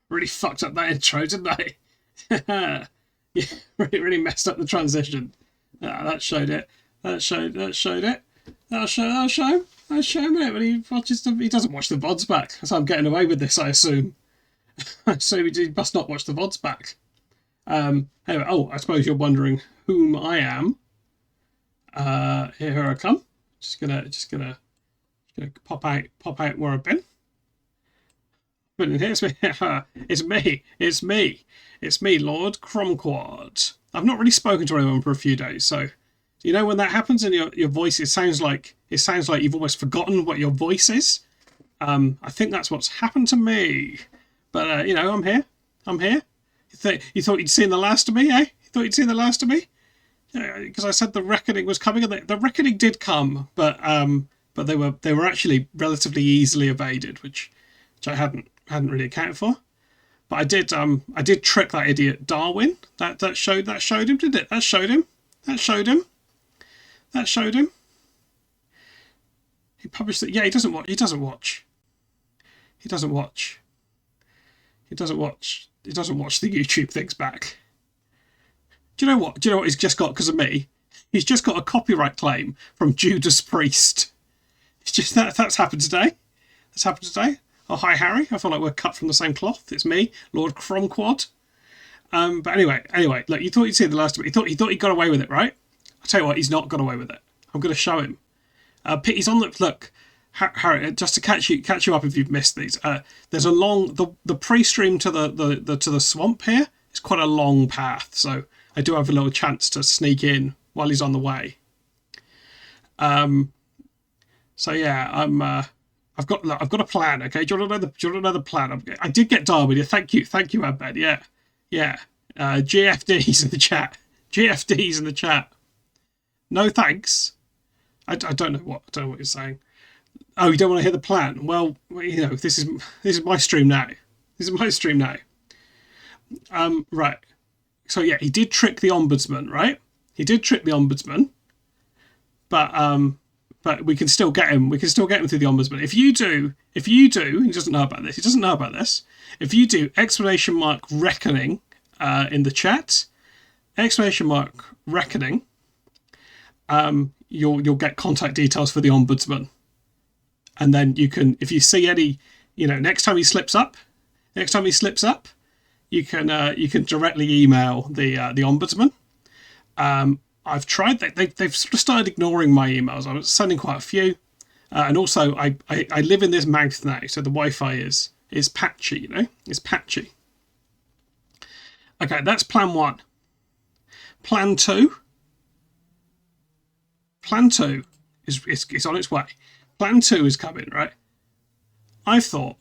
Really fucked up that intro, didn't I? Yeah, really messed up the transition. That showed it. That showed it. That'll show him it when he watches he doesn't watch the VODs back. So I'm getting away with this, I assume. So he must not watch the VODs back. Anyway, I suppose you're wondering whom I am. Here I come. Just gonna pop out where I've been. But it's me. It's me, Lord Cromquad. I've not really spoken to anyone for a few days, so you know when that happens and your voice, it sounds like you've almost forgotten what your voice is. I think that's what's happened to me. But I'm here. I'm here. You thought you'd seen the last of me, eh? You thought you'd seen the last of me? Because I said the reckoning was coming, and the reckoning did come, but they were actually relatively easily evaded, which I hadn't really accounted for. But I did trick that idiot Darwin. That showed him, did it? That showed him. That showed him. That showed him. He published it. Yeah, he doesn't watch. He doesn't watch. He doesn't watch. He doesn't watch. He doesn't watch the YouTube things back. Do you know what? Do you know what he's just got because of me? He's just got a copyright claim from Judas Priest. It's just that's happened today. That's happened today. Oh, hi, Harry. I feel like we're cut from the same cloth. It's me, Lord Cromquad. But anyway, look, you thought you'd see the last of it. He thought he got away with it, right? I'll tell you what, he's not got away with it. I'm going to show him. He's on the look, Harry. Just to catch you up if you've missed these. There's a long the pre-stream to the swamp here. It's quite a long path, so I do have a little chance to sneak in while he's on the way. So yeah, I've got a plan. Okay, do you want to know the plan? I did get Darwin. Yeah, thank you, Abed. Yeah. GFDs in the chat. GFDs in the chat. No thanks. I don't know what you're saying. Oh, you don't want to hear the plan? Well, this is my stream now. This is my stream now. Right. So yeah, he did trick the ombudsman, right? He did trick the ombudsman, but we can still get him. We can still get him through the ombudsman. If you do, he doesn't know about this. He doesn't know about this. If you do exclamation mark reckoning in the chat, exclamation mark reckoning, you'll get contact details for the ombudsman, and then you can, if you see any, next time he slips up, you can directly email the ombudsman. I've tried that. They've sort of started ignoring my emails. I was sending quite a few, and also I live in this mouth now, so the Wi-Fi is patchy. It's patchy. Okay, that's plan one. Plan two. Plan two is on its way. Plan two is coming, right? I've thought,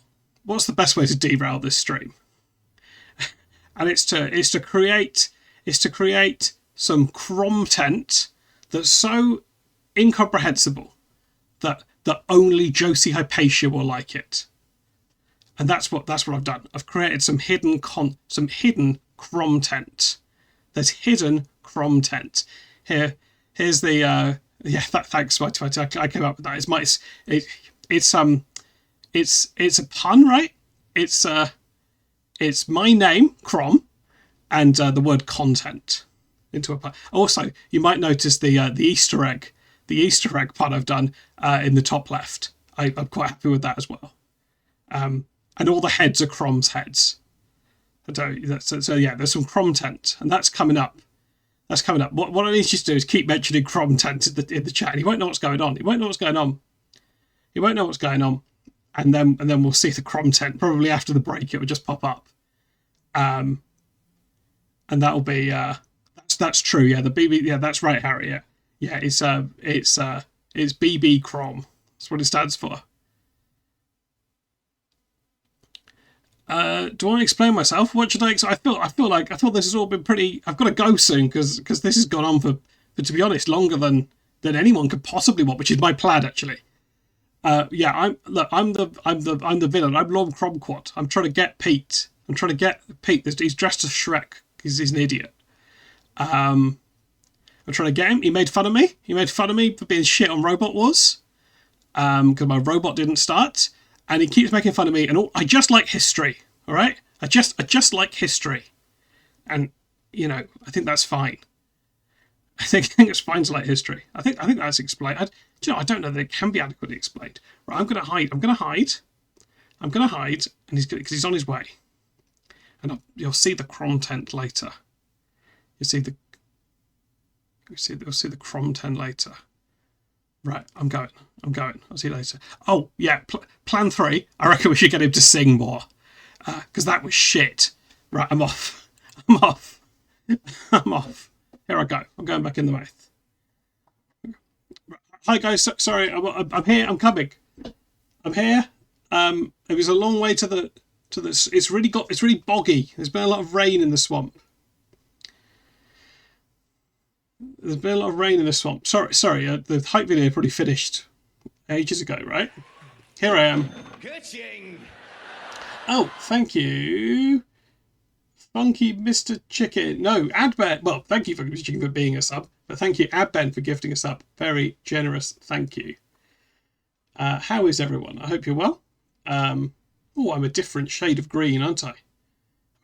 what's the best way to derail this stream? And it's to create some content that's so incomprehensible that only Josie Hypatia will like it. And that's what I've done. I've created some hidden content. There's hidden content. Here's the thanks, I came up with that. It's a pun, right? It's my name, Crom, and the word content into a pun. Also, you might notice the Easter egg pun I've done in the top left. I'm quite happy with that as well. And all the heads are Crom's heads. So yeah, there's some content, and that's coming up. What I need you to do is keep mentioning content in the chat. He won't know what's going on. And then we'll see the content probably after the break. It will just pop up, and that'll be that's true. Yeah, the BB. Yeah, that's right, Harry. Yeah. It's BB Crom. That's what it stands for. Do I want to explain myself? What should I? I thought this has all been pretty. I've got to go soon because this has gone on for to be honest longer than anyone could possibly want, which is my plan actually. I'm the villain. I'm Lord Cromquad. I'm trying to get Pete. He's dressed as Shrek because he's an idiot. I'm trying to get him. He made fun of me. For being shit on Robot Wars. Because my robot didn't start. and he keeps making fun of me. And I just like history. All right, I just like history, and I think that's fine. I think it's fine to like history. I think that's explained. I don't know that it can be adequately explained. Right, I'm going to hide. I'm going to hide, and because he's on his way, and you'll see the content later. You'll see the content later. Right, I'm going. I'll see you later. Oh yeah, plan 3. I reckon we should get him to sing more, because that was shit. Right, I'm off. I'm off. Here I go. I'm going back in the mouth. Hi guys, sorry, I'm here. I'm coming. I'm here. It was a long way to the. It's really boggy. There's been a lot of rain in the swamp. There's been a lot of rain in the swamp. Sorry. The hype video probably finished ages ago, right? Here I am. Oh, thank you, Funky Mr. Chicken. No, Adben. Well, thank you, Funky Mr. Chicken, for being a sub. But thank you, Adben, for gifting a sub. Very generous. Thank you. How is everyone? I hope you're well. Oh, I'm a different shade of green, aren't I? I'm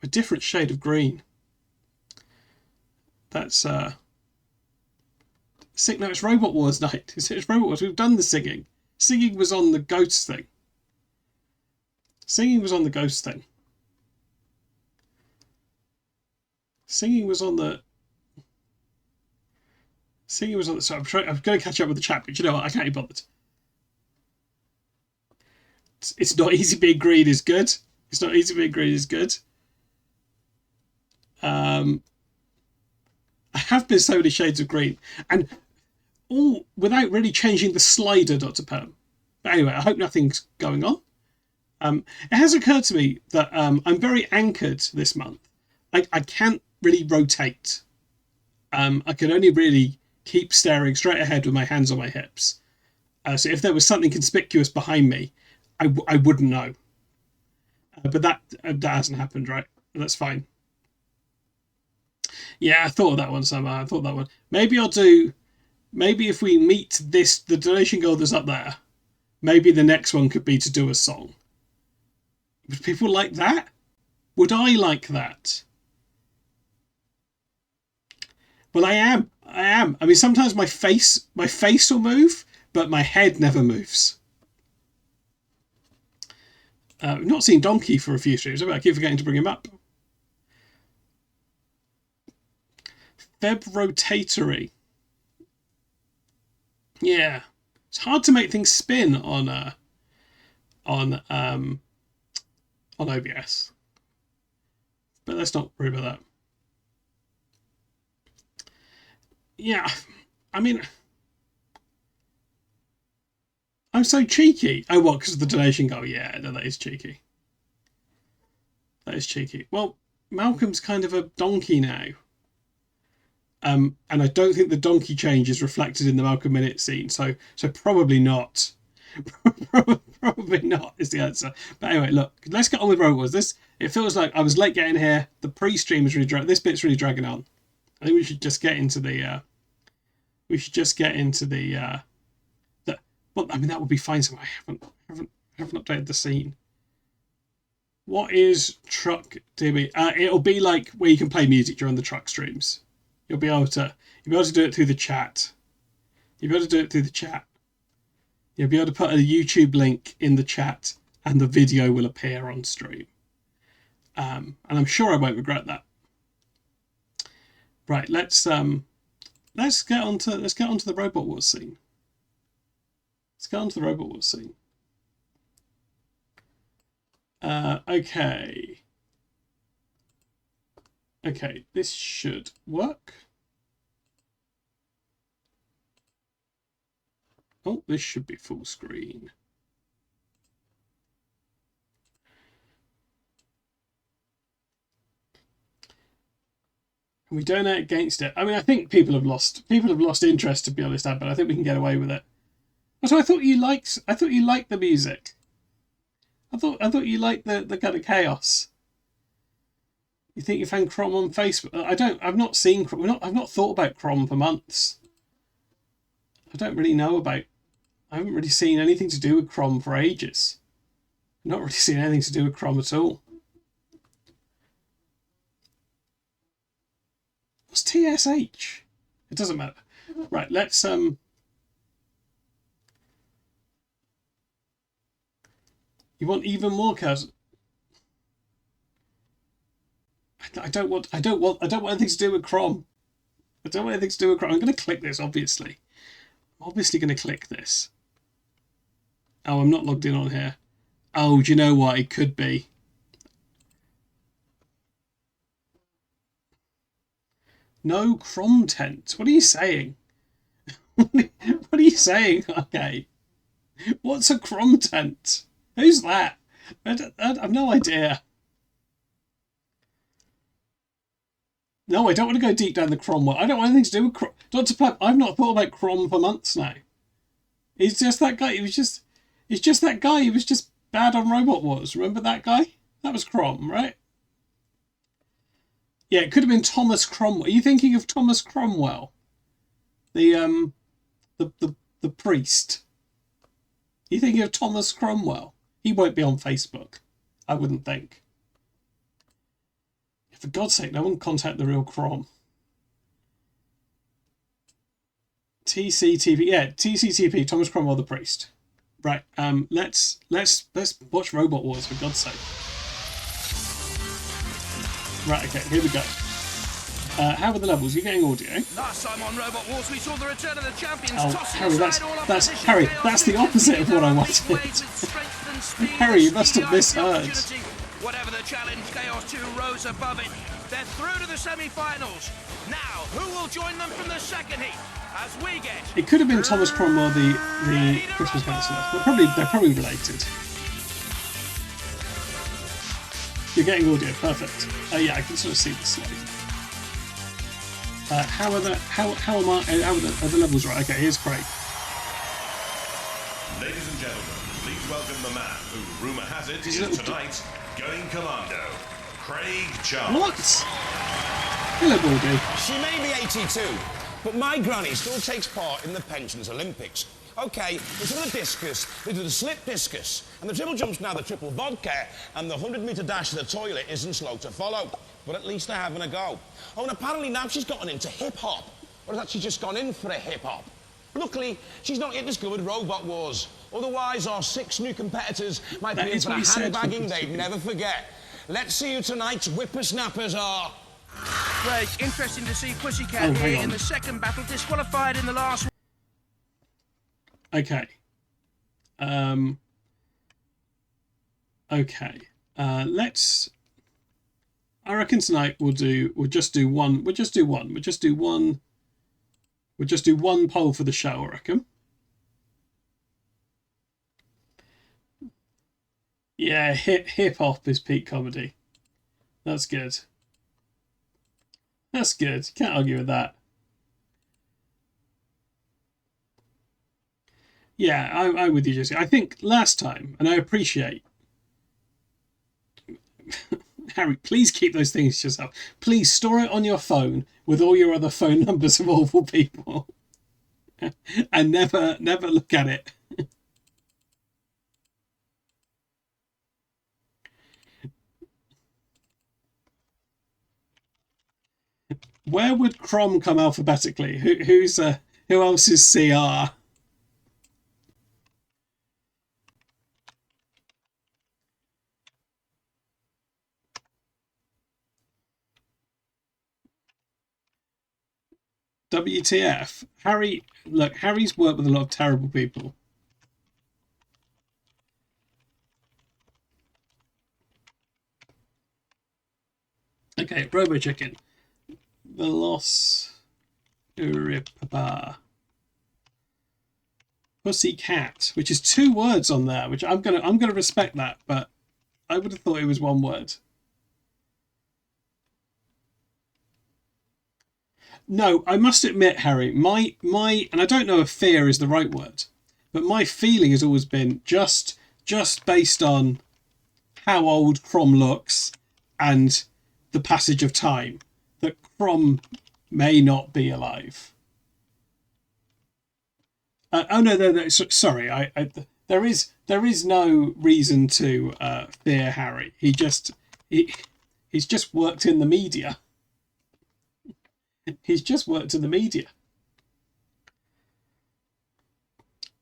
a different shade of green. That's sick. No, it's Robot Wars night. It's Robot Wars. We've done the singing. Singing was on the ghost thing. Singing was on the. So I'm going to catch up with the chat, but you know what? I can't be bothered. It's not easy being green is good. It's not easy being green is good. I have been so many shades of green, and all without really changing the slider, Dr. Perm. But anyway, I hope nothing's going on. It has occurred to me that I'm very anchored this month. I can't really rotate. I can only really keep staring straight ahead with my hands on my hips. So if there was something conspicuous behind me, I wouldn't know. But that hasn't happened, right? That's fine. Yeah, I thought of that one somehow. I thought that one. Maybe if we meet the donation goal that's up there, maybe the next one could be to do a song. Would people like that? Would I like that? Well, I am. I mean, sometimes my face will move, but my head never moves. We've not seen Donkey for a few streams. I keep forgetting to bring him up. Feb rotatory. Yeah, it's hard to make things spin on OBS. But let's not worry about that. Yeah, I mean, I'm so cheeky. Oh, what? Because of the donation goal? Yeah, no, that is cheeky. That is cheeky. Well, Malcolm's kind of a donkey now. And I don't think the donkey change is reflected in the Malcolm Minute scene, so probably not. Probably not is the answer. But anyway, look, let's get on with Robot Wars. It feels like I was late getting here. The pre-stream is really this bit's really dragging on. I think we should just get into the. Well, I mean that would be fine. So I haven't updated the scene. What is Truck DB? It'll be like where you can play music during the truck streams. You'll be able to do it through the chat. You'll be able to do it through the chat. You'll be able to put a YouTube link in the chat, and the video will appear on stream. And I'm sure I won't regret that. Right, let's get onto the Robot Wars scene. Let's get onto the Robot Wars scene. Okay. Okay, this should work. Oh, this should be full screen. We donate against it. I mean, I think people have lost interest, to be honest, but I think we can get away with it. So I thought you liked the music. I thought you liked the kind of chaos. You think you found Crom on Facebook? I've not seen Crom. I've not thought about Crom for months. I don't really know about. I haven't really seen anything to do with Crom for ages. Not really seeing anything to do with Crom at all. What's TSH? It doesn't matter. Right, let's You want even more cows? I don't want anything to do with Crom. I don't want anything to do with Crom. I'm going to click this, obviously. I'm obviously going to click this. Oh, I'm not logged in on here. Oh, do you know what? It could be. No content. What are you saying? What are you saying? Okay. What's a content? Who's that? I have no idea. No, I don't want to go deep down the Crom world. I don't want anything to do with Crom. Dr. Pleb, I've not thought about Crom for months now. He's just that guy. He's just that guy. He was just bad on Robot Wars. Remember that guy? That was Crom, right? Yeah, it could have been Thomas Cromwell. Are you thinking of Thomas Cromwell? The priest. Are you thinking of Thomas Cromwell? He won't be on Facebook, I wouldn't think. For God's sake, no one contact the real Crom. TCTP, yeah, TCTP, Thomas Cromwell the priest. Right, let's watch Robot Wars, for God's sake. Right, okay, here we go. How are the levels? You're getting audio. Last time on Robot Wars, we saw the return of the champions. Oh, Harry, that's the opposite of what I wanted. Harry, you must have misheard. Whatever the challenge, Chaos 2 rose above it. They're through to the semi-finals. Now, who will join them from the second heat? As we get... It could have been Thomas Cromwell, the Christmas councillor. They're probably related. You're getting audio, perfect. Yeah, I can sort of see the slide. How are the levels right? Okay, here's Craig. Ladies and gentlemen, please welcome the man who, rumour has it, is tonight going commando, Craig Charles. What? Hello, Baldy. She may be 82, but my granny still takes part in the pensions Olympics. Okay, instead of the discus, they do the slip discus, and the triple jump's now the triple vodka, and the 100-metre dash to the toilet isn't slow to follow. But at least they're having a go. Oh, and apparently now she's gotten into hip-hop. Or has actually just gone in for a hip-hop. Luckily, she's not yet discovered Robot Wars. Otherwise, our 6 new competitors might be in for a handbagging they'd never forget. Let's see who tonight's whippersnappers are. Craig, interesting to see Pussycat here in the second battle, disqualified in the last one. Okay. Okay. Let's... I reckon tonight we'll just do one poll for the show, I reckon. Yeah, hip hop is peak comedy. That's good. That's good. Can't argue with that. Yeah, I'm with you, Jesse. I think last time, and I appreciate Harry, please keep those things to yourself. Please store it on your phone with all your other phone numbers of awful people. And never look at it. Where would Crom come alphabetically? Who else is CR? WTF? Harry, look, Harry's worked with a lot of terrible people. Okay, Robo Chicken. Velociraptor. Pussycat, which is 2 words on there, which I'm gonna respect that, but I would have thought it was 1 word. No, I must admit, Harry, my and I don't know if fear is the right word, but my feeling has always been just based on how old Crom looks and the passage of time, that Crom may not be alive. Oh no, sorry, There is no reason to fear Harry. He's just worked in the media. He's just worked in the media.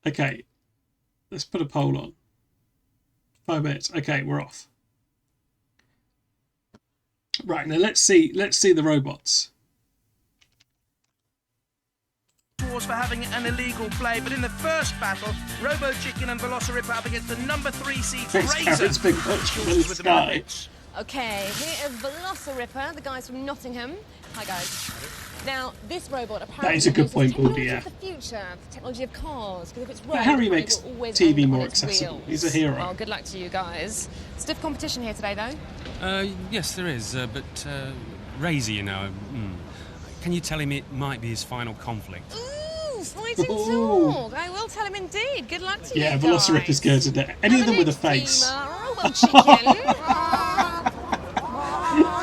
Okay, let's put a poll on. 5 minutes. Okay, we're off. Right, now let's see the robots. For having an illegal play, but in the first battle, Robo Chicken and Velociraptor up against the number 3 seed Razor. It's big much in the sky. Okay, here is Velociraptor, the guys from Nottingham. Hi guys. Now, this robot apparently That is a good point, technology Baldy, yeah. of the future, the technology of cars, because if it's But right, Harry it makes will always TV end more on its accessible. wheels. He's a hero. Well, good luck to you guys. Stiff competition here today, though. Yes, there is, but Razor, you know, can you tell him it might be his final conflict? Ooh, fighting Ooh. talk. I will tell him indeed. Good luck to Yeah, you Velociraptor's guys. good at it. Any of them with a Next face. team are Robo Chicken.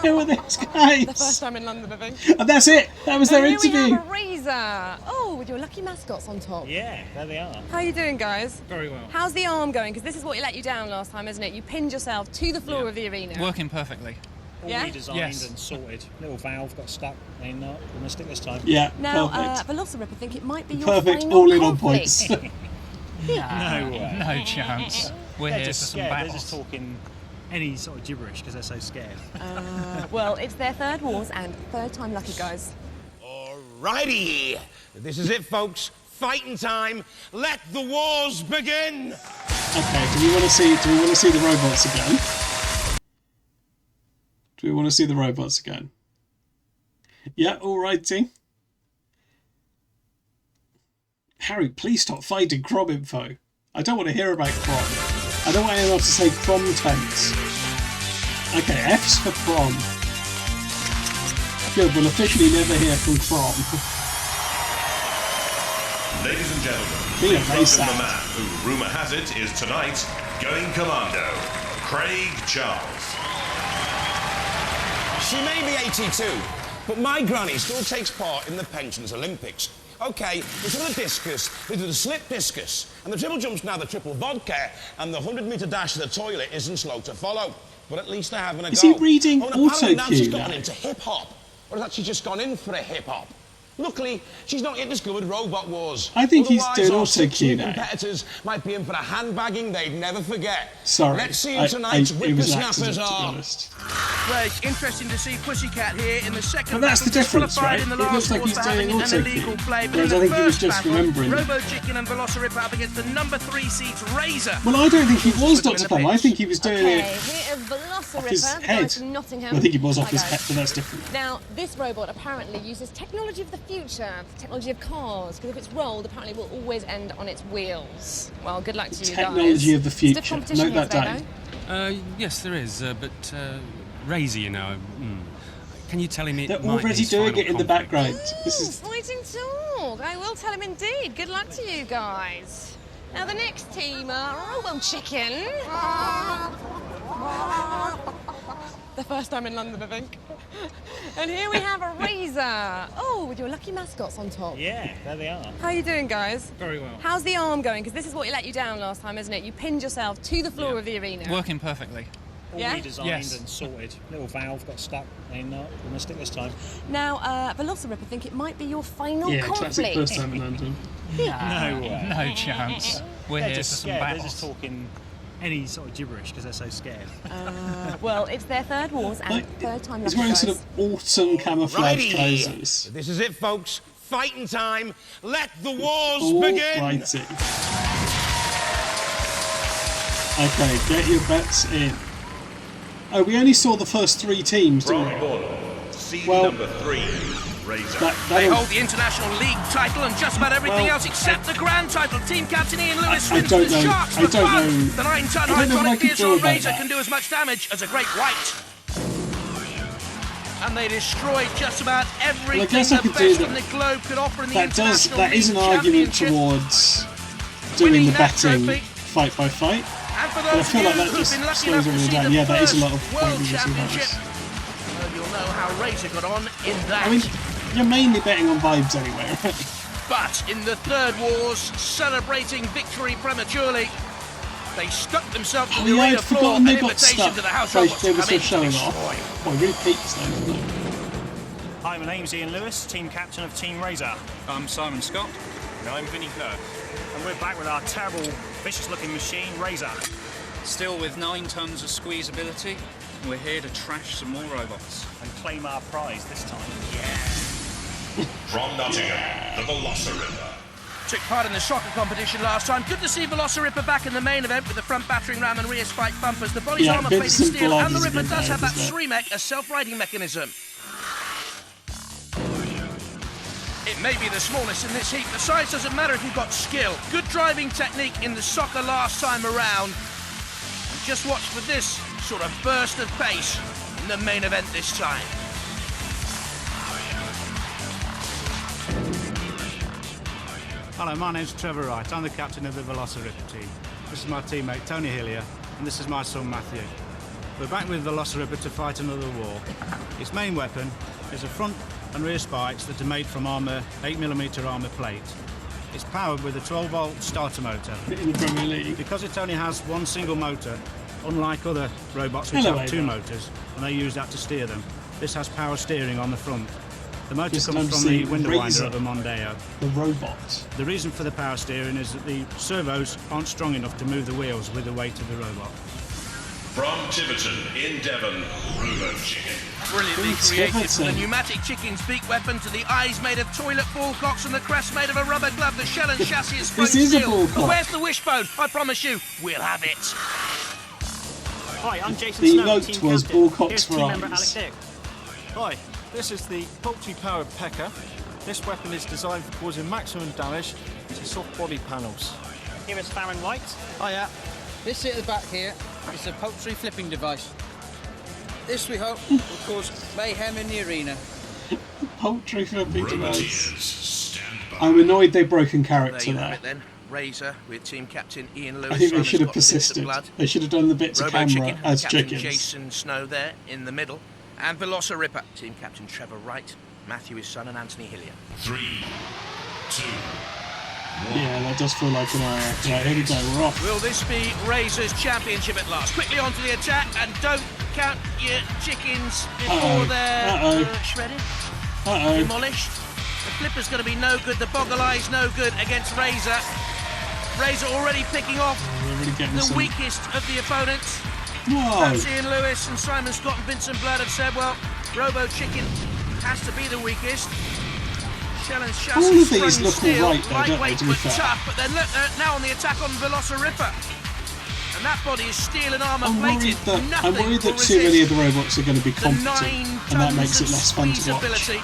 Who are these The guys? first time in London, I think. And that's it. That was their And here interview. we have a Razor. Oh, with your lucky mascots on top. Yeah, there they are. How are you doing, guys? Very well. How's the arm going? Because this is what let you down last time, isn't it? You pinned yourself to the floor of the arena. Working perfectly. All Yeah? redesigned Yes. and sorted. Little valve got stuck in the stick this time. Yeah, Now, perfect. Velociraptor, I think it might be your Perfect. final All in on conflict. points. No way. No chance. We're They're here just for some scared. They're battles. just talking any sort of gibberish because they're so scared. Well, it's their third wars and third time lucky, guys. Alrighty. This is it, folks. Fighting time. Let the wars begin. Okay, do we want to see the robots again? Do we want to see the robots again? Yeah, alrighty. Harry, please stop fighting Crom info. I don't want to hear about Crom. I don't want anyone to say Crom tense. Okay, F's for Crom. Good, we'll officially never hear from Crom. Ladies and gentlemen, Being please very welcome sad. the man who, rumour has it, is tonight going commando, Craig Charles. She may be 82, but my granny still takes part in the Pensions Olympics. Okay, instead of the discus, they do the slip discus. And the triple jump's now the triple vodka, and the 100-metre dash to the toilet isn't slow to follow. But at least they're having a Is go. he reading and apparently now she's autocue gotten now? into hip-hop. Or has actually just gone in for a hip-hop. Luckily, she's not yet discovered Robot Wars. I think he's Otherwise, doing our 6 autocue new now. competitors might be in for a handbagging they'd never forget. Sorry, Let's see who tonight's it was an whippersnappers accident, to be are. honest. Craig, interesting to see Pussycat here in the second But that's the battle, difference, disqualified right? in the It last looks like wars he's for having doing an autocue. illegal play, but Whereas in I the think he was first just battle, remembering. Robo Chicken and Velociraptor up against the number 3 seeds Razor. Well, I don't think he was Put them in Dr. the Plum. I pits. think he was doing Okay, it here is off his Velociraptor, the head. guys from Nottingham. Well, I think he was off Hi, his guys. head, but that's different. Now, this robot apparently uses technology of the future, the technology of cars, because if it's rolled, apparently it will always end on its wheels. Well, good luck to you guys. Technology of the Stiff future. competition Note here that today, down. Yes, there is, but Razor, you know, can you tell him it They're might be already his doing final it in the conflict? background. though. This Ooh, is fighting talk. I will tell him indeed. Good luck to you guys. Now, the next team are Robo Chicken. The first time in London, I think. And here we have a Razor. Oh, with your lucky mascots on top. Yeah, there they are. How are you doing, guys? Very well. How's the arm going? Because this is what let you down last time, isn't it? You pinned yourself to the floor of the arena. Working perfectly. All Yeah? redesigned Yes. and sorted. Little valve got stuck in the stick this time. Now, Velociraptor, I think it might be your final yeah, classic conflict. first time in London. No way. No chance. We're They're here just for some scared. They're battles. just talking any sort of gibberish because they're so scared. Well, it's their third wars and Like, third time he's lucky, wearing guys. sort of autumn camouflage Righty. trousers. This is it, folks. Fighting time. Let the wars All begin. righty. Okay, get your bets in. Oh, we only saw the first 3 teams, didn't From we? Bournemouth, seed Well, number 3, Razor. That They will- hold the International League title and just about everything Well, else except the Grand title. Team captain Ian Lewis I wins don't the know. Sharks I for don't fun. know. The 9-ton I don't know what I hydraulic could feel Beershaw about Razor that. can do as much damage as a Great White. And they destroyed just about everything guess I the could do best that. from the globe could offer in the International That is League an argument Championship. towards doing Winning the that betting trophy. fight by fight. And for But I those feel of like you that who've just been lucky slows enough to everything see down. the Yeah, there is a first lot of World pointless Championship, sometimes. well, you'll know how Razor got on in that. I mean, you're mainly betting on vibes anyway, right? But in the third wars, celebrating victory prematurely, They stuck themselves to Oh the yeah, arena I'd floor, forgotten an they got invitation stuck. to the house They robots were to come still in to showing destroy. off. Boy, really peaks them, didn't they? Hi, my name's Ian Lewis, team captain of Team Razor. I'm Simon Scott. And I'm Vinnie Kerr. And we're back with our terrible, vicious-looking machine, Razor. Still with 9 tons of squeezability, and we're here to trash some more robots. And claim our prize this time. From Nottingham, the Velociraptor. Took part in the soccer competition last time. Good to see Velociraptor back in the main event with the front battering ram and rear spike bumpers. The body's Yeah, armour plated Vincent steel, and the Blood is a Ripper good does guy, have that isn't it? Shrek, a self-righting mechanism. It may be the smallest in this heat. The size doesn't matter if you've got skill. Good driving technique in the soccer last time around. And just watch for this sort of burst of pace in the main event this time. Hello, my name's Trevor Wright. I'm the captain of the Velociraptor team. This is my teammate Tony Hillier, and this is my son Matthew. We're back with Velociraptor to fight another war. Its main weapon is a front and rear spikes that are made from 8mm armour plate. It's powered with a 12-volt starter motor. In the Premier League. Because it only has one single motor, unlike other robots which Hello, have 2 Ava. motors, and they use that to steer them. This has power steering on the front. The motor This comes time from the see window Razor. winder of a Mondeo. The robot. The reason for the power steering is that the servos aren't strong enough to move the wheels with the weight of the robot. From Tiverton in Devon, Robo Chicken. Brilliantly It's created, from Tiverton. the pneumatic chicken's beak weapon to the eyes made of toilet ball cocks and the crest made of a rubber glove. The shell and chassis is foam This is a steel. ball But cock. where's the wishbone? I promise you, we'll have it. Hi, I'm Jason The Snow, note team was captain. ball cocks Here's for team member eyes. Alec Dick. Hi, this is the poultry-powered Pecker. This weapon is designed for causing maximum damage to soft body panels. Here is Farron White. Hiya. This at the back here is a poultry flipping device. This, we hope, will cause mayhem in the arena. Poultry flipping device. Roboteers, stand by. I'm annoyed they've broken There character you have there. it then. Razor with team captain Ian Lewis. I think they Simon should have Scott, Vincent persisted. Blood. They should have done the bits of Robo camera Chicken, as Captain chickens. Jason Snow there in the middle. And Velociraptor, team captain Trevor Wright, Matthew his son and Anthony Hillier. 3, 2, Yeah, that does feel like an hour. Right, here we go, we're off. Will this be Razor's championship at last? Quickly onto the attack and don't count your chickens before they're shredded, demolished. The flipper's going to be no good. The boggle eye's no good against Razor. Razor already picking off We're really getting the some... weakest of the opponents. Whoa! Perhaps Ian Lewis and Simon Scott and Vincent Blood have said, well, Robo Chicken has to be the weakest. Shell and All chassis of these sprung look steel, alright though, don't they, lightweight to be but fair? tough. But then look, now on the attack on Velociraptor. And that body is steel and armour I'm worried plated. that, Nothing I'm worried will that too many of resist the robots are going to be the 9 competent, and that tons makes it of less fun to watch. squeezability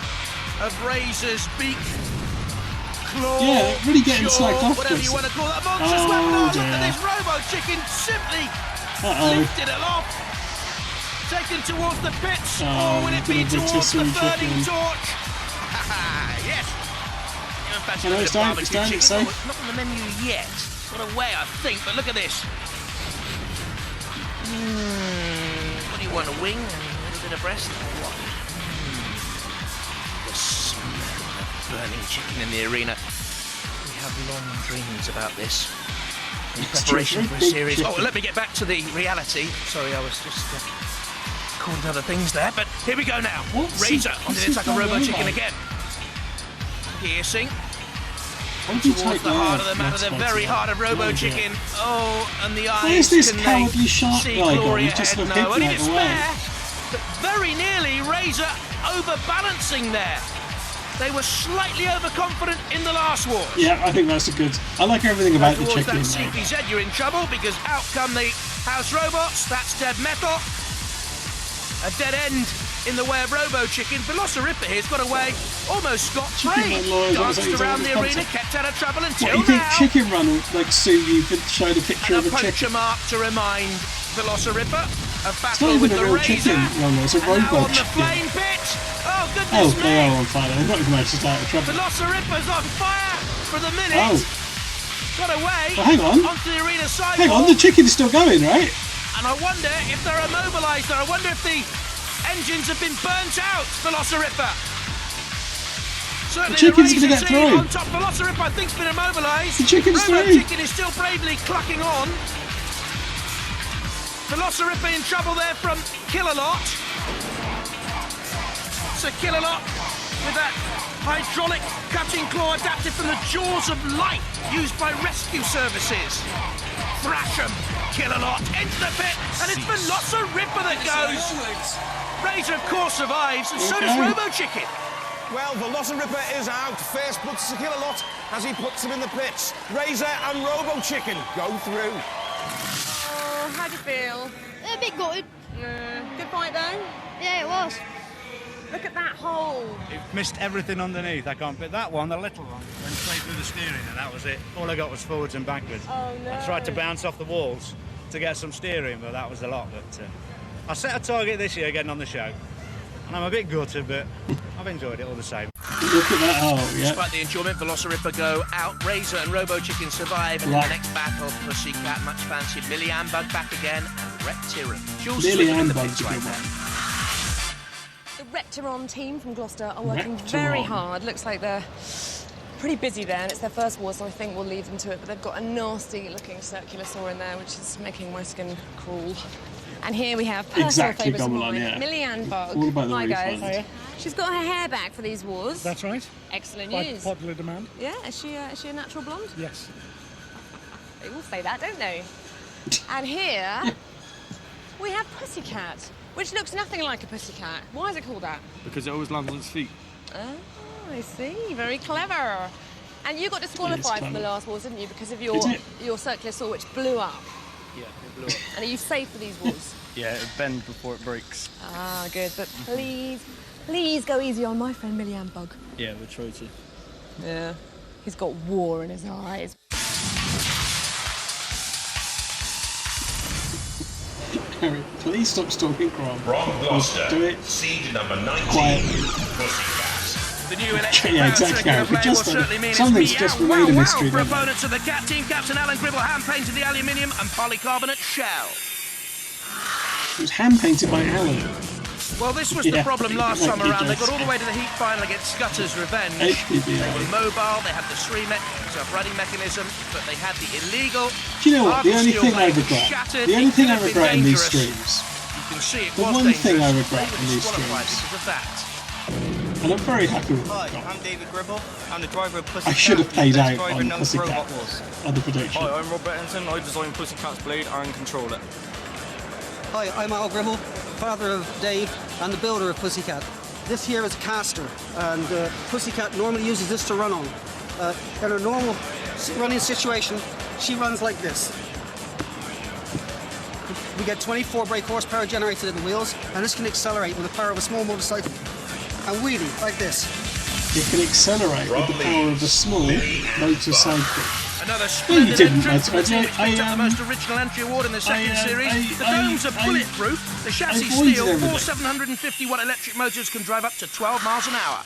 of Razor's beak, claw, Yeah, they're really getting jaw, slacked off, whatever this. you want to call that monstrous Oh, weapon. Oh, look dear. at this Robo Chicken simply lifted aloft, taken towards the pits, Oh, or will it be look at the towards the rotisserie burning chicken. torch? yes. I know it's done, it's done, it's safe. Not on the menu yet. Got away, I think, but look at this. What do you want, a wing and a little bit of breast? What? The smell of burning chicken in the arena. We have long dreams about this. In preparation for a series. Oh, let me get back to the reality. Sorry, I was just caught in other things there. But here we go now. Razor onto the attack of Robo Chicken again. Piercing. Towards the heart of the matter, the very heart of Robo Chicken. Oh, and the eyes. Where's this can cowardly they shark see guy glory gone? He's just ahead? sort of No, only hidden out the way. despair. But very nearly Razor overbalancing there. They were slightly overconfident in the last war. Yeah, I think that's a good... I like everything about the Towards chicken. that CPZ, you're in trouble because out come the house robots. That's dead metal. A dead end in the way of Robo Chicken. Velociraptor here's got away, almost scot-free. Chicken Run Lawyers, Danced always around the over arena, content. kept out of trouble until What, you think now. Chicken Run will like sue you for showing a picture And of a a chicken? puncture mark to remind Velociraptor of It's battle not even with a the real Razor. chicken, Ronald, it's a And now robot on the chicken. flame pit. Oh, Oh, goodness they me. are on fire. They've not even managed to stay out of trouble. Velociraptor's on fire for the minute. Oh. Got away. Well, hang on. Onto the arena sidewalk. Hang on, the chicken's still going, right? And I wonder if they're immobilised there. I wonder if the engines have been burnt out, Velociraptor. Certainly The chicken's the gonna Razor get team through. on top. Velociraptor, I think, has been immobilised. The chicken's Robo through. Chicken is still bravely clucking on. Velociripper in trouble there from Killalot. So Killalot with that hydraulic cutting claw adapted from the jaws of life used by rescue services. Thrash him, Killalot, into the pit, and it's Velociripper that goes. Razor, of course, survives, and so does Robo Chicken. Well, Velociripper is out. First puts Killalot as he puts him in the pits. Razor and Robo Chicken go through. Oh, how do you feel? A bit gutted. Good fight, though? Yeah, it was. Look at that hole. It missed everything underneath. I can't fit that one, the little one, went straight through the steering, and that was it. All I got was forwards and backwards. Oh, no. I tried to bounce off the walls to get some steering, but that was a lot. But I set a target this year getting on the show, and I'm a bit gutted, but I've enjoyed it all the same. Look at that hole, yeah. Despite the enjoyment, Velociripper go out. Razor and Robo Chicken survive, and in the next battle, Pussycat, much fancied, Millie Ann Bug back again, and Reptiron. Jules Millie in Ann the Bug's pits a right good there. one. The Reptiron team from Gloucester are working Reptiron. very hard. Looks like they're pretty busy there, and it's their first war, so I think we'll leave them to it. But they've got a nasty-looking circular saw in there, which is making my skin crawl. And here we have personal Exactly, favourites of Gamelan, mine, yeah. Millie Ann Bug. All about the Hi, guys. refund. She's got her hair back for these wars. That's right. Excellent By news. popular demand. Yeah, is she a natural blonde? Yes. They all say that, don't they? And here we have Pussycat, which looks nothing like a pussycat. Why is it called that? Because it always lands on its feet. Oh, I see. Very clever. And you got disqualified from the last wars, didn't you, because of your circular saw, which blew up. Yeah, it blew up. And are you safe for these wars? Yeah, it bends before it breaks. Ah, good. But please go easy on my friend Millie Ann Bug. Yeah, we'll try to. Yeah. He's got war in his eyes. Harry, please stop stalking Grom. From Gloucester, Do it seed number 19, quietly. Pussycat. The new electric Yeah, round exactly, circular Harry. flame Just will certainly mean something's it's just meow, remained a wow, mystery, wow for doesn't it? opponents of the Cat team. Captain Alan Gribble hand-painted the aluminium and polycarbonate shell. It was hand-painted by Alan. Well, this was the problem last thank time you, around. They got Jess. all the way to the heat final against Scutter's Revenge. HPB, They were mobile, they had the Shrek self-running mechanism, but they had the illegal. Do you know what? The only steel thing I blade was regret, shattered. the only It thing could I have been regret in these dangerous. streams, You can see it the was one dangerous. thing I They regret were in these disqualified streams, because of that. and I'm very happy with Hi, it. I'm David Gribble. I'm the driver of Pussycat. I should have paid the out driver on known for Pussycat Robot Wars. on the prediction. Hi, I'm Rob Bettington. I designed Pussycat's blade and control it. Hi, I'm Al Gribble, father of Dave and the builder of Pussycat. This here is a caster, and Pussycat normally uses this to run on. In a normal running situation, she runs like this. We get 24 brake horsepower generated in the wheels, and this can accelerate with the power of a small motorcycle. And wheelie, like this. It can accelerate with the power of a small motorcycle. Another Well, you splendid didn't, entrance. The Matt. team which picked up the most original entry award in the second series. The domes are bulletproof. The chassis avoided steel. everything. 4 750-watt electric motors can drive up to 12 miles an hour.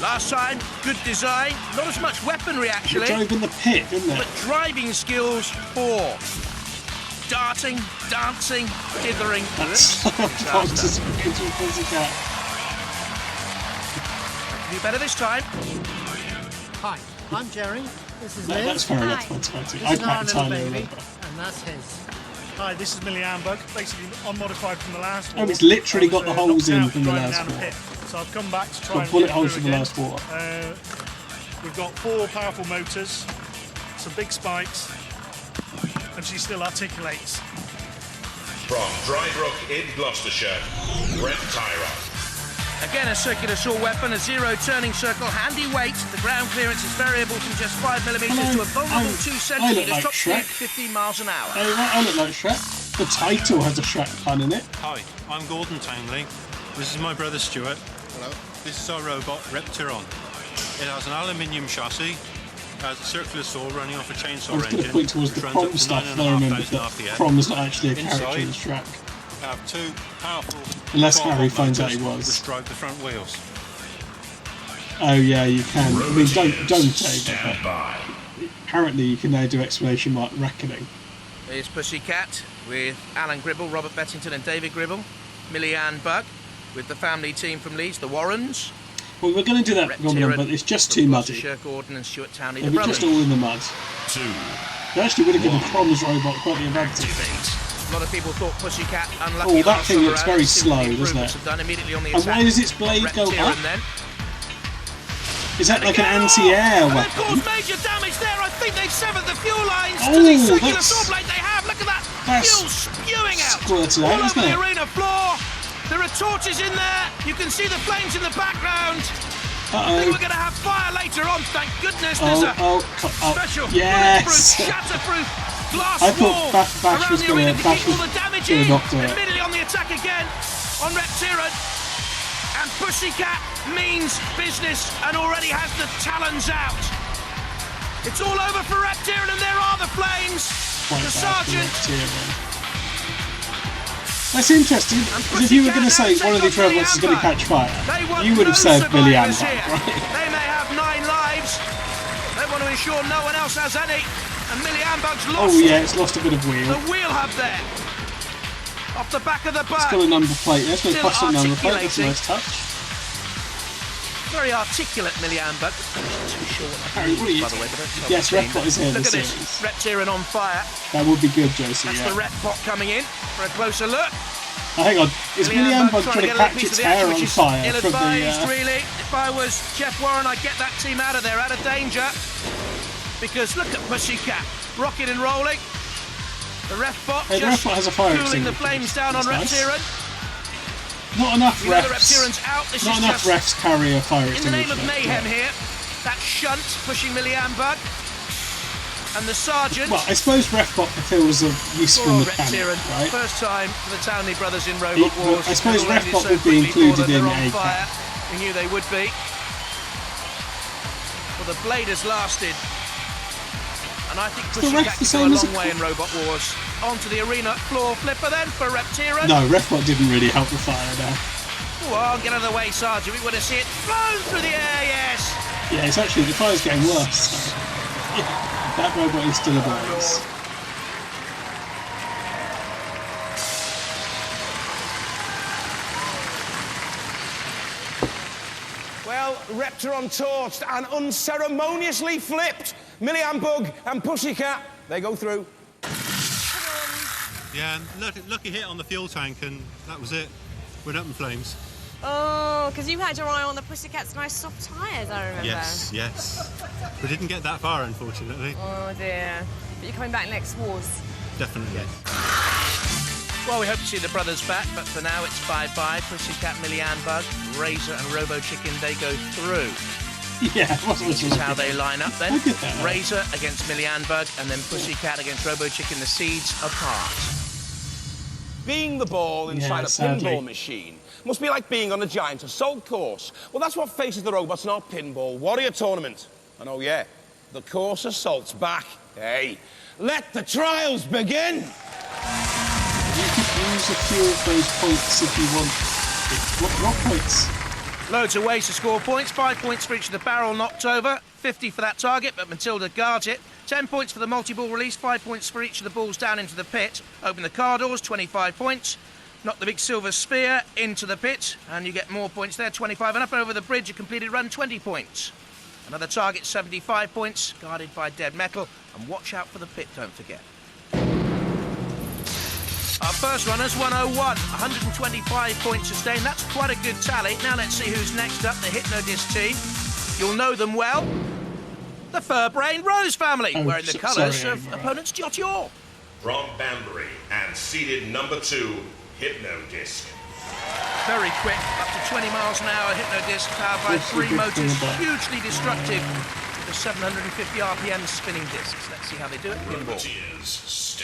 Last time, good design. Not as much weaponry, It actually. drove in the pit, didn't it? But driving skills, 4. Darting, dancing, dithering. That's Pussycat. Do better this time. Hi, I'm Jerry. This is No, Liz. that's fair enough. Hi. That's fine. This I is our can't little entirely baby, remember. and that's his. Hi, this is Millie Ann Bug, basically unmodified from the last war. Oh, it's literally I was, got the holes knocked in out from the driving last down a war. pit. So I've come back to try Got and bullet get holes through from the again. last war. We've got 4 powerful motors, some big spikes, and she still articulates. From Drybrook in Gloucestershire, Reptiron. Again, a circular saw weapon, a zero turning circle, handy weight. The ground clearance is variable from just 5mm to a vulnerable 2 I look centimetres. like Top speed Shrek. 15 miles an hour. I look like Shrek. The title has a Shrek pun in it. Hi, I'm Gordon Townley. This is my brother Stuart. Hello. This is our robot, Reptiron. It has an aluminium chassis, has a circular saw running off a chainsaw I was going engine, to point towards the which runs up Crom to stuff, and I remembered 9,500 that RPM. Crom's not actually a character in Inside, Shrek. we have 2 powerful Unless 12-volt Harry finds out motors he was. which drive the front wheels. Oh yeah, you can. I mean, don't say Stand that. by. Apparently, you can now do exclamation mark reckoning. Here's Pussycat with Alan Gribble, Robert Bettington and David Gribble. Millie Ann Bug with the family team from Leeds, the Warrens. Well, we're going to do that, Reptiron but it's just from too muddy. Gloucestershire, Gordon and Stuart Townley, They're the just brothers. all in the mud. 2, They actually would have given Cron's robot quite the advantage. A lot of people thought Pussycat unlucky. Oh, that thing looks very slow, doesn't it? And why does its blade go up? Is that like an anti-air weapon? They've caused major damage there. I think they've severed the fuel lines Oh, to the circular that's- saw blade they have. Look at that that's fuel spewing out squirted all out, over isn't the it? arena floor. There are torches in there. You can see the flames in the background. I think we're going to have fire later on. Thank goodness there's a special yes. bulletproof, shatterproof glass I thought wall Bash around was the going arena to to keep all the damage in. knock to it. Immediately on the attack again on Reptiran. And Pussycat means business and already has the talons out. It's all over for Reptiran and there are the flames. The sergeant. That's interesting, because if you were going to say one of these robots is going to catch fire, you would have said Milliamber, right? They may have 9 lives. They want to ensure no one else has any. And Milliamber's lost. Oh yeah, it's lost a bit of wheel. The wheel hub there. Off the back of the bug. It's got a number plate. There's no Still plastic number plate. That's a articulating. nice touch. Very articulate Milliamber. I'm not too sure what Harry, what are you by the way, but don't tell Yes, the team. Repbot is here Look this at this. series. Reptiran on fire. That would be good, Josie. That's Yeah. the Repbot coming in for a closer look. Oh, hang on. Is Milliamber trying to catch its hair on fire from Ill-advised, the? really. If I was Jeff Warren, I'd get that team out of there, out of danger. Because look at Pussycat, rocking and rolling. The Refbot Hey, the just Refbot has a fire cooling the extinguisher. flames down on That's nice. Reptiran. Not enough You know the refs. Reptiran's out. This Not is enough just refs carry a fire in the name of extinguisher. mayhem here. That shunt pushing Milliamber. And the sergeant. Well, I suppose Refbot fulfills a useful Poor mechanic, Reptiran. right? First time for the Townley brothers in Robot Wars. I suppose They've all ended Refbot so would be quickly for included them. in They're on a fire. We knew they would be. Well, the blade has lasted. And I think the Pussycat ref the can go a same as long way in Robot Wars. Onto the arena floor flipper then for Reptiran. No, Refbot didn't really help the fire there. Oh, get out of the way, Sergeant. We want to see it flown through the air, yes. Yeah, it's actually, the fire's getting worse. So. That robot is still ablaze. Well, Reptiran torched and unceremoniously flipped. Milliambug and Pussycat, they go through. Yeah, and lucky hit on the fuel tank, and that was it. Went up in flames. Oh, because you had your eye on the Pussycat's nice soft tyres, I remember. Yes. We didn't get that far, unfortunately. Oh dear. But you're coming back next Wars. Definitely. Well, we hope to see the brothers back, but for now it's 5-5. Pussycat, Milliambug, Razor and Robo Chicken, they go through. Yeah, this is how they line up then. Look at that. Razor against Milliambug and then Pussycat against Robo Chicken, the seeds apart. Being the ball inside Yeah, a sadly. pinball machine must be like being on a giant assault course. Well, that's what faces the robots in our pinball warrior tournament. And oh yeah, the course assault's back. Hey, let the trials begin! You could use a few of those points if you want. What points? Loads of ways to score points. 5 points for each of the barrel knocked over. 50 for that target, but Matilda guards it. 10 points for the multi-ball release. 5 points for each of the balls down into the pit. Open the car doors, 25 points. Knock the big silver spear into the pit, and you get more points there, 25. And up and over the bridge, a completed run, 20 points. Another target, 75 points, guarded by dead metal. And watch out for the pit, don't forget. Our first runner's 101, 125 points sustained. That's quite a good tally. Now let's see who's next up, the Hypnodisc team. You'll know them well. The Fur-Brained Rose family, wearing the colours of opponents Jotyor. From Banbury and seeded number 2, Hypnodisc. Very quick, up to 20 miles an hour, Hypnodisc powered by 3 motors, hugely destructive. The 750 RPM spinning discs. Let's see how they do it. Pinball.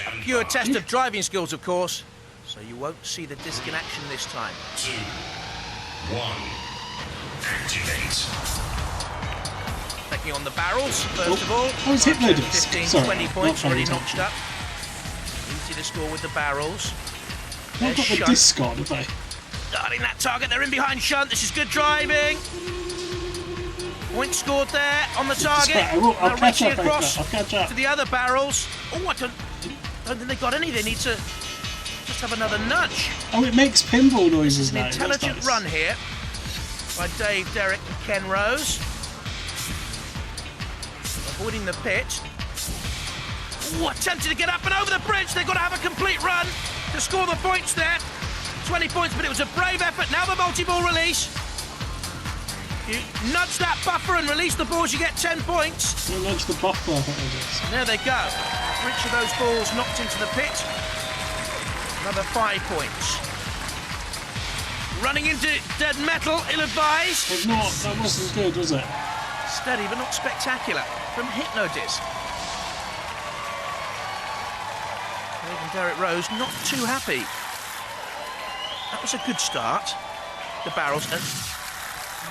A pure test of driving skills, of course, so you won't see the disc in action this time. 2, 1, activate. Taking on the barrels, first of all. Oh, it's Hypnodisc. 15, Sorry, 20 points not already paying notched up. Easy to score with the barrels. They've got the Shunt. disc on, have they? Guarding that target, they're in behind Shunt. This is good driving. Point scored there on the target. I'll Now catch reaching up, across I'll catch up. to the other barrels. Oh, I don't think they got any. They need to just have another nudge. Oh, it makes pinball noises An now. That's intelligent nice. run here by Dave, Derek and Ken Rose. Avoiding the pit. Ooh, attempted to get up and over the bridge. They've got to have a complete run to score the points there. 20 points, but it was a brave effort. Now the multi-ball release. You nudge that buffer and release the balls, you get 10 points. You nudge the buffer, I think it is. And there they go. Each of those balls knocked into the pit. Another 5 points. Running into dead metal, ill-advised. It's not, that wasn't good, was it? Steady, but not spectacular. From Hypnodisc. Even Derek Rose not too happy. That was a good start. The barrels, and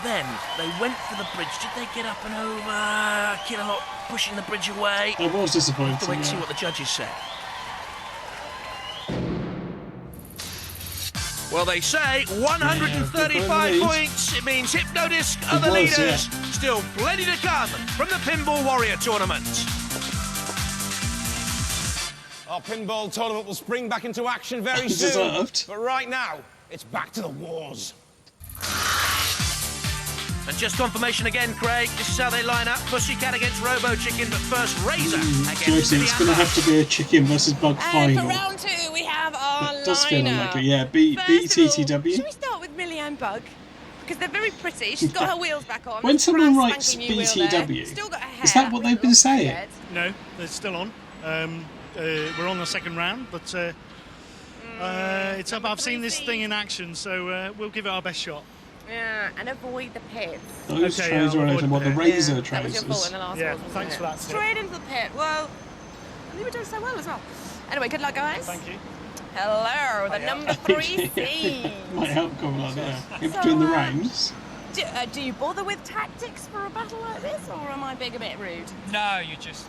then they went for the bridge. Did they get up and over? Killalot pushing the bridge away. I was disappointed. Have to wait and see what the judges say. Well, they say 135 points. It means Hypnodisc are the leaders. Still plenty to come from the Pinball Warrior tournament. Our pinball tournament will spring back into action very soon. Deserved. But right now, it's back to the wars. And just confirmation again, Craig. This is how they line up. Pussycat against Robo Chicken, but first Razor against Josie, it's going to have to be a chicken versus bug And final. for round 2, we have our It does feel lineup. unlikely. Yeah, beat TTW. Should we start with Millie-Anne Bug? Because they're very pretty. She's got her wheels back on. When someone Brand writes spanking new wheel there. BTW, Still got her hair is that what they've been saying? No, they're still on. We're on the second round, but it's up. I've seen this thing in action, so we'll give it our best shot. Yeah, and avoid the pits. Those trays are over what the Razor That was trays your fault in the last Yeah, one, wasn't thanks it? for that tip. Straight into the pit. Well, we were doing so well as well. Anyway, good luck, guys. Thank you. Hello, the number 3 seed. Might help come along, yeah. In between the rounds. Do you bother with tactics for a battle like this, or am I being a bit rude? No, you just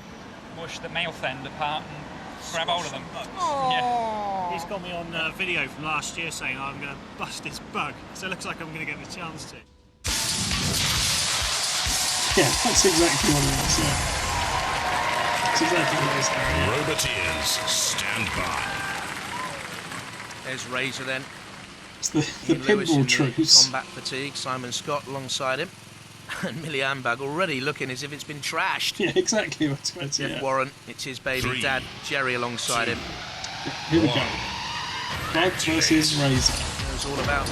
push the mouth end apart and grab hold of them. Aww. He's got me on video from last year saying I'm going to bust this bug, so it looks like I'm going to get the chance to. Yeah, that's exactly what it is, yeah. That's exactly what it is, Harry. Roboteers, stand by. There's Razor then. It's the Ian Lewis in pinball the truce. combat fatigue. Simon Scott alongside him. And Millie-Anne Bug already looking as if it's been trashed. Yeah, exactly what's it, Jeff yeah. Warren, it's his baby dad, Jerry, alongside him. Here we go. Bug versus Razor. It was all about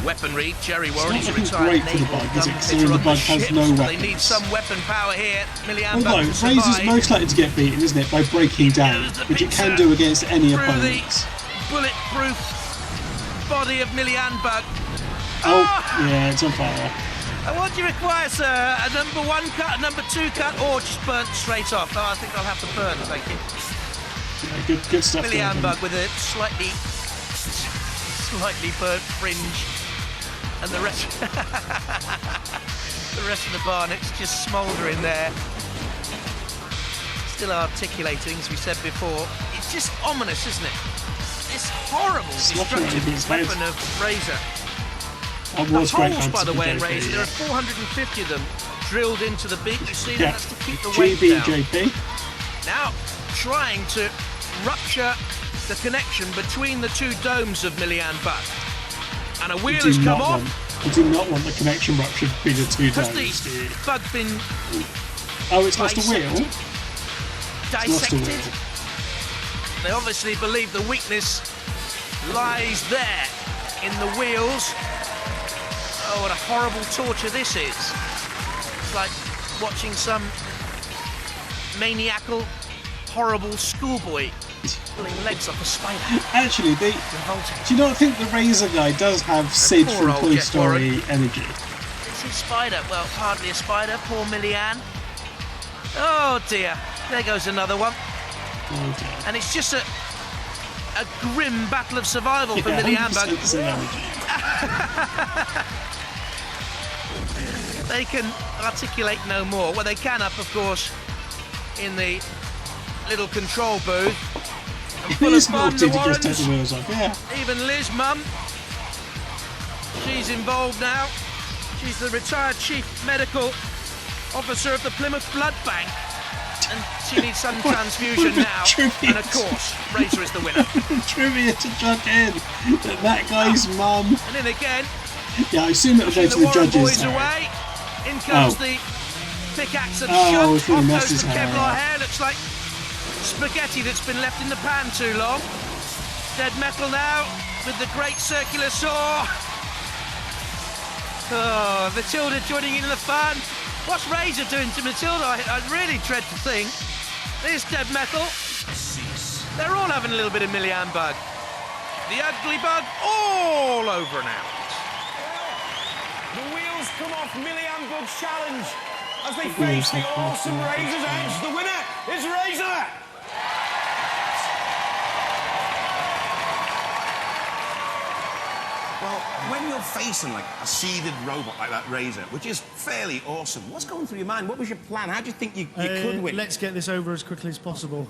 weaponry. Jerry It's Warren, not he's a looking retired great for the naval bug, is gun it? fitter Considering the on bug the has ship, no so weapons. they need some weapon power here. Millie-Anne Although, Bug to survive. Razor's most likely to get beaten, isn't it, by breaking down, which it can do against any through opponents. the bulletproof body of Millie-Anne Bug. Oh, yeah, it's on fire. And what do you require, sir? A number 1 cut, a number 2 cut, or just burnt straight off? Oh, I think I'll have to burn, thank you. Yeah, good stuff. there, Millie-Anne then. Bug with a slightly burnt fringe, and the rest, the rest of the barnet's just smouldering there. Still articulating, as we said before. It's just ominous, isn't it? This horrible, Slaughtering destructive his head. weapon of Razor. That The was great holes, by the fancy way, in JP, Razor, yeah. there are 450 of them drilled into the beak. You see Yeah. that? That's to keep the weight down. GBJP. Now trying to rupture the connection between the two domes of Millie-Anne Bug. And a wheel has come off. I do not want the connection rupture between the two Has domes. the bug been Oh, it's lost a wheel? dissected? It's lost a wheel. They obviously believe the weakness lies there in the wheels. Oh, what a horrible torture this is. It's like watching some maniacal, horrible schoolboy pulling legs off a spider. Actually, do you not think the Razor guy does have Sid poor from old Toy Jeff Story Warren. energy? It's his spider. Well, hardly a spider. Poor Millie-Anne. Oh dear. There goes another one. Oh dear. And it's just a grim battle of survival for Yeah, Millie-Anne Bug. 100% Sid energy. They can articulate no more. Well, they can up, of course, in the little control booth. And It full is of fun, naughty the to just take Warrens. the wheels off, yeah. Even Liz, mum, she's involved now. She's the retired chief medical officer of the Plymouth Blood Bank. And she needs some transfusion now. And of course, Razor is the winner. Trivia to chuck in that guy's mum. And then again, Yeah, I assume it'll go to the the Warren judges. boys Harry. away. In comes Oh. the pickaxe and Oh, shunt. it's really Off messed goes his the hair Kevlar up. hair. Looks like spaghetti that's been left in the pan too long. Dead metal now with the great circular saw. Oh, Matilda joining in the fun. What's Razor doing to Matilda? I really dread to think. There's Dead Metal. They're all having a little bit of Millian Bug. The ugly bug all over and out. The wheels come off Millian Bug's challenge as they face the awesome Razor's Edge. The winner is Razor! Well, when you're facing like a seeded robot like that Razor, which is fairly awesome, what's going through your mind? What was your plan? How do you think you could win? Let's get this over as quickly as possible.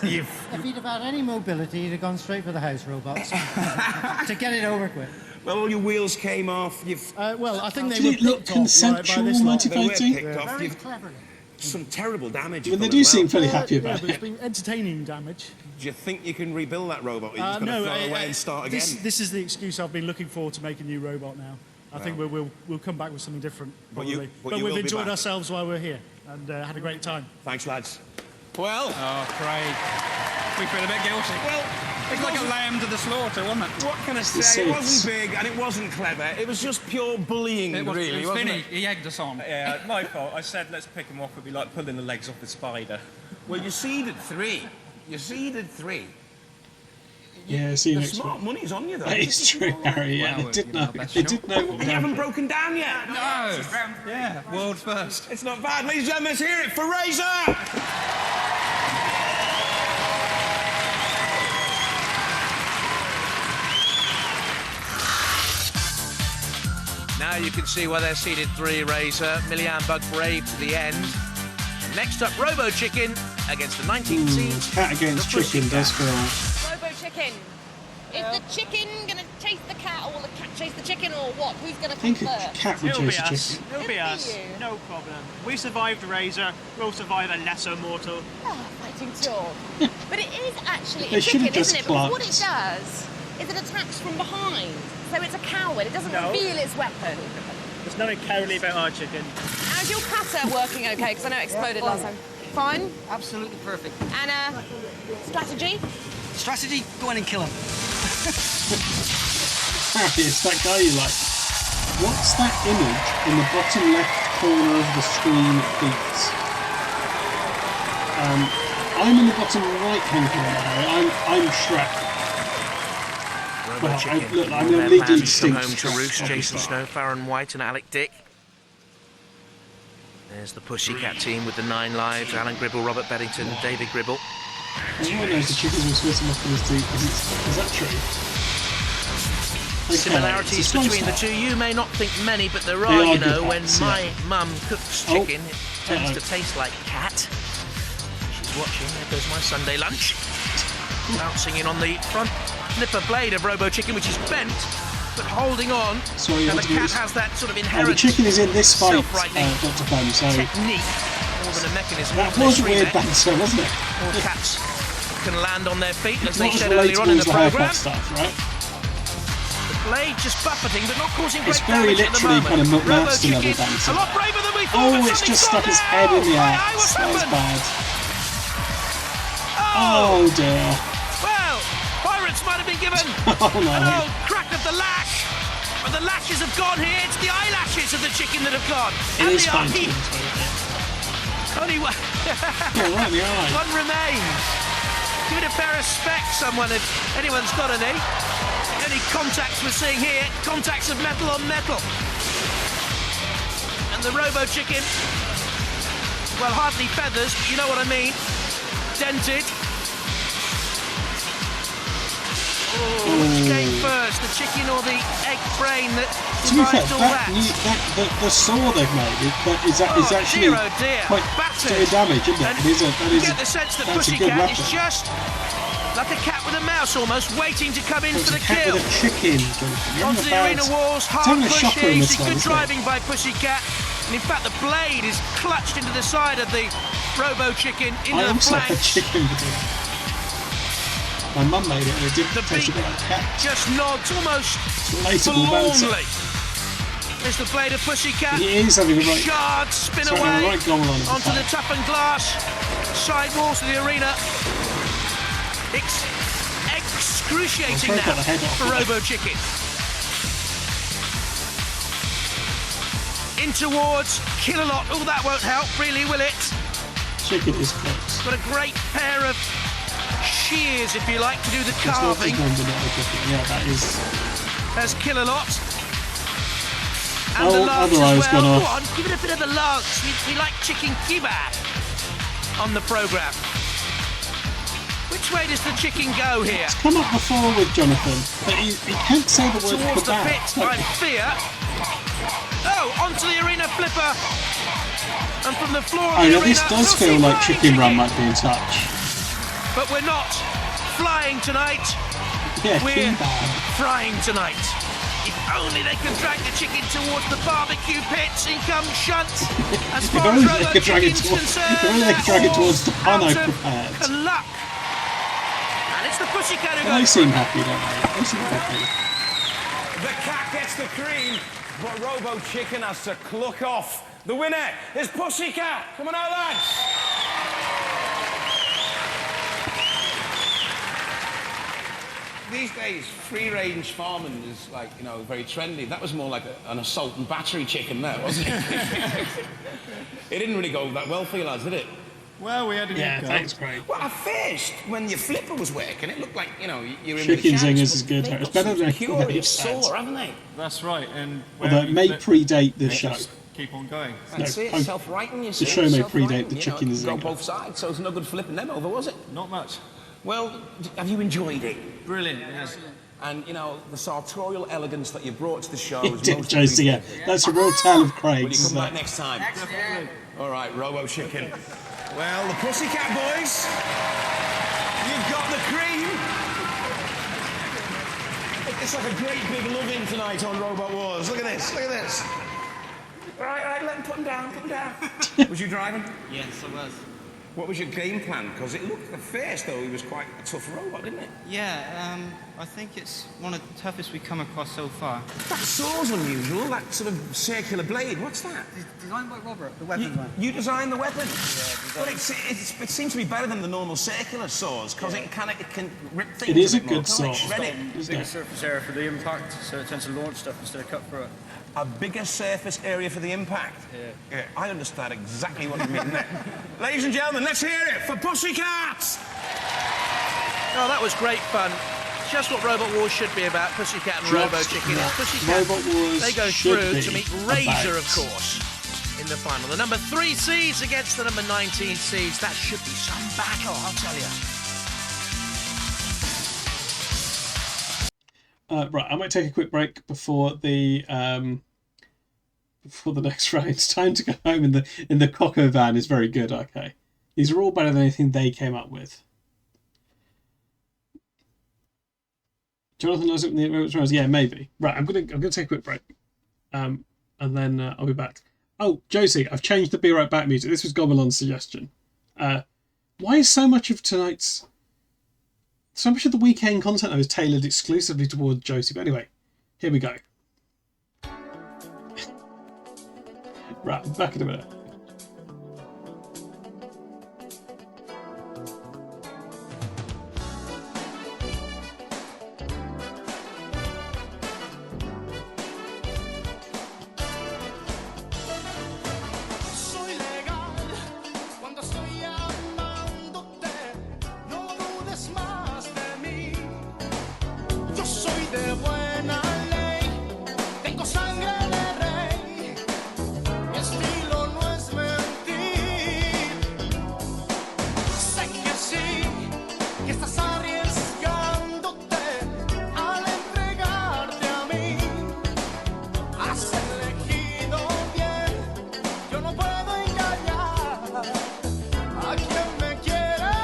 If he'd have had any mobility, he'd have gone straight for the house robots to get it over quick. Well, all your wheels came off. Well, I think they Did were it look picked off by consensual this lot. motivating? Very cleverly. Some terrible damage. But they do seem fairly happy Yeah, about but it's it. been entertaining damage. Do you think you can rebuild that robot? Or are you just going to throw it away and start again? This is the excuse I've been looking for to make a new robot now. I think we'll come back with something different, probably. But you we've will be enjoyed back. ourselves while we're here and had a great time. Thanks, lads. Well, Oh, Craig. We feel a bit guilty. well, It's like a lamb to the slaughter, wasn't it? what can I say? It wasn't big and it wasn't clever. It was just pure bullying, It was, really, it was wasn't Vinny. it? He egged us on. Yeah, my fault. I said let's pick him off. It'd be like pulling the legs off a spider. Well, you seeded 3. You seeded 3. Yeah, see you The next smart week. money's on you, though. That is true, Harry. Yeah, Well, they did you know. know, best They shot. did know what You was haven't happening. broken down yet. No! Yeah, world first. It's not bad. Ladies and gentlemen, let's hear it for Razor! Now you can see why they're seeded 3, Razor. Millian Bug brave to the end. And next up, Robo Chicken against the 19th seed. Cat against the chicken does feel. Robo chicken. Is the chicken going to chase the cat, or will the cat chase the chicken, or what? Who's going to I come think a first? cat would It'll be chase a us. chicken. It'll be us. you. No problem. We survived Razor. We'll survive a lesser mortal. Oh, fighting talk. But it is actually They a should have chicken, just isn't it? Because what it clucked. does is it attacks from behind. So it's a coward. It doesn't No. reveal its weapon. There's nothing cowardly about our chicken. How's your cutter working okay? Because I know it exploded last time. Fine? Absolutely perfect. And strategy? Strategy, go in and kill him. Harry, it's that guy you like. What's that image in the bottom left corner of the screen, please? I'm in the bottom right hand corner, Harry. I'm Shrek. Robo Well, Chicken. look, I'm All gonna their lead the fans come extinct home to Shrek, roost. Jason obviously. Snow, Farron White and Alec Dick. There's the Pussycat team with the 9 lives. Alan Gribble, Robert Beddington, David Gribble. Everyone knows the chickens will split them up in his teeth. Is that true? Okay, Similarities it's a slow between the start. two, you may not think many, but there They are, are you know, good when hats, my yeah. mum cooks Oh, chicken, it tends uh-oh. to taste like cat. She's watching, there goes my Sunday lunch. Bouncing in on the front flipper blade of Robo Chicken, which is bent, but holding on. Sorry, and I the had to do cat this. has that sort of The inherent chicken is in this fight, self-rightening Dr. Fun, so technique more than a mechanism. that Even was this weird remake, banter, wasn't it? all cats can land on their feet, as It's they not as said earlier on in the relatable as the haircut programme. stuff, right? The blade just buffeting, but not causing It's great very damage at the literally moment. kind of Robo McMaster level Chicken, banter. a lot braver than we thought. Oh, but it's something's just stuck gone his now. head in the Aye, axe. aye, what's That was happened? bad. Oh dear. Well, Pirates might have been given Oh no. an old crack of the lash, but the lashes have gone here. It's the eyelashes of the chicken that have gone. It and is the fun. eye. Only one. Yeah, right in the eye. One remains. Give it a pair of specs, someone, if anyone's got any. The only contacts we're seeing here, contacts of metal on metal. And the Robo Chicken, well, hardly feathers, but you know what I mean. Dented. Oh, which came first, the chicken or the egg brain that To be fair, survived all that? the saw they've made is actually dear, oh dear. quite Battered. severe damage, isn't it? And It is you get the sense that that's a good Pussycat is weapon. just like a cat with a mouse almost, waiting to come in It's for a the cat kill. with a chicken. Onto the arena walls, It's hard having a push shocker here. in You this see one, good isn't it? driving by Pussycat. And in fact, the blade is clutched into the side of the Robo Chicken, into I the also had flanks. chicken with my mum made it and it did The taste a beak bit like cat. just nods almost Relatable banter. forlornly. There's the blade of Pussycat. He is having a right. Shards spin Sorry, away right gobble on his onto the attack. toughened glass. Side walls of the arena. Excruciating I'll now cut the head off. for Robo Chicken. In towards Kill-A-Lot. Oh, that won't help, really, will it? Chicken is close. Got a great pair of shears, if you like, to do the It's not carving. his number, not the chicken. Yeah, that is. There's Kill-A-Lot. And Oh, the lance other eye's as well. gone Go off. on, give it a bit of the lance. We like chicken kebab on the programme. Which way does the chicken go here? It's come up before with Jonathan, but he can't say the word Towards the kebab. pit, I fear. Oh, onto the arena flipper. And from the floor of Oh, the now arena, this does we'll feel see like flying Chicken Run might be in touch. But we're not flying tonight. Yeah, We're kebab. frying tonight. If only they could drag the chicken towards the barbecue pits. In comes Shunt. As If far as only they Robo could drag it Chicken's towards. concerned, If only they could drag it they're towards the all pun out I of prepared. luck. And it's the Pussycat who They goes. seem happy, don't they? They seem happy. The cat gets the cream, but Robo Chicken has to cluck off. The winner is Pussycat. Come on out, lads. These days, free-range farming is like, you know, very trendy. That was more like an assault and battery chicken there, wasn't it? It didn't really go that well for you lads, did it? Well, we had a Yeah, good go. thanks, Craig. Well, at first, when your flipper was working, it looked like, you know, you're in with Chicken the chance, Zingers but is good. they've It's got better some than curious said. sore, haven't they? That's right, and Although it may predate the Let's show. just keep on going. That's it, I'm- self-writing, you see. The show may self-writing, predate the you know, Chicken it could go Zinger. both sides, so it's no good flipping them over, was it? Not much. Well, have you enjoyed it? Brilliant, yes. And, you know, the sartorial elegance that you brought to the show He is did, most Josie, yeah. That's a real tale of Will you Craig's, come isn't back it? next time? All right, Robo Chicken. Well, the Pussycat Boys, you've got the cream. It's like a great big loving tonight on Robot Wars. Look at this, look at this. All right, let him put him down, put him down. Was you driving? Yes, I was. What was your game plan? Because it looked, at first, though, he was quite a tough robot, didn't it? Yeah, I think it's one of the toughest we've come across so far. That saw's unusual, that sort of circular blade. What's that? Designed by Robert, the weapons man. You designed the weapon? Well, it seems to be better than the normal circular saws, because it can rip things It is a bit good more, saw. can't it? Shred it. Bigger surface area for the impact, so it tends to launch stuff instead of cut through it. A bigger surface area for the impact. Yeah, I understand exactly what you mean there. Ladies and gentlemen, let's hear it for Pussycat! Oh, that was great fun. Just what Robot Wars should be about, Pussycat and Robo Just Chicken. what It's Pussycat, Robot Wars they go should through be to meet about. Razor, of course, in the final. The number 3 seeds against the number 19 seeds. That should be some battle, I'll tell you. Right, I might take a quick break before the next round. It's time to go home in the Coco van is very good, okay. These are all better than anything they came up with. Jonathan knows it in the rounds. Yeah, maybe. Right, I'm gonna take a quick break. And then I'll be back. Oh, Josie, I've changed the Be Right Back music. This was Gobelon's suggestion. Why is so much of the weekend content though is tailored exclusively towards Josie? But anyway, here we go. Right, back in a minute. Soy legal cuando estoy amándote, no dudes más de mí. Yo soy de buena ley, tengo sangre de rey, mi estilo no es mentir. Sé que sí, que estás arriesgándote al entregarte a mí. Has elegido bien. Yo no puedo engañar a quien me quiere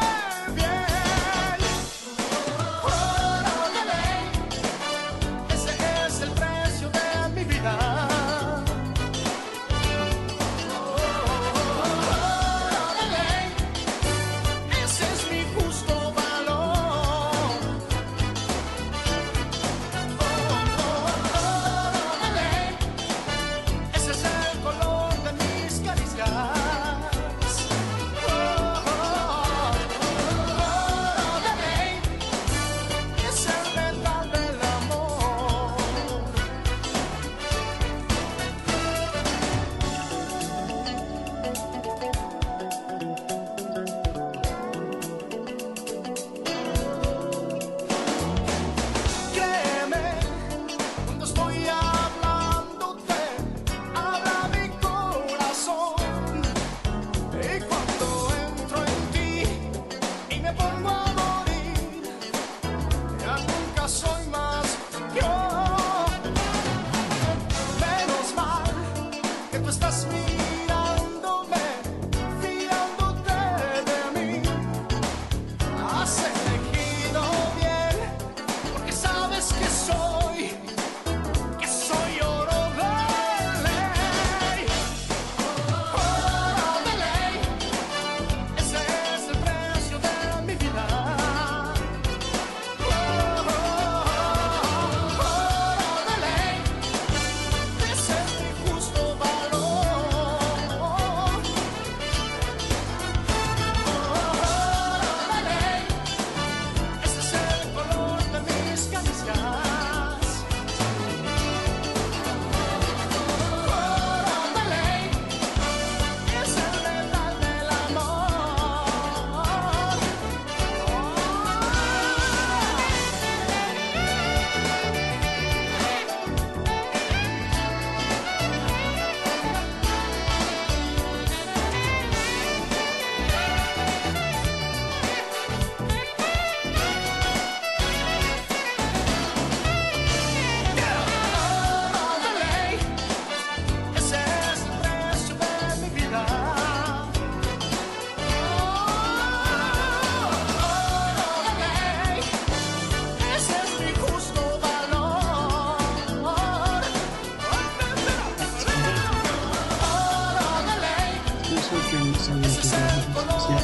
bien. Fuera de ley,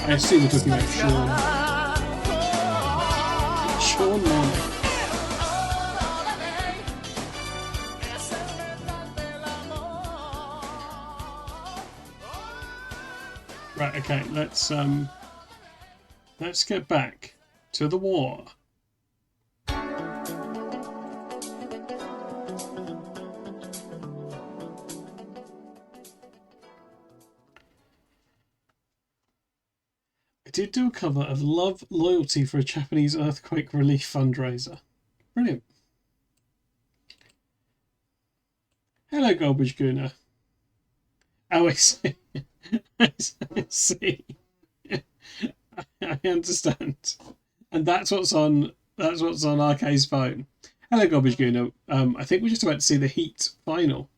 I assume we're talking about Sean. Sean Morning. Right, okay, let's get back to the war. I did do a cover of Love Loyalty for a Japanese earthquake relief fundraiser. Brilliant. Hello, Garbage Gooner. Oh, I see. I see. I understand. And that's what's on RK's phone. Hello, Garbage Gooner. I think we're just about to see the Heat final.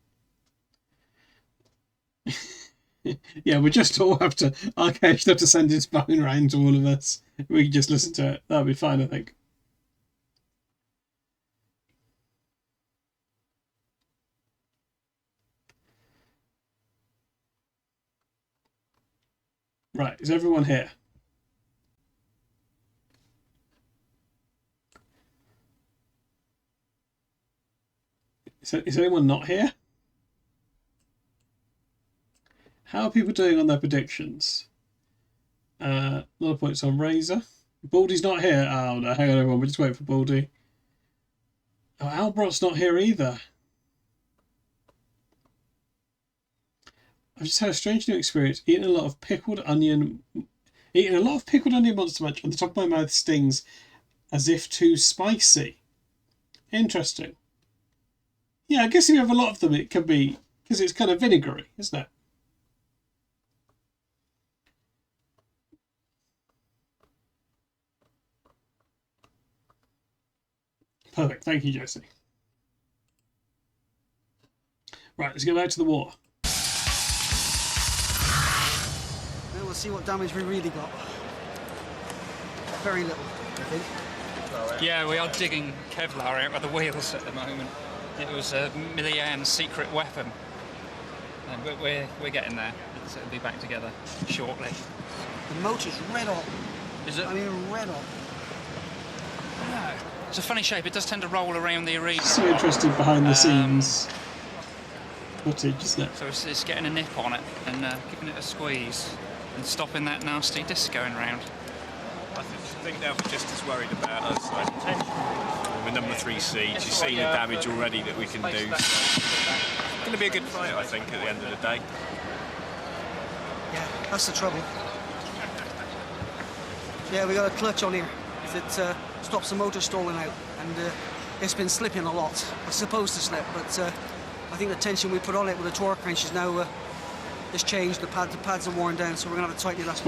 Yeah, we just all have to. RK should have to send his phone round to all of us. We can just listen to it. That'll be fine, I think. Right, is everyone here? Is anyone not here? How are people doing on their predictions? A lot of points on Razor. Baldy's not here. Oh no, hang on everyone, we're just waiting for Baldy. Oh, Albrot's not here either. I've just had a strange new experience. Eating a lot of pickled onion monster munch, and the top of my mouth stings as if too spicy. Interesting. Yeah, I guess if you have a lot of them, it can be, because it's kind of vinegary, isn't it? Perfect. Thank you, Josie. Right, let's go back to the war. Now we'll see what damage we really got. Very little, I think. Yeah, we are digging Kevlar out of the wheels at the moment. It was Milian's secret weapon. And we're getting there. So it'll be back together shortly. The motor's red hot. Is it? I mean, red hot. No. It's a funny shape. It does tend to roll around the arena. So interested behind the scenes footage, isn't it? So it's getting a nip on it and giving it a squeeze and stopping that nasty disc going round. I think they're just as worried about us. We're number 3 seeds. You've seen the damage already that we can do. So it's going to be a good fight, I think, at the end of the day. Yeah, that's the trouble. Yeah, we got a clutch on here. It stops the motor stalling out, and it's been slipping a lot. It's supposed to slip, but I think the tension we put on it with the torque wrench is now has changed. The pads are worn down, so we're going to have to tighten it up.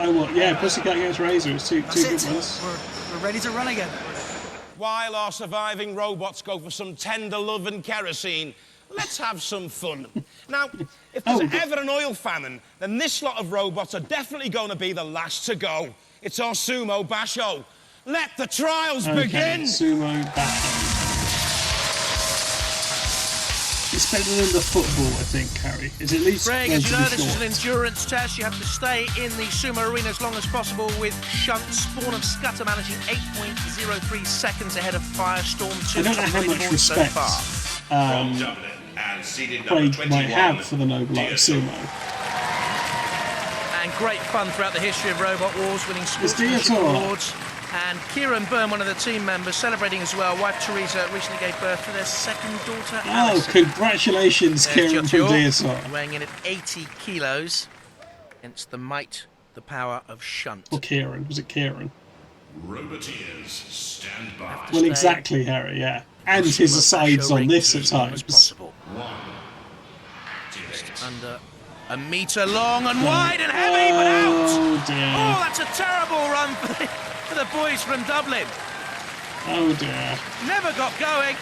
Oh, what? Yeah, Pussycat against Razor. It's two good ones. We're ready to run again. While our surviving robots go for some tender love and kerosene, let's have some fun. Now, if there's ever an oil famine, then this lot of robots are definitely going to be the last to go. It's our sumo basho. Let the trials begin! Sumo basho. It's better than the football, I think, Harry. It's at least Greg, as you know, this is an endurance test. You have to stay in the sumo arena as long as possible with Shunt, Spawn of Scudder managing 8.03 seconds ahead of Firestorm 2. I don't know how much respect Craig might have for the noble art of sumo. And great fun throughout the history of Robot Wars, winning It's sportsmanship awards. And Kieran Byrne, one of the team members, celebrating as well. Wife Teresa recently gave birth to their second daughter, Alison. Oh, congratulations, Kieran from DSR. Weighing in at 80 kilos against the might, the power of Shunt. Or Kieran. Was it Kieran? Roboteers, stand by. Well, exactly, Harry, yeah. And his asides on this at times. Just under a metre long and wide and heavy, but out! Oh, dear. Oh, that's a terrible run for the boys from Dublin. Oh, dear. Never got going.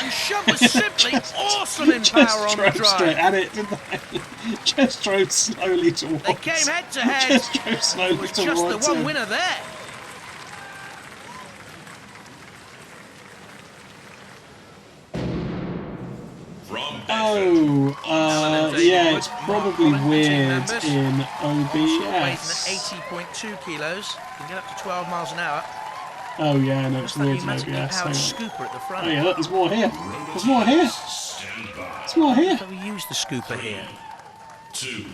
And Shunt was simply awesome in power on the drive. Straight at it, didn't they? Just drove slowly towards. They came head to head. Just drove slowly It was towards just the one him. winner there. From Oh, yeah, it's probably weird in Weighing OBS. at 80.2 kilos. You can get up to 12 miles an hour. Oh yeah, no, it's Just that weird in pneumatically OBS. powered Hang on. scooper at the front. Oh yeah, look, there's more here. There's more here. There's more here. So we use the scooper here.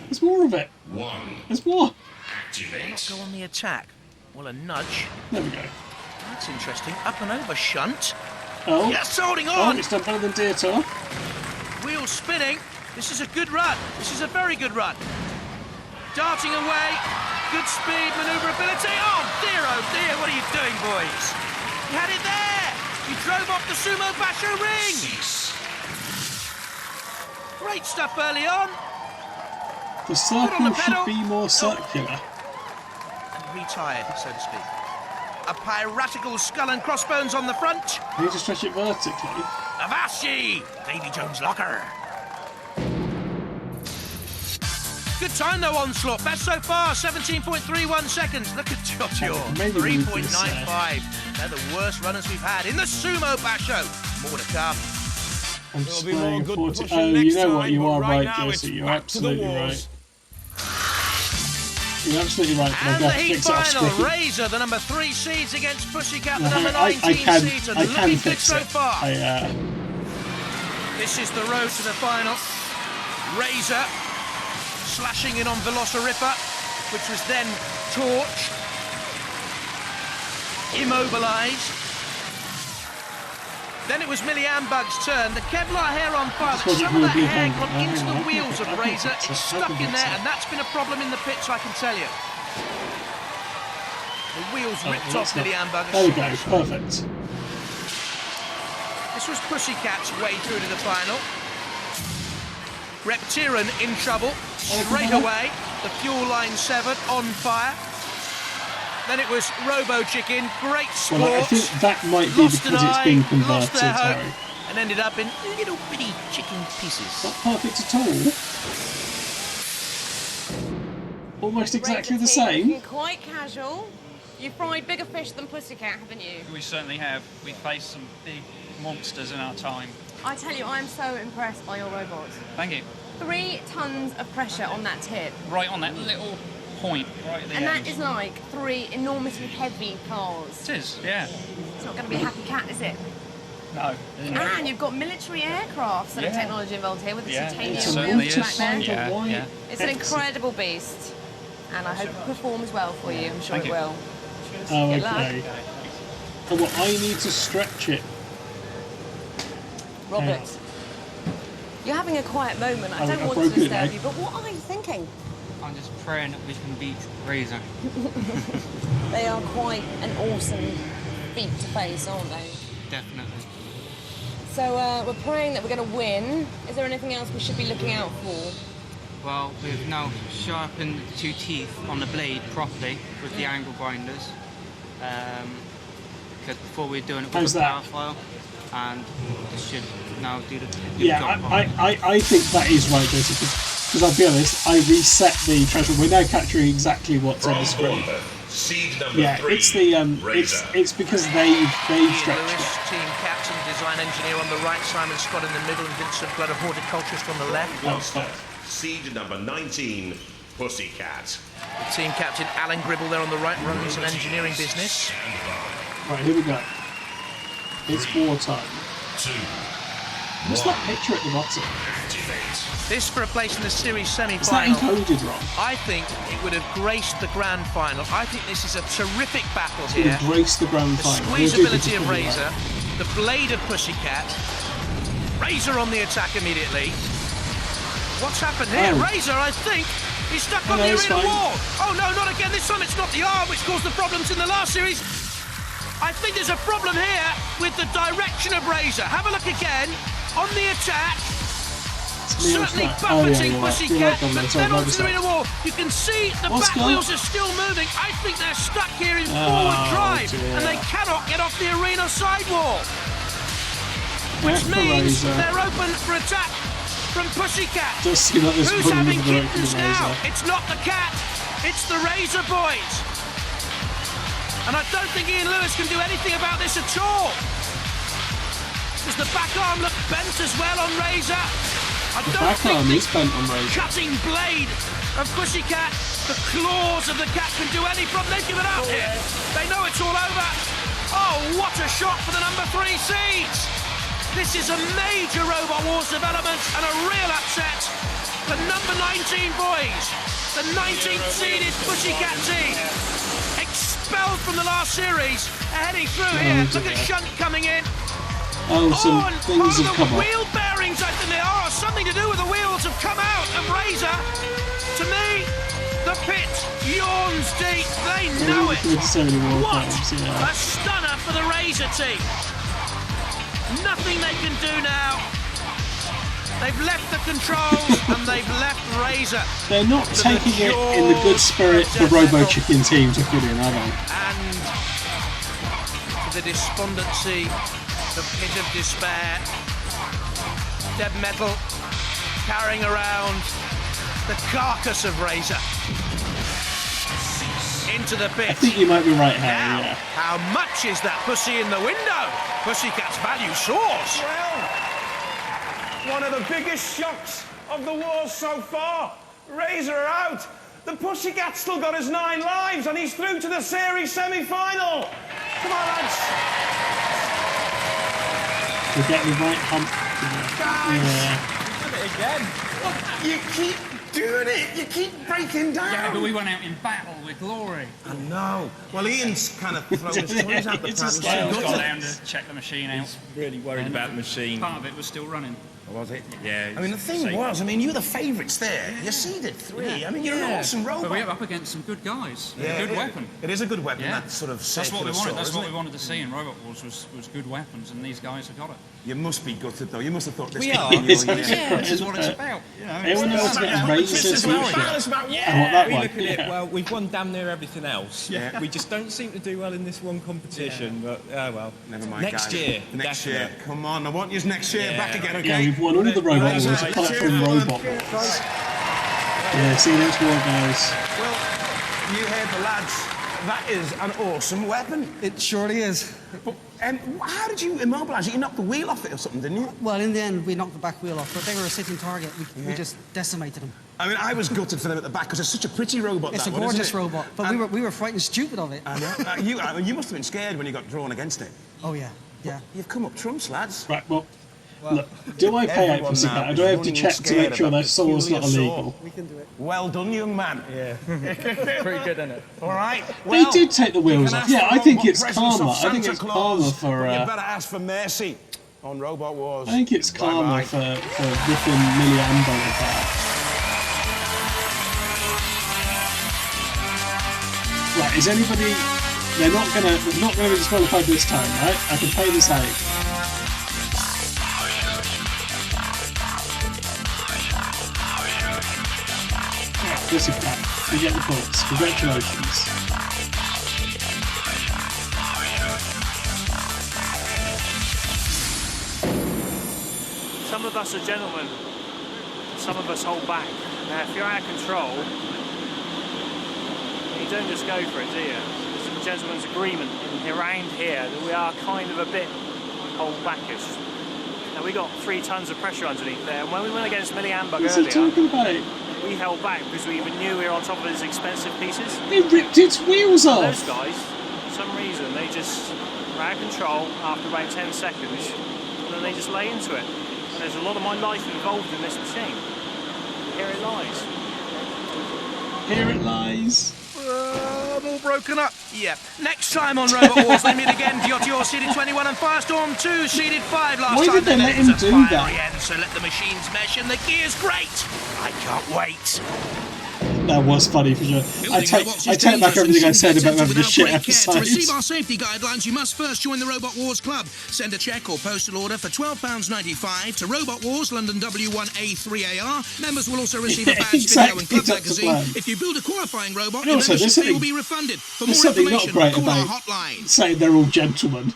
There's more of it. There's more. Why not go on the attack? Well, a nudge. There we go. That's interesting. Up and over shunt. Oh. Yes, holding Oh, on. it's done better than Deer Tour. Wheels spinning. This is a good run. This is a very good run. Darting away. Good speed, manoeuvrability. Oh dear, what are you doing, boys? You had it there. You drove off the Sumo Basho ring. Great stuff early on. The circle should be more circular. And retired, so to speak. A piratical skull and crossbones on the front. I need to stretch it vertically. Avast Davy Jones' locker. Good time though, Onslaught. Best so far, 17.31 seconds. Look at Jojo, 3.95. They're the worst runners we've had in the Sumo Basho. More to come. I'm just playing 40. Oh, you know what? You are right, Jesse. You're absolutely right. You're absolutely right. And the heat final, Razor, the number 3 seeds against Pussycat, the number 19 seeds, and looking good so far. This is the road to the final. Razor slashing in on Velociripper, which was then torched, immobilised. Then it was Millie Ambug's turn. The Kevlar hair on fire, but some of that hair got into the wheels of Razor. It's stuck in there, and that's been a problem in the pits, I can tell you. The wheels ripped off Millie Ambug. There we go, perfect. This was Pussycat's way through to the final. Reptiran in trouble, straight away. The fuel line severed, on fire. Then it was Robo Chicken, great sport. Well, I think that might be because it's been converted, lost their hope, Harry. and ended up in little bitty chicken pieces. Not perfect at all. Almost exactly the same. Quite casual. You've fried bigger fish than Pussycat, haven't you? We certainly have. We faced some big monsters in our time. I tell you, I'm so impressed by your robots. Thank you. 3 tons of pressure on that tip. Right on that little point, right at the end. And that is like 3 enormously heavy cars. It is, yeah. It's not going to be a happy cat, is it? No. And you've got military aircraft sort of technology involved here with the titanium wheels back there. Yeah. It's an incredible beast. And I hope it performs well for you. I'm sure it will. Oh, Good luck. okay. Oh, well, I need to stretch it. Robert, you're having a quiet moment. I don't want to disturb you, but what are you thinking? I'm just praying that we can beat Razor. They are quite an awesome feat to face, aren't they? Definitely. So we're praying that we're going to win. Is there anything else we should be looking out for? Well, we've now sharpened the 2 teeth on the blade properly with the angle grinders. Because before we were doing it with the power file, and this should now do the job. I think that is right, Jesse, because I'll be honest, I reset the transfer. We're now capturing exactly what's on the screen. Seed number 3. It's the it's because they've stretched Lewis, it. team captain, design engineer on the right, Simon Scott in the middle, and Vincent Blood, a horticulturist on the left. Monster. Seed number 19, Pussycat. The team captain, Alan Gribble, there on the right, runs an engineering business. Right, here we go. It's wartime. 2. What's that picture at the bottom? This for a place in the series semi-final. Is that encoded wrong? I think it would have graced the grand final. I think this is a terrific battle It here. would grace the grand The final. squeezability of Razor, the blade of Pussycat. Razor on the attack immediately. What's happened here? Oh. Razor, I think, he's stuck on the arena wall. Oh no, not again. This time it's not the arm which caused the problems in the last series. I think there's a problem here with the direction of Razor. Have a look again. On the attack. Certainly buffeting Pussycat, but then onto the arena wall. You can see the back wheels are still moving. I think they're stuck here in forward drive, and they cannot get off the arena sidewall. Which means they're open for attack from Pussycat. Does seem like this Who's problem having with the direction kittens of now? Razor. It's not the cat, it's the Razor boys. And I don't think Ian Lewis can do anything about this at all. Does the back arm look bent as well on Razor? I The don't back think arm the is bent on Razor. cutting blade of Pussycat, the claws of the cat can do any problem. They've given up here. They know it's all over. Oh, what a shot for the number 3 seeds. This is a major Robot Wars development and a real upset. The number 19 boys, the 19th seeded Pussycat team, expelled from the last series, are heading through here. Look at Shunt coming in. Oh, some and things have part of come the off. wheel bearings, I think they are. Something to do with the wheels have come out of Razor. To me, the pit yawns deep. They know it. So many more What times, yeah. a stunner for the Razor team. Nothing they can do now. They've left the controls and they've left Razor. They're not taking it in the good spirit the Robo Chicken team took it in, are they? And to the despondency, the pit of despair. Dead Metal carrying around the carcass of Razor into the pit. I think you might be right, Harry, yeah. How much is that pussy in the window? Pussycat's value soars. One of the biggest shocks of the wars so far. Razor are out. The Pussycat's still got his 9 lives and he's through to the series semi-final. Come on, lads. To get the right hump. Yeah. Did it again. You keep doing it. You keep breaking down. Yeah, but we went out in battle with glory. I know. Well, Ian's kind of thrown his toys out the It's pram. just got down to check the machine out. Really worried And about the machine. Part of it was still running. Was it? Yeah. I mean, the thing was, you were the favourites there. You seeded 3. I mean, you're an awesome robot. But we're up against some good guys. Yeah, Good weapon. It is a good weapon, Yeah. that sort of That's what we circular wanted. saw, That's isn't what it? we wanted to see in Robot Wars was good weapons, and these guys have got it. You must be gutted, though. You must have thought this We could are. be your Yeah, this is what it's about. Everyone knows about Razor's future. Yeah, I want that we one. look at it, Yeah. well, we've won damn near everything else. Yeah. We just don't seem to do well in this one competition, but, well. Never mind, Next guys. year. Next year. definite. Come on, I want you next year back again, okay? Yeah, we've won all the Robot Wars apart from Robot Wars. Yeah, see you next war, guys. Well, you heard the lads. That is an awesome weapon. It surely is. But, how did you immobilise it? You knocked the wheel off it or something, didn't you? Well, in the end, we knocked the back wheel off, but they were a sitting target. We just decimated them. I mean, I was gutted for them at the back because it's such a pretty robot. It's that a one, isn't gorgeous it? robot, but we were frightened stupid of it. I know. You must have been scared when you got drawn against it. Oh, yeah. Yeah. You've come up trumps, lads. Right, well, look, do I pay out for Pussycat? Or do I have to check to make sure their saw's not illegal? We can do it. Well done, young man. Yeah. Pretty good, isn't it? All right. They Well, did take the you wheels can off. ask Yeah, for I think robot it's presents of karma. I think Santa it's Claus, karma for. but you better ask for mercy on Robot Wars. I think it's karma Bye-bye. for ripping Millie Amber apart. Right, is anybody? They're not gonna be disqualified this time, right? I can pay this out. Right, Pussycat, you get the points. Congratulations. Some of us are gentlemen, some of us hold back. Now, if you're out of control, you don't just go for it, do you? There's a gentleman's agreement around here that we are kind of a bit hold backish. Now, we got 3 tons of pressure underneath there, and when we went against Millie Ambug What's he earlier, talking about? we held back because we even knew we were on top of these expensive pieces. It ripped its wheels Those off. guys, for some reason, they just were out of control after about 10 seconds, and then they just lay into it. And there's a lot of my life involved in this machine. Here it lies. Here it lies. I'm all broken up. Yeah. Next time on Robot Wars, they meet again. Diotio seeded 21 and Firestorm 2 seeded 5 last Why time. did they let him do that? End, so let the machines mesh and the gear's great. I can't wait. That was funny for sure. I take back everything I said about having a shit episode. To receive our safety guidelines, you must first join the Robot Wars Club. Send a cheque or postal order for £12.95 to Robot Wars, London W1A3AR. Members will also receive a badge, Exactly, video and club that's the magazine. plan. If you build a qualifying robot, And your also, membership there's fee will something- be refunded. For There's more something not information, great call our about hotline. saying they're all gentlemen.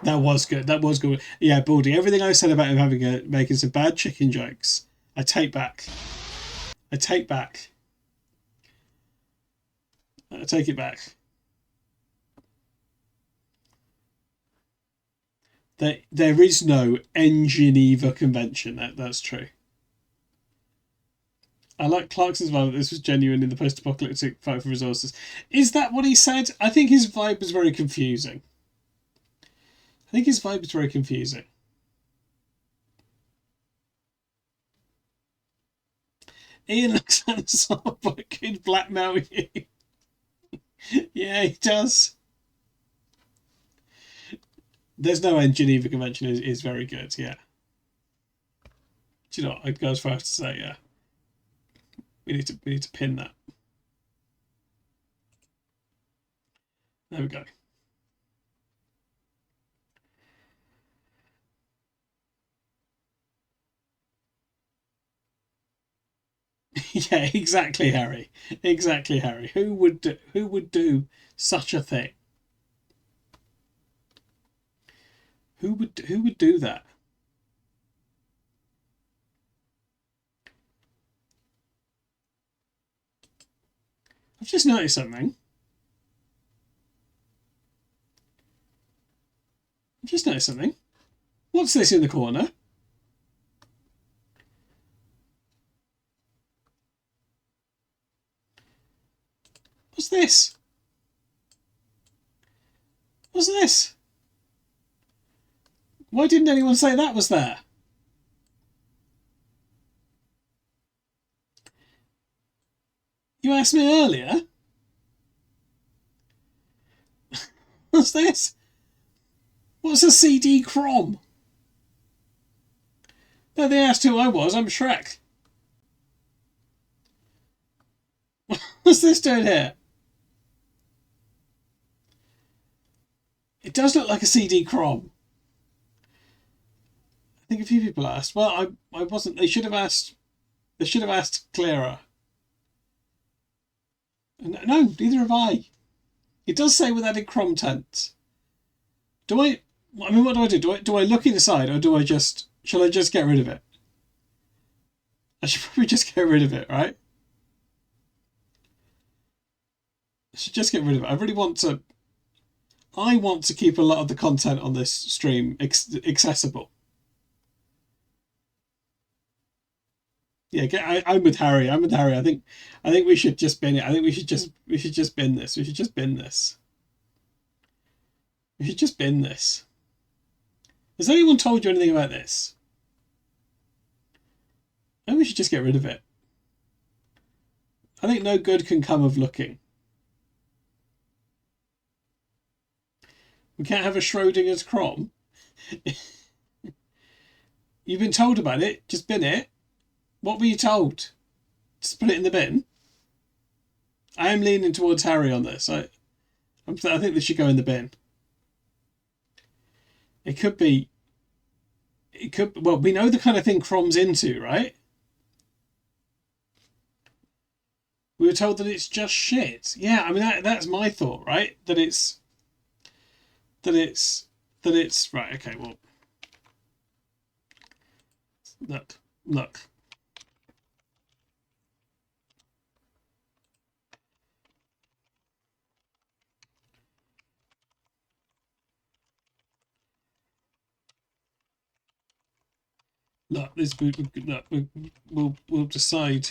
That was good. That was good. Yeah, Baldy. Everything I said about him making some bad chicken jokes, I take back. I take back. I take it back. There is no in Geneva Convention. That's true. I like Clarkson's vibe that this was genuine in the post-apocalyptic fight for resources. Is that what he said? I think his vibe was very confusing. Ian looks at the sort of could blackmail you. Yeah, he does. There's no end Geneva Convention is very good, yeah. Do you know what? I'd go as far as to say, yeah. We need to pin that. There we go. Yeah, exactly, Harry. Exactly, Harry. Who would do such a thing? Who would do that? I've just noticed something. What's this in the corner? What's this? What's this? Why didn't anyone say that was there? You asked me earlier. What's this? What's a CD-ROM? No, they asked who I was. I'm Shrek. What's this doing here? It does look like a CD-ROM. I think a few people asked. Well, I wasn't. They should have asked. They should have asked clearer. No, neither have I. It does say with added content. Do I? I mean, what do? Do I look inside, or do I just? Shall I just get rid of it? I should probably just get rid of it, right? I should just get rid of it. I really want to. I want to keep a lot of the content on this stream accessible. Yeah, I'm with Harry. I think we should just bin it. I think we should just bin this. We should just bin this. Has anyone told you anything about this? I think we should just get rid of it. I think no good can come of looking. We can't have a Schrodinger's Crom. You've been told about it. Just bin it. What were you told? Just put it in the bin. I am leaning towards Harry on this. I think this should go in the bin. It could be. Well, we know the kind of thing Crom's into, right? We were told that it's just shit. Yeah, I mean that's my thought, right? That it's right. Okay, well, look. Look, we'll decide.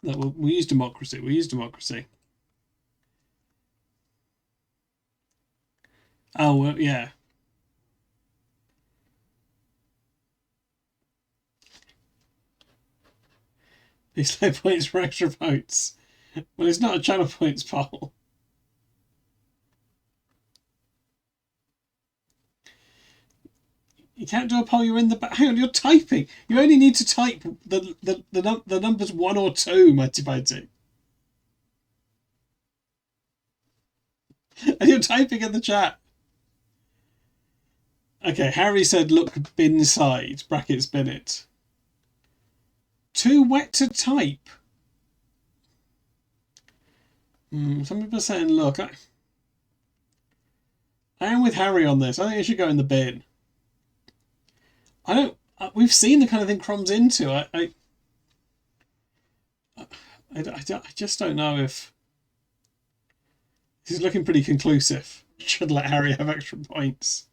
Look, we'll use democracy. Oh, well, yeah. These low points for extra votes. Well, it's not a channel points poll. You can't do a poll. You're in the back. Hang on, you're typing. You only need to type the numbers 1 or 2, Mighty Mighty. And you're typing in the chat. Okay, Harry said, look, bin side, brackets bin it. Too wet to type. Some people are saying, look, I am with Harry on this. I think it should go in the bin. We've seen the kind of thing Crom's into. I just don't know if He's looking pretty conclusive. Should let Harry have extra points.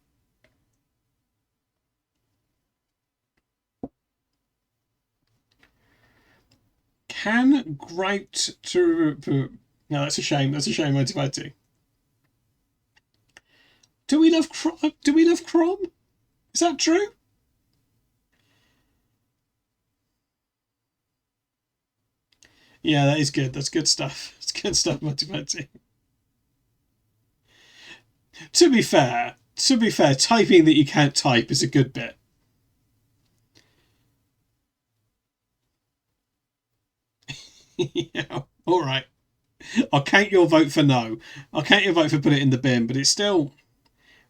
Can grout to... No, that's a shame. That's a shame, Motivati. Do we love Crom? Is that true? Yeah, that is good. That's good stuff. It's good stuff, Motivati. To be fair, typing that you can't type is a good bit. Yeah, all right. I'll count your vote for no. I'll count your vote for put it in the bin, but it's still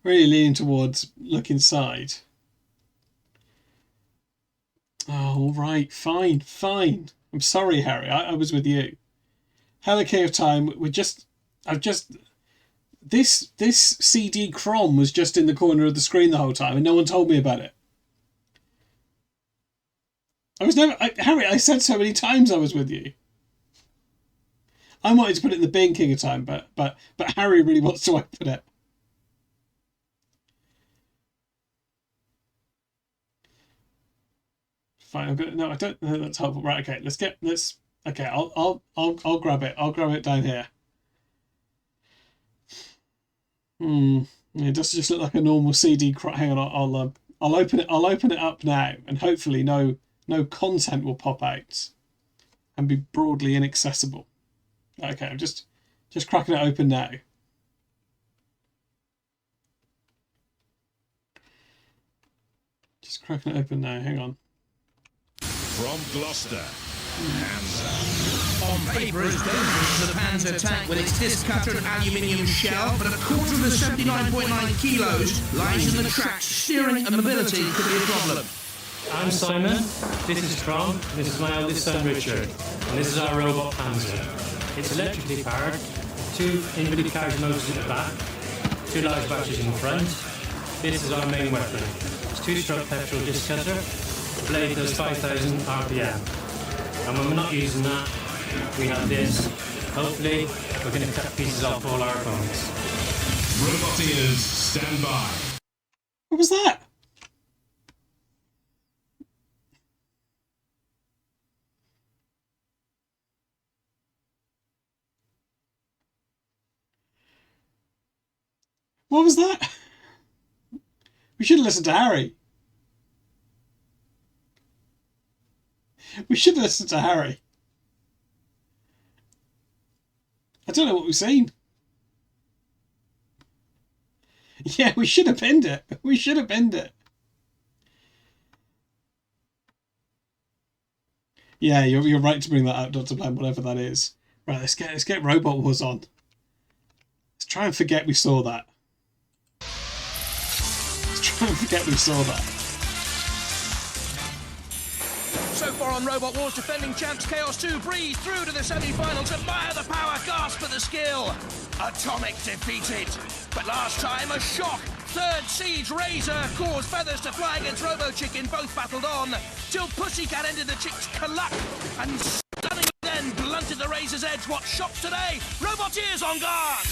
really leaning towards look inside. Oh, all right, fine. I'm sorry, Harry. I was with you. Hello, King of Time. This CD Crom was just in the corner of the screen the whole time, and no one told me about it. Harry, I said so many times I was with you. I wanted to put it in the bin, King of Time, but Harry really wants to open it. Fine, no, I don't know that's helpful. Right, okay, okay, I'll grab it. I'll grab it down here. It does just look like a normal CD. Hang on, I'll open it. I'll open it up now, and hopefully no content will pop out and be broadly inaccessible. Okay, I'm just cracking it open now. Just cracking it open now. Hang on. From Gloucester, On paper, it's dangerous to the Panzer tank with its disc-cutter and aluminium shell, but a quarter of the 79.9 kilos lies in the tracks. Steering and mobility could be a problem. I'm Simon, this is Crom, this is my eldest son Richard, and this is our robot Panzer. It's electrically powered, 2 invalid carriage motors at the back, 2 large batteries in the front. This is our main weapon. It's 2-stroke petrol disc cutter, the blade does 5,000 RPM. And when we're not using that, we have this. Hopefully, we're going to cut pieces off all our opponents. Roboteers, stand by. What was that? What was that? We should have listened to Harry. We should have listened to Harry. I don't know what we've seen. Yeah, we should have pinned it. We should have pinned it. Yeah, you're right to bring that up, Dr. Plan, whatever that is. Right, let's get Robot Wars on. Let's try and forget we saw that. Let's try and forget we saw that. So far on Robot Wars, defending champs Chaos 2 breeze through to the semi-finals. Admire the power, gasp for the skill. Atomic defeated. But last time, a shock. Third Siege Razor caused feathers to fly against Robo Chicken. Both battled on till Pussycat ended the chick's cluck and stunningly then blunted the Razor's edge. What shocks today? Roboteers on guard.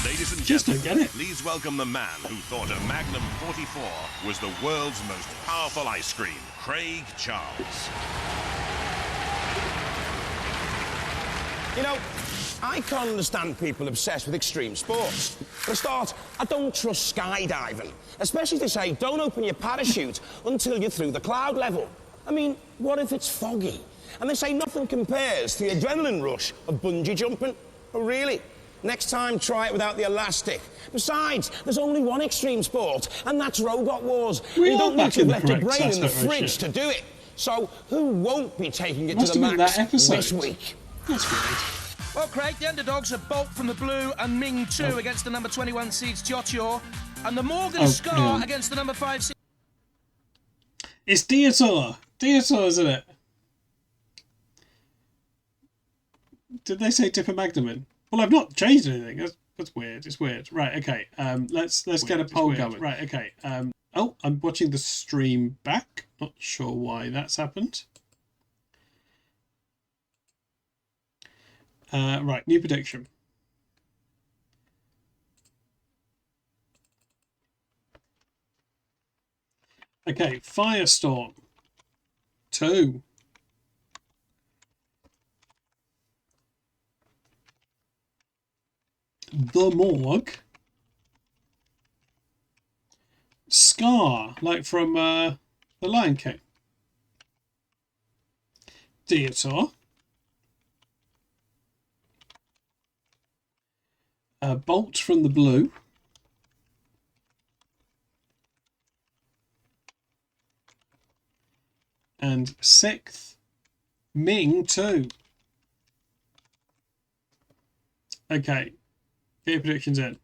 Ladies and Just don't gentlemen, get it. please welcome the man who thought a Magnum 44 was the world's most powerful ice cream, Craig Charles. You know, I can't understand people obsessed with extreme sports. For a start, I don't trust skydiving, especially if they say don't open your parachute until you're through the cloud level. I mean, what if it's foggy? And they say nothing compares to the adrenaline rush of bungee jumping. Oh, really? Next time, try it without the elastic. Besides, there's only one extreme sport, and that's Robot Wars. You don't need to have left your brain in the fridge to do it. So, who won't be taking it to the max this week? That's great. Well, Craig, the underdogs are Bolt from the blue and Ming 2 against the number 21 seeds Teotior, and the Morgan Scar against the number 5 seed. It's Dietor, isn't it? Did they say Dipper Magdamin? Well, I've not changed anything. That's weird. It's weird. Right. Okay. Let's get a poll going. Right. Okay. Oh, I'm watching the stream back. Not sure why that's happened. Right, new prediction. Okay, Firestorm 2. The Morgue. Scar, like from The Lion King. Dietor. Bolt from the Blue. And 6th, Ming 2. Okay, get your predictions in.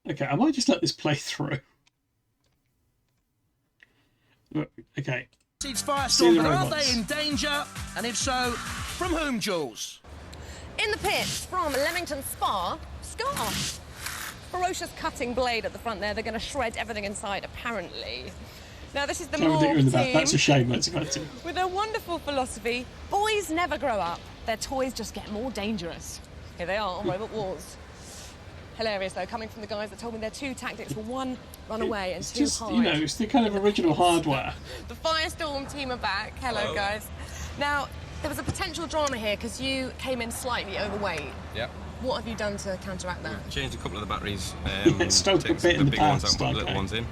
Okay, I might just let this play through. Okay. It's Firestorm, but are they in danger? And if so, from whom, Jules? In the pit from Leamington Spa, Scar. Ferocious cutting blade at the front there. They're going to shred everything inside, apparently. Now, this is the Morgue team. That's a shame, that's expensive. With their wonderful philosophy, boys never grow up. Their toys just get more dangerous. Here they are on Robot Wars. Hilarious, though, coming from the guys that told me their 2 tactics were 1, run away, and 2, just, hide. You know, it's the kind of original hardware. The Firestorm team are back. Hello, guys. Now, there was a potential drama here because you came in slightly overweight. Yep. What have you done to counteract that? Changed a couple of the batteries. Stoked a bit the in the big ones out past, and put okay. little ones in.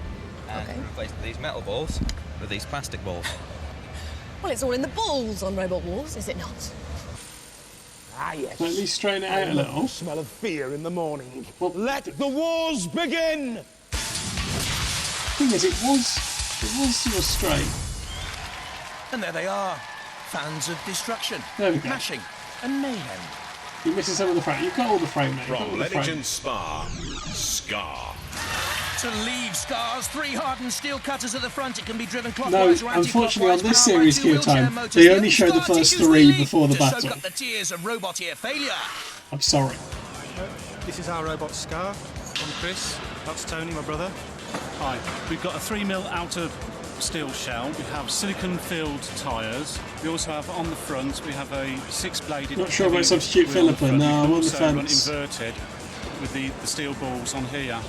And replaced these metal balls with these plastic balls. Well, it's all in the balls on Robot Wars, is it not? Ah, yes. At least straighten it out a little. Smell of fear in the morning. Well, let the wars begin! Thing is, it was sort of straight. And there they are. Fans of destruction, There we go. mashing, and mayhem. You're missing some of the frame. You've got all the frame, mate. From Leamington Spa, Scar. To leave Scar's 3 hardened steel cutters at the front, it can be driven No, clockwise or unfortunately, on anti-clockwise, this powered by series, 2 Kill wheelchair Time, motors. they The only show the Scar first teaches 3 relief before the to battle. soak up the tears of roboteer failure. I'm sorry. This is our robot Scar. I'm Chris. That's Tony, my brother. Hi. We've got a 3mm outer steel shell. We have silicon-filled tyres. We also have on the front, we have a 6-bladed... Not sure about substitute Philippa. No, I'm on the fence. Inverted with the steel balls on here.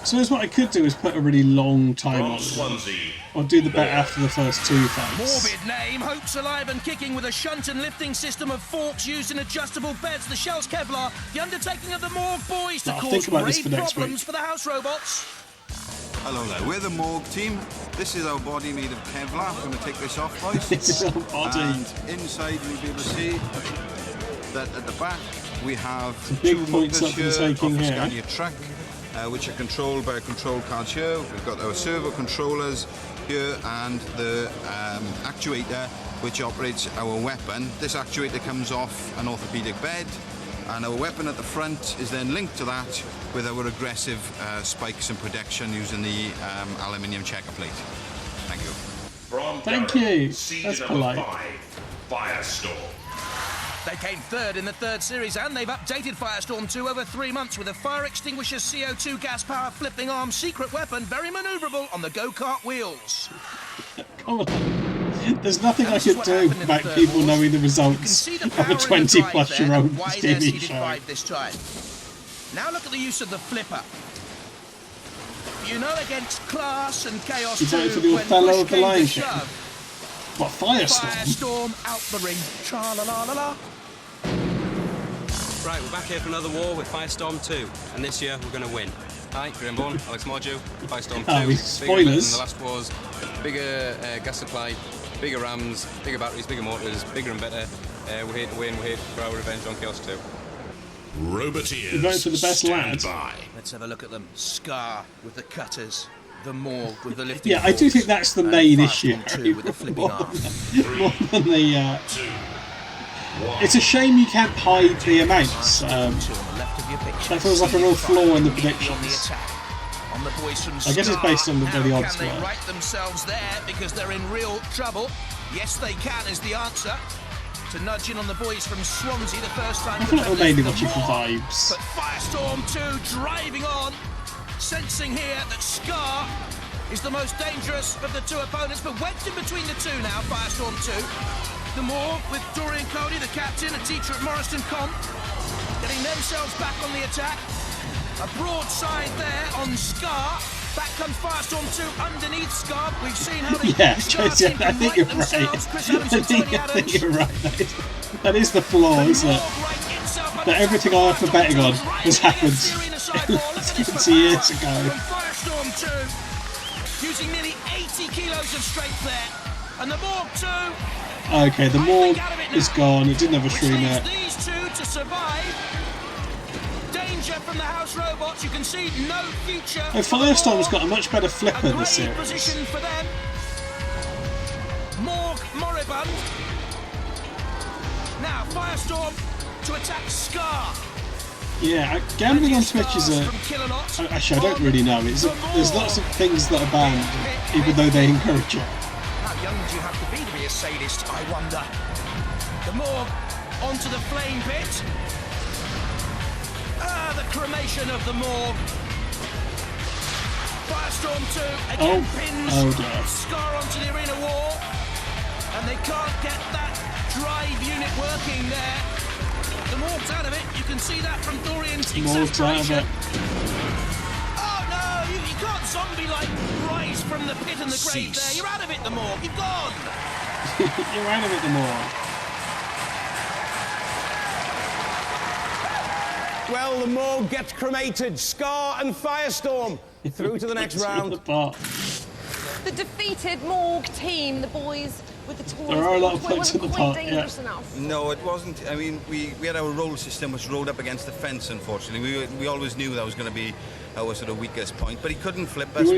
So here's what I could do is put a really long time on it. Swansea. Or do the bet after the first 2 fights. Morbid name, Hope's alive and kicking with a shunt and lifting system of forks used in adjustable beds. The shell's Kevlar, the undertaking of the Morgue boys to I'll cause think about this grave for next problems week. for the house robots. Hello there, we're the Morgue team. This is our body made of Kevlar. I'm going to take this off, boys. This is our body. And inside you'll be able to see that at the back we have Some big 2 points motors up in here taking off a here. Scania truck, which are controlled by a control card here. We've got our servo controllers here and the actuator which operates our weapon. This actuator comes off an orthopedic bed, and our weapon at the front is then linked to that with our aggressive spikes and protection using the aluminium checker plate. Thank you. From Thank Durham, you. seed That's number polite. 5, Firestorm. They came 3rd in the 3rd series, and they've updated Firestorm 2 over 3 months with a fire extinguisher CO2 gas power flipping arm secret weapon, very manoeuvrable on the go-kart wheels. Come on. There's nothing I could do about people knowing the results of a 20-plus-year-old Why they're TV seeded show. 5 this time. Now look at the use of the flipper. You know, against class and chaos You voted too, for the when Othello push of the came to Lion King. shove. What, Firestorm? Firestorm out the ring. Tra-la-la-la-la. Right, we're back here for another war with Firestorm 2, and this year we're going to win. Hi, Graham Bourne, Alex Mordew, Firestorm 2. Oh, Bigger spoilers. than the last wars, bigger gas supply, bigger rams, bigger batteries, bigger motors, bigger and better. We're here to win, we're here for our revenge on Chaos 2. Roboteers, You voted for the best stand lad. by. Let's have a look at them. Scar with the cutters. The Morgue with the lifting Yeah, I do think that's the and main Firestorm issue. 2 with the flipping arm. More than the... It's a shame you can't hide the amounts. That feels like a real flaw in the predictions. On the boys from I guess it's based on the way the How odds can they work. right themselves there because they're in real trouble? Yes, they can is the answer. to nudge in on the boys from Swansea the first time. I feel like we're mainly watching for vibes. But Firestorm 2 driving on, sensing here that Scar is the most dangerous of the two opponents, but wedged in between the two now, Firestorm 2. The Morgue with Dorian Cody, the captain, a teacher at Morriston Comp, getting themselves back on the attack. A broadside there on Scar. Back comes Firestorm 2 underneath Scar. We've seen how the Scar team I can think right you're right. themselves. Chris Adams and Tony I think Adams. you're right. That is the flaw, isn't it? That everything I have for betting on has happened, as you can see, years ago. Firestorm 2 using nearly 80 kilos of strength there. And the Morgue 2. Okay, the Morgue is gone. It didn't have a streamer. These two to survive. Danger from the house robots. You can see no future. Firestorm's got a much better flipper in the series. Position for them. Morgue moribund. Now Firestorm to attack Scar. Yeah, gambling on Twitch is a... Actually, I don't really know. There's lots of things that are banned, even though they encourage it. How young do you have to be a sadist, I wonder? The Morgue onto the flame pit. The cremation of the Morgue. Firestorm 2 again pins Scar onto the arena wall. And they can't get that drive unit working there. The Morgue's out of it. You can see that from Dorian's exasperation. Oh no, you can't zombie-like rise from the pit and the grave there. You're out of it, the Morgue. You've gone. You're out of it, the Morgue. Well, the Morgue gets cremated. Scar and Firestorm through to the next round. The defeated Morgue team, the boys with the toys. There are a lot of points in the pot, dangerous enough. No, it wasn't. I mean, we had our roll system which rolled up against the fence, unfortunately. We always knew that was going to be our sort of weakest point, but he couldn't flip us.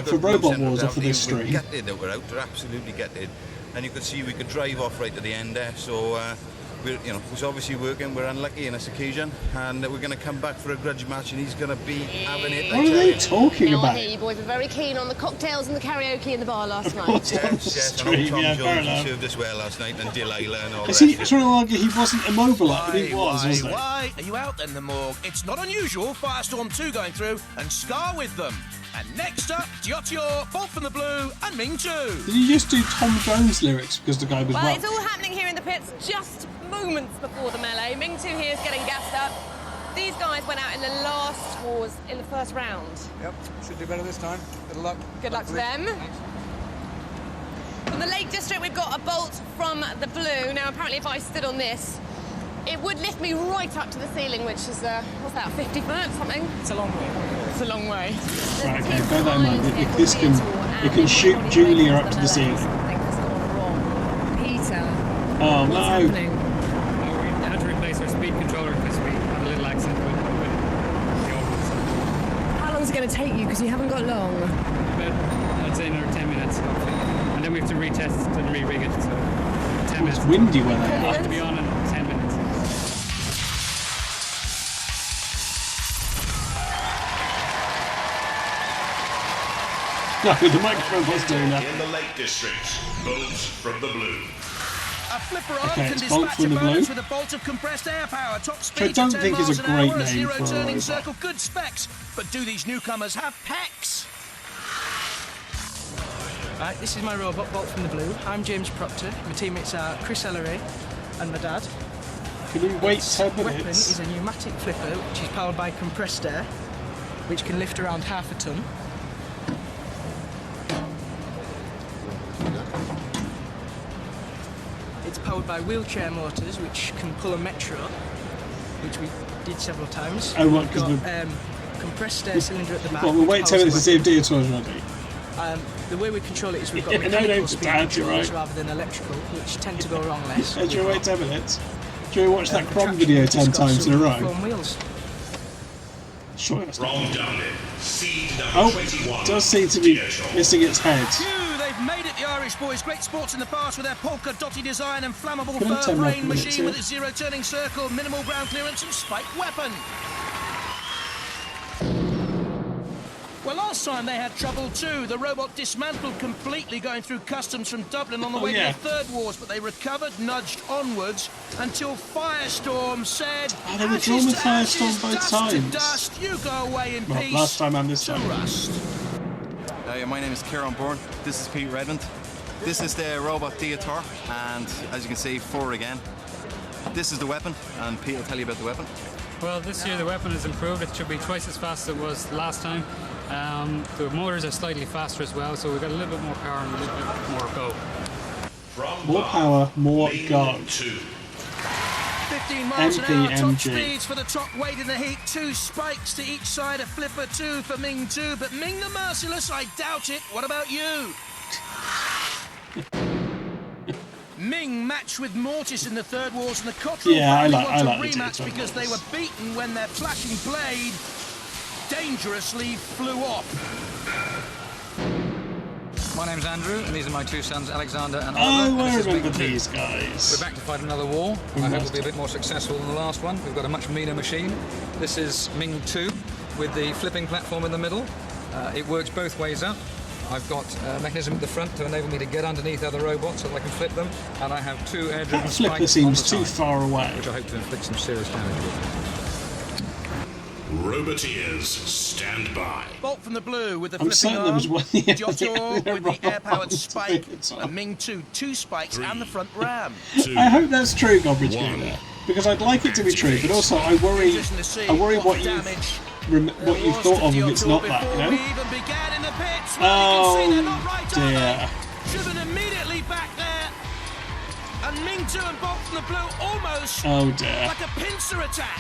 For Robot Wars after this stream. We're gutted that we're out. We're absolutely gutted. And you could see we could drive off right at the end there, so... it was obviously working. We're unlucky in this occasion, and we're going to come back for a grudge match, and he's going to be having it. What are they talking about? I hear you boys were very keen on the cocktails and the karaoke in the bar last night. Yes, and Tom Jones served us well last night, and Delilah and all that. Is he trying to argue he wasn't immobilised? But he was, wasn't he? Why are you out then, the Morgue? It's not unusual. Firestorm 2 going through, and Scar with them. And next up, Diotio, Bolt from the Blue, and Ming 2. Did you just do Tom Jones lyrics because the guy was Well, wrong? it's all happening here in the pits just moments before the melee. Ming 2 here is getting gassed up. These guys went out in the last wars in the first round. Yep, should do better this time. Good luck. Good luck to them. From the Lake District, we've got a Bolt from the Blue. Now, apparently, if I stood on this, it would lift me right up to the ceiling, which is, what's that, 50 foot or something? It's a long way. It's a long way. Right, okay, bear that in mind. It can shoot Julia up to the ceiling. Peter. Oh, what's no. happening? We had to replace our speed controller because we had a little accident with the orbit. How long is it going to take you? Because you haven't got long. But I'd say another 10 minutes, hopefully. And then we have to retest and re-rig it, so 10 minutes. It's windy where they It'll are. have to be on in 10 minutes. No, the microphone was doing that. In the Lake District, Bolt from the Blue. A flipper on Okay, can it's Bolt dispatch from the opponents Blue. with a bolt of compressed air power, top Which I speed don't to 10 think is miles a an great hour, name zero for a turning robot. circle, good specs. But do these newcomers have pecs? Right, this is my robot, Bolt from the Blue. I'm James Proctor. My teammates are Chris Ellery and my dad. Can you wait 10 weapon minutes? is a pneumatic flipper, which is powered by compressed air, which can lift around half a ton. It's powered by wheelchair motors, which can pull a metro, which we did several times. Oh, what, We've 'cause got compressed air cylinder at the back. Well, we'll wait which 10 minutes to powers see if Diator's ready. the way we control it is we've got Yeah, no, mechanical no, speed Dad, you're controls right. rather than electrical, which tend to go wrong less. Do you wait 10 minutes? Do you watch that the Crom traction video has 10 got times in a some row? foam wheels. Sure, that's not Wrong down it. Seed number Oh, 21. it does seem to be missing its head. Phew, they've made it, the Irish boys. Great sports in the past with their polka dotty design and flammable Can I fur turn my brain minutes machine here? with its zero turning circle, minimal ground clearance and spiked weapon. Well, last time they had trouble too. The robot dismantled completely going through customs from Dublin on the way to the Third Wars, but they recovered, nudged onwards until Firestorm said, Oh, they were drawn with Firestorm both times. Dust, you go away in peace. Last time and this time. Rust. My name is Kieran Bourne. This is Pete Redmond. This is the robot Diotor, and as you can see, 4 again. This is the weapon, and Pete will tell you about the weapon. Well, this year the weapon has improved. It should be twice as fast as it was last time. The motors are slightly faster as well, so we've got a little bit more power and a little bit more go. More power, more go. 15 miles an hour, top speeds for the top weight in the heat. 2 spikes to each side, a flipper 2 for Ming 2. But Ming the Merciless, I doubt it. What about you? Ming matched with Mortis in the Third Wars, and the Cottrell family want a rematch because they were beaten when their flashing blade dangerously flew off. My name's Andrew, and these are my 2 sons, Alexander and Oliver. I remember these guys. We're back to fight another war. I hope we'll be a bit more successful than the last one. We've got a much meaner machine. This is Ming 2 with the flipping platform in the middle. It works both ways up. I've got a mechanism at the front to enable me to get underneath other robots so that I can flip them, and I have 2 air-driven spikes. That flipper seems too far away. Which I hope to inflict some serious damage with. Roboteers, stand by. Bolt from the blue with the I'm flipping certain there was one. Diotor with the air-powered spike, and Ming 2 spikes and the front ram. I hope that's true, Godbridge Gamer, because I'd like it to be true, but also I worry what you've thought of if it's not that, you know? Oh dear. Driven immediately back there, and Ming 2 and Bolt from the blue almost like a pincer attack.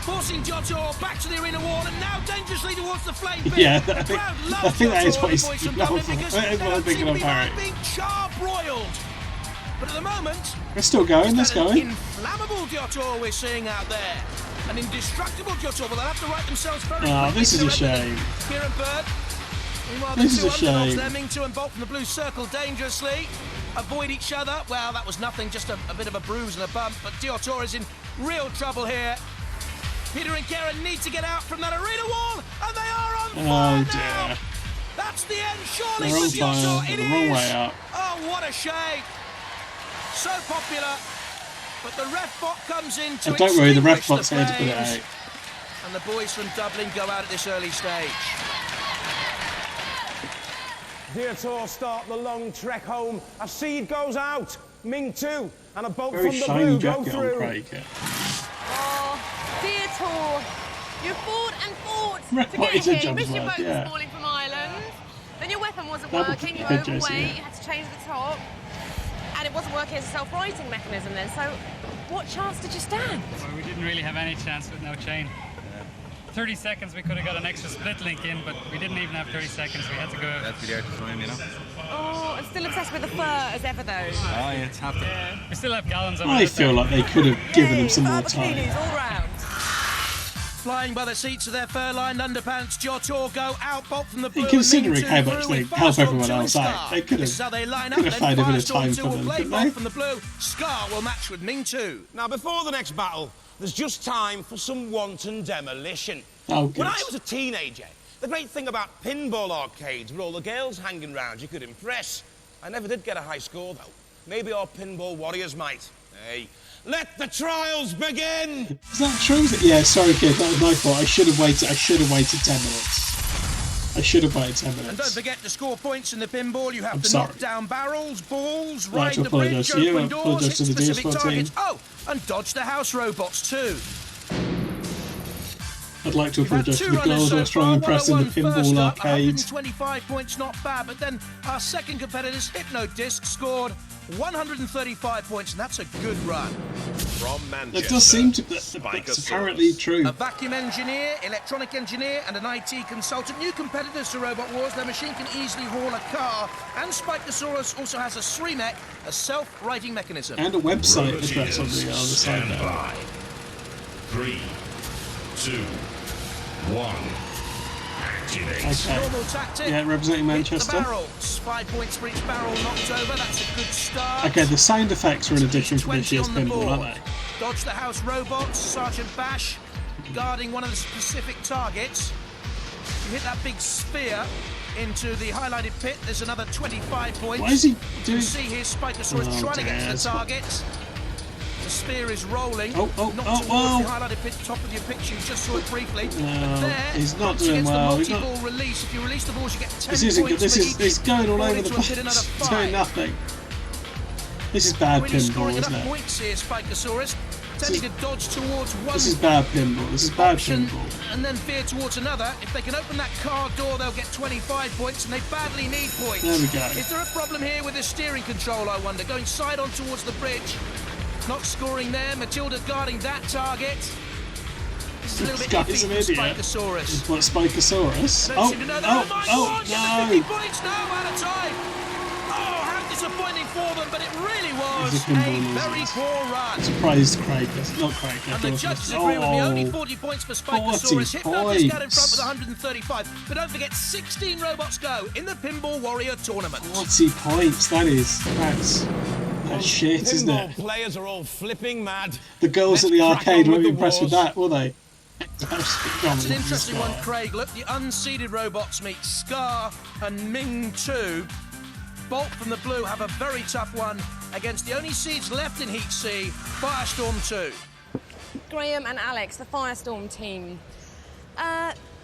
Forcing Diotor back to the arena wall and now dangerously towards the flame pit. Yeah, I think that is what he's thinking of. Being charbroiled. But at the moment, we're still going, let's go. Inflammable Diotor we're seeing out there. An indestructible Diotor, well, they'll have to write themselves very quickly. This is a shame. Kieran Bird. Meanwhile, this the 2 is a shame. there, Ming 2 and Bolt from the blue circle dangerously. Avoid each other. Well, that was nothing, just a bit of a bruise and a bump. But Diotor is in real trouble here. Peter and Karen need to get out from that arena wall, and they are on fire now. That's the end, surely, for Diotor. It is. Wrong way out. Oh, what a shame. So popular, but the ref bot comes in to don't worry, the ref bot's here to put it out. And the boys from Dublin go out at this early stage. Diotor start the long trek home. A seed goes out. Ming 2 and a bolt Very from the shiny blue go jacket through. on Craig. Oh, Diotor, you fought and fought Right, to get it's a here. You jump missed your slide, boat yeah. falling from Ireland. Then your weapon wasn't That working, you would were be overweight, Jesse, yeah. you had to change the top. And it wasn't working as a self-righting mechanism then, so what chance did you stand? Well, we didn't really have any chance with no chain. 30 seconds we could have got an extra split link in, but we didn't even have 30 seconds. We had to go. That's the to time, you know. Oh, I'm still obsessed with the fur as ever though. Oh, yeah, it's happened. We still have gallons of it. I feel like they could have given him some more time. all round. Flying by the seats of their fur-lined underpants, Diotor go out, Bolt from the blue. Considering and how Ming 2 much through they with help Firestorm everyone 2 and else out, Scar. they could This is how they line up, have then found a bit of Firestorm time 2 for will them, play couldn't Bolt they? from the blue. Scar will match with Ming 2. Now, before the next battle, there's just time for some wanton demolition. Oh, good. When I was a teenager, the great thing about pinball arcades were all the girls hanging round you could impress. I never did get a high score, though. Maybe our pinball warriors might. Hey, let the trials begin! Is that true? Yeah, sorry kid, that was my fault. I should have waited 10 minutes. I should have waited 10 minutes. And don't forget to score points in the pinball. You have I'm to sorry. knock down barrels, balls, Right, ride to the bridge, apologise to you, open I doors, apologise hit to the specific DSL targets. team. Oh, and dodge the house robots too. I'd like to apologise to Two the runners girls so I was trying to far, impress in the 101 first pinball up, arcade. 125 points, not bad. But then our second competitor's Hypno Disc scored 135 points, and that's a good run. From Manchester, That does seem to that's apparently true. A vacuum engineer, electronic engineer, and an IT consultant. New competitors to Robot Wars. Their machine can easily haul a car. And Spikeosaurus also has a Sremek, a self-righting mechanism. And a website address on the other side Stand there. by. 3, 2, 1. Activate. Okay. Normal tactic. Yeah, representing Hit Manchester. the barrels. 5 points for each barrel knocked over. That's a good start. Okay, the sound effects are in addition to this 20 year's on the pinball, board. aren't they? Dodge the house robots. Sergeant Bash guarding one of the specific targets. You hit that big sphere into the highlighted pit. There's another 25 points. Why is he You doing? can see here Spikosaurus trying to get to the target. The spear is rolling. Not towards the highlighted pit, top of your picture. You just saw it briefly. No, there, he's not once doing against well. the He's multi-ball not. release. If you release the balls, you get 10 This isn't good. points. He's going all over the Into a place. pit, another He's doing 5. nothing. This is bad Really scoring pinball, isn't enough it? points here, Spikosaurus. Tending to dodge towards one This is bad pinball. This is bad pinball. and then veer towards another. If they can open that car door, they'll get 25 points, and they badly need points. There we go. Is there a problem here with the steering control, I wonder? Going side on towards the bridge. Not scoring there. Matilda guarding that target. This is a little bit Guy's an iffy for idiot. Spikosaurus. What, Spikosaurus? I don't seem to know that. Oh my God! no! 50 points now, out of time. Oh, how disappointing for them, but it really was He's a a pinball very loser. poor run. I'm surprised Craig. Not Craig. And the judges agree with me. Only 40 points for Spikosaurus. Hypnotic out in front with 135. But don't forget, 16 robots go in the Pinball Warrior tournament. 40 points. That's shit, isn't it? Players are all flipping mad. The girls at the arcade won't be impressed with that, will they? It's an interesting one, Craig. Look, the unseeded robots meet Scar and Ming 2. Bolt from the blue have a very tough one against the only seeds left in Heat C, Firestorm 2. Graham and Alex, the Firestorm team.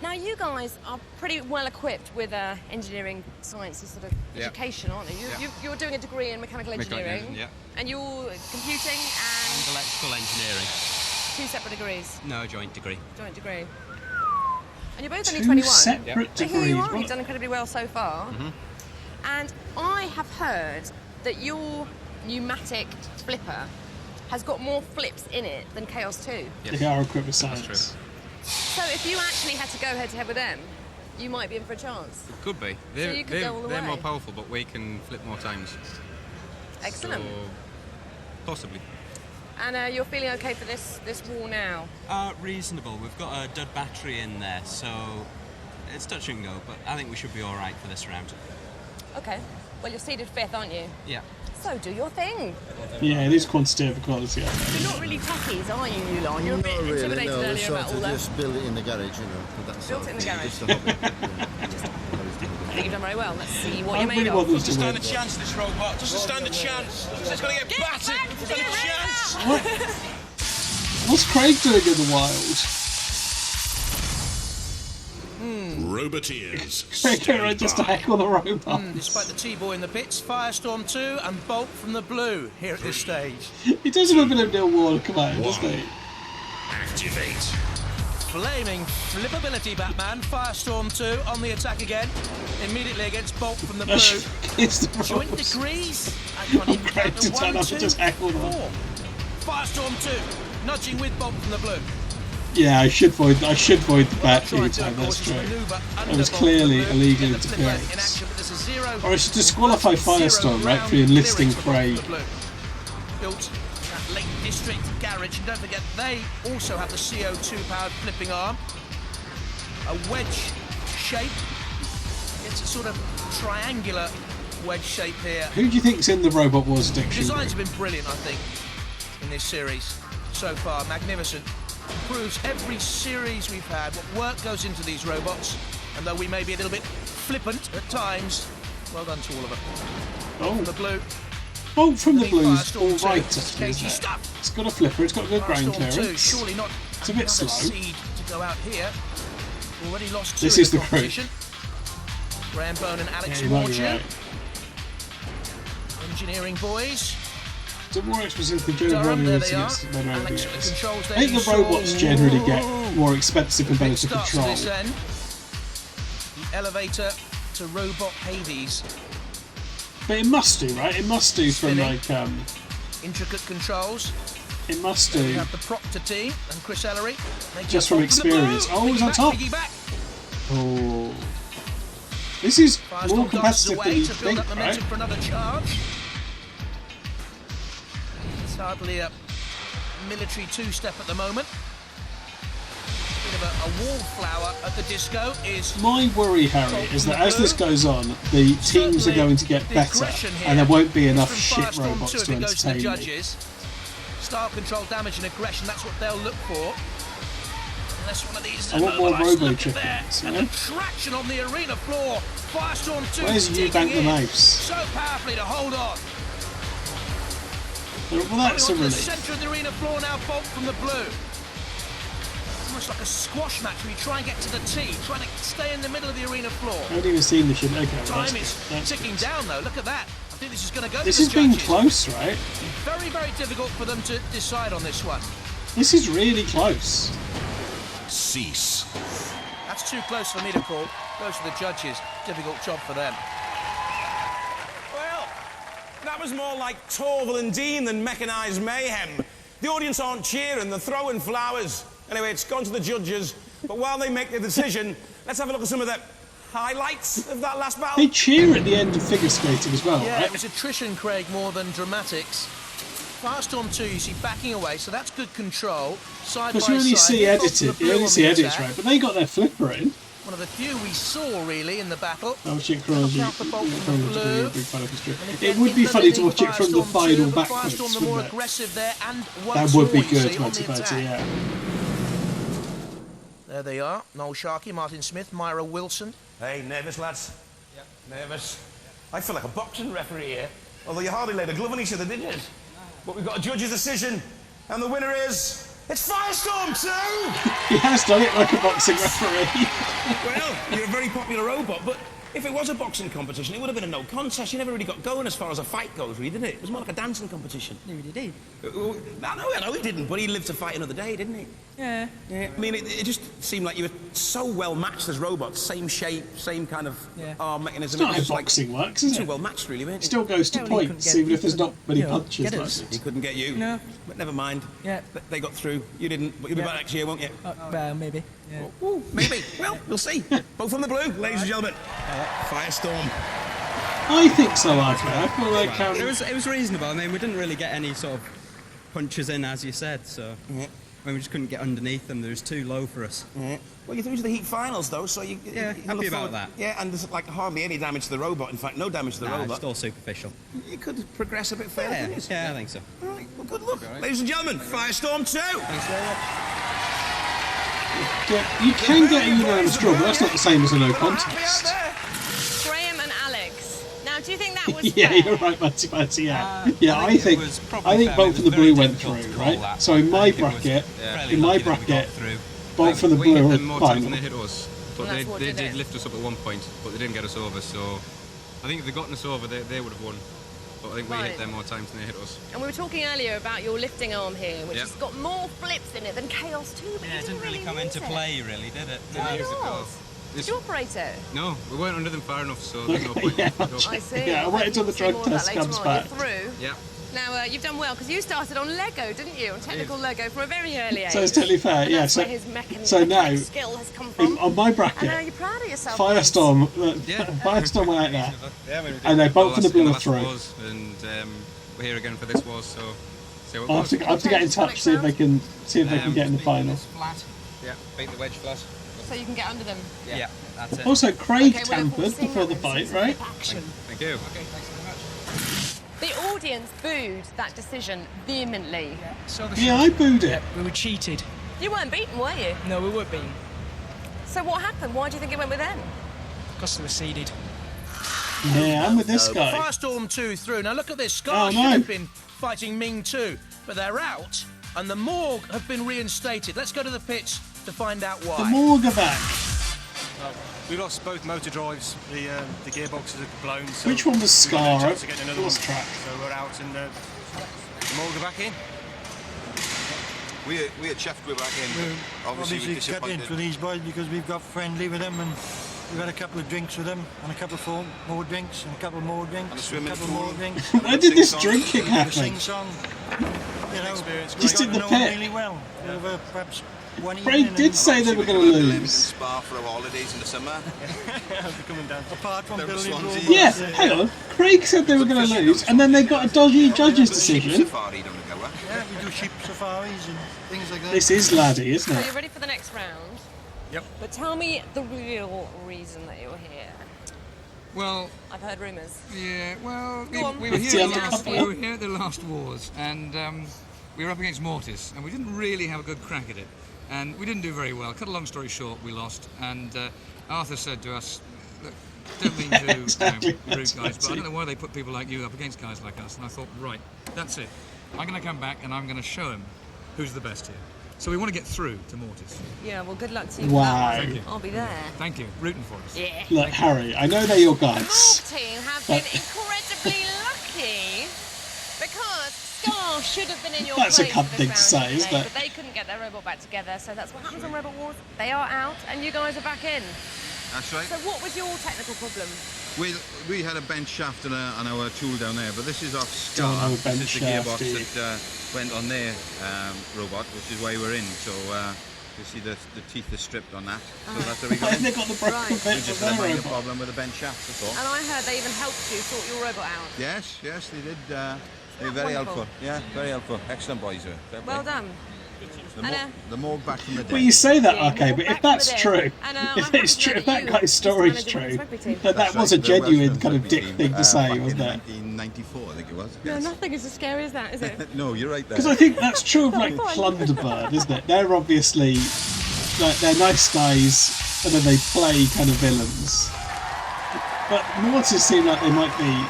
Now, you guys are pretty well equipped with engineering sciences sort of education, aren't you? You're doing a degree in mechanical engineering. And you're computing and electrical engineering. 2 separate degrees. No, joint degree. Joint degree. And you're both only 2 21. separate So here you degrees. are. You've done incredibly well so far. And I have heard that your pneumatic flipper has got more flips in it than Chaos 2. They are equipped with science. So if you actually had to go head-to-head with them, you might be in for a chance. It could be. you could go all the they're way. more powerful, but we can flip more times. Excellent. So, possibly. And you're feeling okay for this wall now? Reasonable. We've got a dud battery in there, so it's touch and go, but I think we should be all right for this round. Okay. Well, you're seeded 5th, aren't you? Yeah. So do your thing. Yeah, it is quantitative equality. You're not really techies, are you, Yulon? You're a bit intimidated earlier about all that. Just build it in the garage, you know. That's Built it in the garage. Just a hobby. I think you've done very well. Let's see what you're made really of. want them to Doesn't stand win. a chance, this robot. Doesn't stand a chance. It's going to get battered. Doesn't stand a chance. What's Craig doing in the wild? Roboteers. Craig just to heckle the robots. Despite the T-boy in the pits, Firestorm 2 and Bolt from the blue here at this stage. He does have a bit of Neil Ward command, doesn't he? Activate. Flaming flippability, Batman. Firestorm 2 on the attack again. Immediately against Bolt from the blue. It's the Joint robots. degrees. I can't even Craig count to them. turn 1, up 2, and just heckle them. 4. Firestorm 2, nudging with Bolt from the blue. Yeah, I should void the bat every time. That's true. That was clearly illegal interference. Or I should disqualify Firestorm, right, for enlisting Craig. Built that Lake District garage, and don't forget they also have the CO2 powered flipping arm. A wedge shape. It's a sort of triangular wedge shape here. Who do you think's in the Robot Wars dictionary? Designs have been brilliant, I think, in this series so far. Magnificent. Proves every series we've had what work goes into these robots, and though we may be a little bit flippant at times, well done to all of it. Oh. From the blue. Bolt from the Firestorm blues, 2, all right, it's actually, isn't cagey it? stuff. It's got a flipper, it's got good ground Firestorm 2, clearance. surely not It's a bit another slow. seed to go out here. Already lost 2 This in is the competition. Graham Bone and Alex Yeah, you might be Morgan. right. Engineering boys. So more expensive than general Durham, there robots they are. against than Alex at the robots. controls I there. think You the saw robots generally get more expensive and better to starts to control. this end. The elevator to robot Hades. But it must do, right? It must do from Spinning. like Intricate controls. it must We do have the Proctor team and Chris Ellery. They just get from Bolt the blue. experience. Oh, he's on Piggyback, top. piggyback. Oh, this is Firestorm more dances competitive than away you to build think, up momentum right? for another charge. It's hardly a military two-step at the moment. Bit of a wallflower at the disco is My worry, Harry, is that as this goes on, the teams are going to get the better, aggression here and there won't be enough is shit from Firestorm robots 2 if to it goes to the entertain me. judges. Style control, damage and aggression, that's what they'll look for. Unless one of these I want more mobilised. robo Look at there, chickens, you and know? the traction on the arena floor. Firestorm 2 Where's digging Eubank the in mouse? so powerfully to hold on. Well, that's a Coming onto the relief. centre of the arena floor now, Bolt from the blue. Almost like a squash match where you try and get to the tee, trying to stay in the middle of the arena floor. I haven't even seen the shit. Okay, well, Time that's is good. That's ticking good. down though. Look at that. I think this is going to go. This for has the been judges. close, right? Very, very difficult for them to decide on this one. This is really close. Cease. That's too close for me to call. Goes to the judges. Difficult job for them. Well, that was more like Torval and Dean than mechanised mayhem. The audience aren't cheering, they're throwing flowers. Anyway, it's gone to the judges. But while they make the decision, let's have a look at some of the highlights of that last battle. They cheer at the end of figure skating as well, Yeah, right? it was attrition, Craig, more than dramatics. Firestorm 2, you see, backing away, so that's good control. Side by Because you only side. see Here comes edited, the you blue only on see the edits, attack. right? But they got their flipper in. One of the few we saw, really, in the battle. I watch it chronologically. Look out the Bolt from the blue. Big fan of history. And It again, would be in the funny to leading watch it from the Firestorm final 2, but backwards, Firestorm the more wouldn't it? aggressive there, and That once would be more, you good, see, on the Monty, attack. yeah. There they are. Noel Sharkey, Martin Smith, Myra Wilson. Hey, nervous, lads? Yep. Nervous. I feel like a boxing referee here. Although you hardly laid a glove on each other, did you? But we've got a judge's decision, and the winner is... It's Firestorm 2! He has done it like a boxing referee. Well, you're a very popular robot, but if it was a boxing competition, it would have been a no contest. You never really got going as far as a fight goes, really, didn't it? It was more like a dancing competition. No, he did. I know he didn't, but he lived to fight another day, didn't he? Yeah. Yeah. I mean, it just seemed like you were so well matched as robots, same shape, same kind of arm mechanism. It's not It how was like boxing works, is too it? well matched, really, weren't you? Still goes to points, even if there's not many punches. Get Like us. it. He couldn't get you. No. But never mind. Yeah. They got through. You didn't. But you'll be Yeah. back next year, won't you? Well, maybe. Yeah. Ooh, maybe. Well, we'll see. Both on the blue, ladies and gentlemen. Firestorm. I think so, actually. I feel like It was reasonable. I mean, we didn't really get any sort of punches in, as you said, so I mean, we just couldn't get underneath them. They was too low for us. Yeah. Well, you're through to the heat finals, though, so you Yeah, you happy look about forward- that. Yeah, and there's like hardly any damage to the robot. In fact, no damage to the Nah, robot. just all superficial. You could progress a bit further. Yeah, couldn't you? yeah, I think so. All right, well, good luck. Ladies and gentlemen, Firestorm 2! Thanks very much. you can get a unanimous draw, but that's not the same as a no contest. Graham and Alex. Now, do you think that was Yeah, fair? you're right, Matty. Yeah, yeah. I think it was probably I think fair. both It of was the very blue went difficult through, to call right? that. So in my I think it was bracket, fairly in my lucky that we got bracket, through. both of the we blue hit were them more times than final. they hit us, but And that's what they did did it. lift us up at one point, but they didn't get us over. So I think if they'd gotten us over, they would have won. But I think we Right. hit them more times than they hit us. And we were talking earlier about your lifting arm here, which Yeah. has got more flips in it than Chaos 2, but Yeah, you it didn't really come use into it. play, really, did it? Why Years ago. not? Did you operate it? No, we weren't under them far enough, so there's no point. Yeah, I see. yeah, I wait until the See more drug of that test later comes on. back. You're through. Yeah. Now, you've done well, because you started on Lego, didn't you? On technical Lego from a very early age. So it's totally fair, And yeah. that's So, where his mechanical so now, skill has come from. on my And bracket, are you proud of yourself? Firestorm, Yeah. Firestorm went out there, Yeah, I mean, we did and they the both from the last- blue the are last through. wars, and we're here again for this wars, so see what I'll goes. have to get in touch, see if they can get in the final. Flat. Yeah, beat the wedge flat. So you can get under them. Yeah, that's it. Also, Craig Okay, well, look, we'll tampered sing before that the then, fight, so right? it's action. Thank you. Okay, thanks very much. The audience booed that decision vehemently. So Yeah, I booed it. We were cheated. You weren't beaten, were you? No, we were beaten. So what happened? Why do you think it went with them? Because they were seeded. Yeah, I'm with this No, guy. Firestorm 2 through. Now look at this. Scar Oh, should no. have been fighting Ming 2, but they're out, and the Morgue have been reinstated. Let's go to the pitch to find out why. The Morgue are back. We lost both motor drives. The gearboxes are blown. So Which one was we've got no Scar? chance of getting another Lost one. track. So we're out, and the Morgue are back in. We're chuffed we're back in. Obviously, we're cut in disappointed. for these boys because we've got friendly with them and we've had a couple of drinks with them and a couple of more drinks and a couple more drinks And a swimming couple pool. more drinks. Where did this drinking A happen? sing song. You know, Experience. Just we in got the to know them pit. really well over perhaps one Craig evening. did say they were going to Live in lose. Spa for our holidays in the summer. They're coming down. Apart from Down to building Swansea. robots, Yeah, hang on. Craig said they were going to lose, and then they got a dodgy judge's decision. Safari down the goer. yeah, we do sheep safaris and things like that. This is laddie, isn't So it? you're ready for the next round? Yep. But tell me the real reason that you're here. Well, I've heard rumours. yeah, well, Go on. we were It's here the at the last, undercover. wars, and we were up against Mortis, and we didn't really have a good crack at it. and we didn't do very well. Cut a long story short, we lost, and Arthur said to us, look, don't mean to Exactly. rude guys, but I don't know why they put people like you up against guys like us. And I thought, right, that's it. I'm going to come back and I'm going to show him who's the best here. So we want to get through to Mortis. Yeah, well, good luck to you. Wow. For that. I'll be there. Thank you. Rooting for us. Yeah. Look, Harry, I know they're your The guys. Morg team have been incredibly lucky because Scar should have been in your That's a place cunt for thing this to round say, isn't today, it? but they couldn't get their robot back together, so that's what happens on Robot Wars. They are out, and you guys are back in. That's right. So what was your technical problem? We had a bench shaft and our tool down there, but this is off Don't Scar. have a bench This is the gearbox shaft, that went on their robot, which is why we're in. So you see the teeth are stripped on that. So that's how we got in. They got the broken Right. bit We just of had a their minor robot. problem with the bench shaft, that's all. And I heard they even helped you sort your robot out. Yes, they did. They were very Wonderful. helpful. Yeah, very helpful. Excellent boys. Fair play. Well done. The morgue back from the dead. Well, you say that, Yeah, okay, you're but back if that's from the true, dead. And, if I it's true, heard if that that guy's you story is used to manage true, the rugby team. that That's was a right, the Welsh genuine Women's kind of Rugby dick team, thing to say, back wasn't in it? 1994, I think it was. No, Yes. nothing is as scary as that, is it? No, you're right there. Because I think that's true of like Fine. Plunderbird, isn't it? They're obviously like they're nice guys, and then they play kind of villains. But Mortis seem like they might be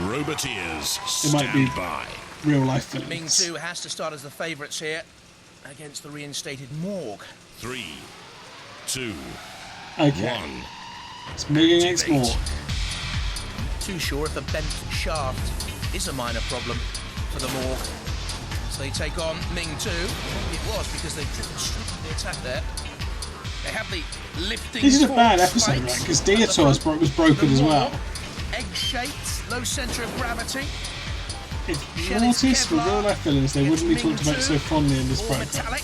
Roboteers, They might be- stand by. real life Ming villains. 2 has to start as the favourites here against the reinstated Morg. 3, 2, Okay, 1. it's me against Activate. more. Too sure if the bent shaft is a minor problem for the Morg. So they take on Ming 2. It was because they tripped the attack there. They have the lifting. This is a forward bad episode, spikes right? Because at the Dietor's front. was broken The as well. Morg, egg-shaped, low centre of gravity. If Shelley's Mortis were Kevlar real life villains, they wouldn't be Ming talked about 2, so fondly in this all program. metallic.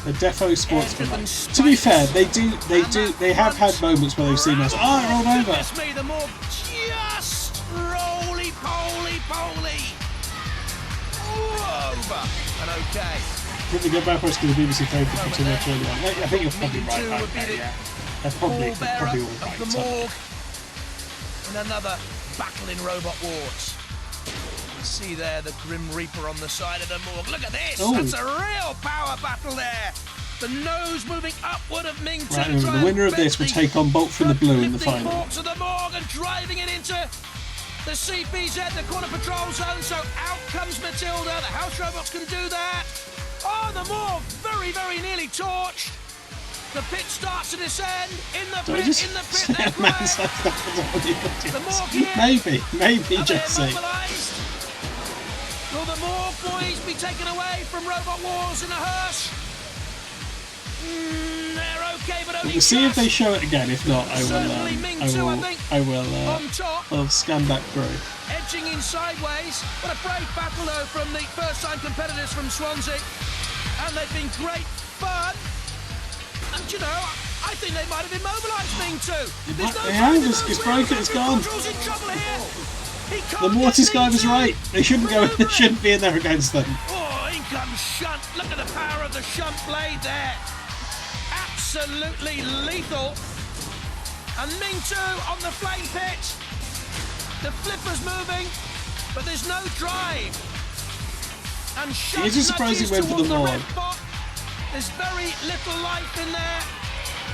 They're defo sportsmen. Air-driven To be fair, spikes. they have had moments where they've seen us. Oh, they're all over. Goodness me, the Morg just roly-poly-poly. Over and okay. Did we go backwards to the BBC favourite for too much earlier on? I think you're probably right. Two would be Okay, the yeah. They're probably pallbearer all of right. the aren't they? Morg in another battle in Robot Wars. You see there the Grim Reaper on the side of the Morg. Look at this! Oh. That's a real power battle there. The nose moving upward of Ming 2. Right, remember, the winner of this will take on Bolt from the Blue in the Lifting final. forks of the Morg and driving it into the CPZ, the corner patrol zone. So out comes Matilda. The house robots can do that. Oh, the Morg very, very nearly torched. The pit starts to descend. In the Do I pit, just in the pit. say They're a man quiet. says that The Morg here. Maybe Are they Jesse. immobilised? Will the Morg boys be taken away from Robot Wars in a hearse? They're okay, but only We'll see if just. they show it again. If not, I Certainly Ming 2, I think, on top. I'll scan back through. Edging in sideways. What a brave battle, though, from the first-time competitors from Swansea. And they've been great fun. And, you know, I think they might have immobilised Ming 2. There's no They time have. to It's move. broken. It's gone. Control's in trouble here. He can't The Mortis get guy Ming was 2. right. They shouldn't go. They shouldn't be in there against them. Oh, in comes Shunt. Look at the power of the Shunt blade there. Absolutely lethal. And Ming 2 on the flame pit. The flipper's moving, but there's no drive. And Shunt It is a surprising win for the towards Morg. red bot. There's very little life in there.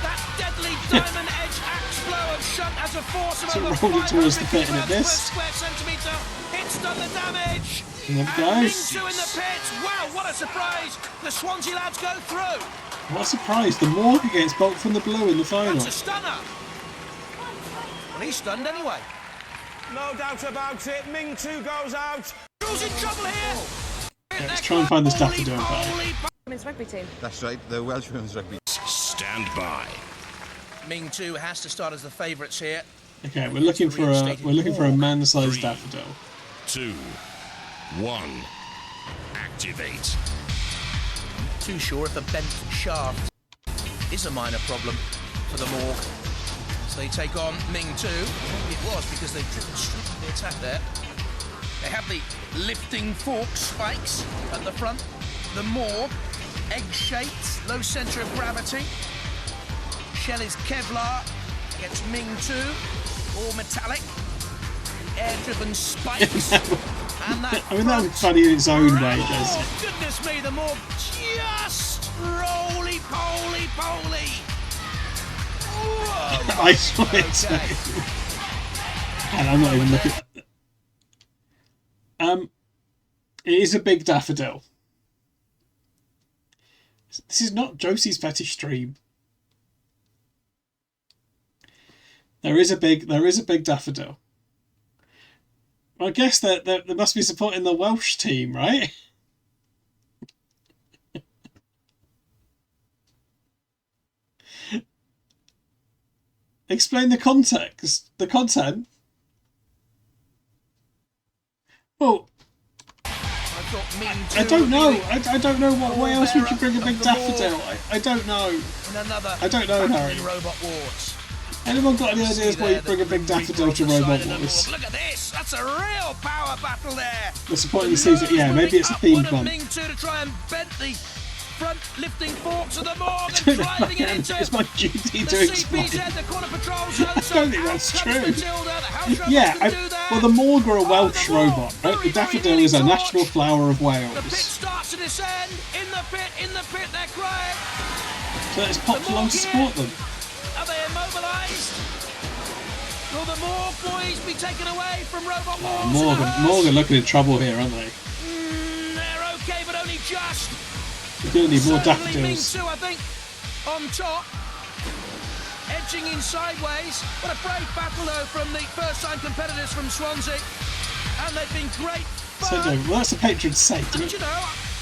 That deadly diamond edge axe blow of Shunt has a force of So over rolled it towards the 550 pit and it pounds per missed. square centimetre. It's done the damage. And there And it Ming goes. 2 in the pit. Wow, what a surprise. The Swansea lads go through. What a surprise! The Morg against Bolt from the Blue in the final. That's a stunner. Well, he's stunned anyway. No doubt about it. Ming 2 goes out. Who's in trouble here? Yeah, let's try and find the stuff to do about it. Women's rugby team. That's right, the Welsh Women's Rugby. Stand by. Ming 2 has to start as the favourites here. Okay, we're looking for a man-sized daffodil. 2, 1. Activate. Too sure if the bent shaft is a minor problem for the Morg. So they take on Ming 2. It was because they tripped the attack there. They have the lifting fork spikes at the front. The Morg, egg-shaped, low centre of gravity. Shelley's Kevlar against Ming 2, all metallic. Air-driven spikes. And that I mean, that would be funny in its own way, does it? oh, goodness me, the more just roly-poly-poly. Whoa. I swear to. And I'm not even looking at it. It is a big daffodil. This is not Josie's fetish stream. There is a big daffodil. Well, I guess that there must be supporting the Welsh team, right? Explain the context, the content. Well, I don't know. I don't know why else would you bring a big daffodil. I don't know. I don't know, Harry. Robot Wars. Anyone got any ideas why you bring a big daffodil to Robot Wars? Look at this. That's a real power battle there. They're supporting the season. Yeah, maybe it's a themed one. Ming 2 to try and bend the front lifting forks of the morgue and driving it into it's my duty to explain. the corner patrol I don't think that's true. Yeah, well, the morgue are a Welsh robot, right? The daffodil is a national flower of The pit Wales. starts to descend. In the pit, they're crying. So let's pop along to support them. Are they immobilised? Will the morgue boys be taken away from Robot Wars? Morgue are looking in trouble here, aren't they? They're okay, but only just. We're going to need more Certainly Ming daffodils. 2, I think, on top. Edging in sideways. What a brave battle, though, from the first-time competitors from Swansea. And they've been great So, fun. well, that's the patron's sake. And, you know,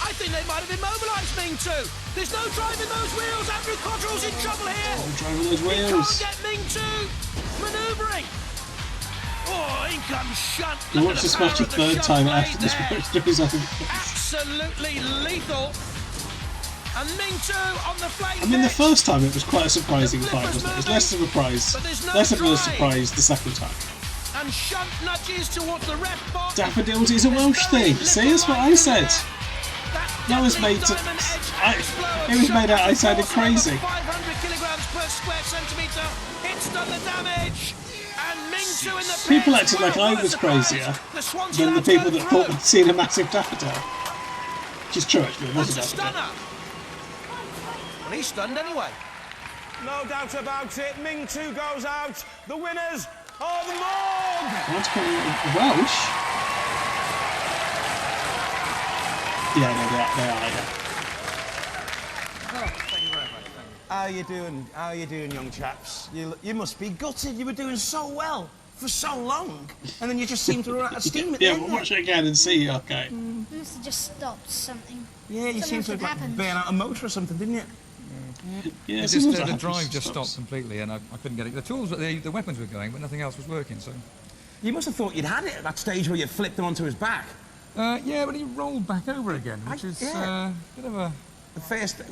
I think they might have immobilised Ming 2. There's no driving those wheels. Andrew Cottrell's in trouble here. Driving those He wheels. can't get Ming 2 manoeuvring. Oh, in comes Shunt. I Look watched at this the match a power of the third Shunt time blade after this there. match. His own. Absolutely lethal. And Ming 2 on the flame. I mean, the first time it was quite a surprising fight, wasn't it? It was less of a surprise. Less of a surprise the second time. And Shunt nudges towards the ref box. Daffodils is a Welsh thing. See, that's what I said. That was made to. It was made out. I sounded crazy. 500 kilograms per square centimetre. It's done the damage. And Ming 2 in the People pit. acted like I was crazier The Swansea than the lads people go that thought through. they'd seen a massive daffodil. Which is true, actually. It was a That's a daffodil. stunner. Well, he's stunned anyway. No doubt about it. Ming 2 goes out. The winners are the morgue. What's calling it Welsh? Yeah, no, they are, yeah. How you doing? How you doing, young chaps? You must be gutted. You were doing so well for so long, and then you just seemed to run out of steam at the Yeah, end. we'll watch it again and see, okay. Must have just stopped something. Yeah, you seemed to have like, burn out a motor or something, didn't you? Yeah, It sometimes just, that the happens, drive just stops. stopped completely, and I couldn't get it. The tools, the weapons were going, but nothing else was working. So, You must have thought you'd had it at that stage where you flipped him onto his back. yeah, but he rolled back over again, which is a bit of a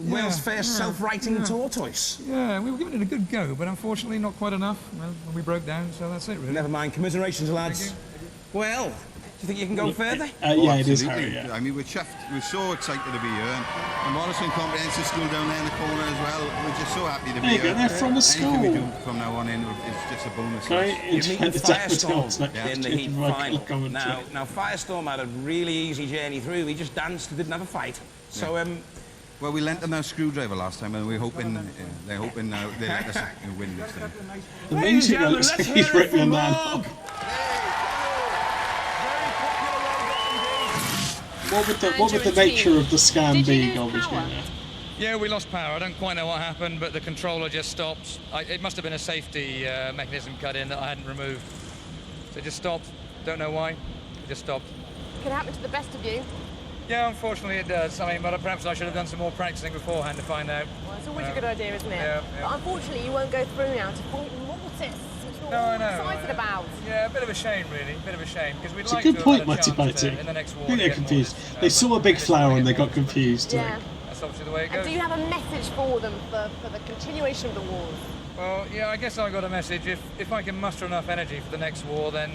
World's first self-righting tortoise. Yeah, we were giving it a good go, but unfortunately not quite enough. Well, we broke down, so that's it, really. Never mind. Commiserations, lads. Well, do you think you can go further? Yeah, it is absolutely. Harry, yeah. I mean, we're chuffed. We're so excited to be here. And Morrison Comprehensive School down there in the corner as well. We're just so happy to be There you here. go, they're from the Anything we school. do from now on in is just a bonus. Okay, You're it's meeting the Firestorm daffodils next in the to heat my final. commentary. Now, Firestorm had a really easy journey through. He just danced and didn't have a fight. So, Well, we lent them our screwdriver last time, and we're hoping they're hoping they let us win this time. The main thing looks like he's written on that. What would the nature of the scan be, Goldberg? Yeah, we lost power. I don't quite know what happened, but the controller just stopped. It must have been a safety mechanism cut in that I hadn't removed. So it just stopped. Don't know why. It just stopped. Could happen to the best of you. Yeah, unfortunately it does. I mean, but perhaps I should have done some more practicing beforehand to find out. Well, it's always a good idea, isn't it? Yeah. But unfortunately, you won't go through now to fight Mortis, which we're all I know. excited about. Yeah, a bit of a shame, really. A bit of a shame, because we'd It's a like good to have point, had a Matty chance Matty. in the next war. I think to they're get more confused. this, They saw a big this flower way and they get got more. confused. Yeah. That's obviously the way it And goes. do you have a message for them for the continuation of the wars? Well, yeah, I guess I got a message. If I can muster enough energy for the next war, then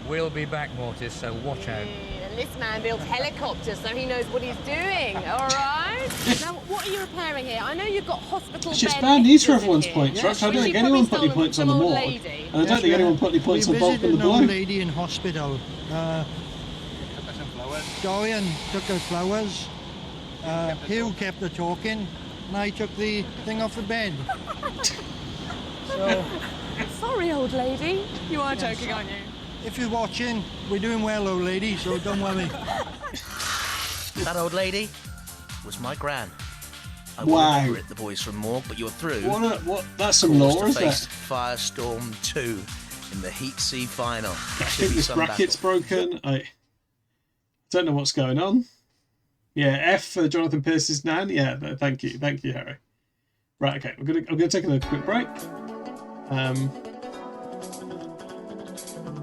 we'll be back, Mortis, so watch out. And this man builds helicopters, so he knows what he's doing, all right? Now, what are you repairing here? I know you've got hospital It's just bed bad news for mixers in everyone's here. points, right? So I don't Which think you've anyone probably put any stolen points on from the old morgue. lady. And I don't think anyone put any points on Bulk and the We visited an old Blue. lady in hospital. Guy and took her flowers. Hugh kept her talking, and I took the thing off the bed. So, Sorry, old lady. You are joking, aren't you? if you're watching, we're doing well, old lady, so don't worry. That old lady was my gran. I Wow. remember it, the boys from Morgue, but you're through. What? That's some lore, Course to isn't face it? Firestorm 2 in the Heat C final. I think this bracket's broken. I don't know what's going on. Yeah, F for Jonathan Pierce's nan. Yeah, thank you, Harry. Right, okay, I'm gonna take a quick break.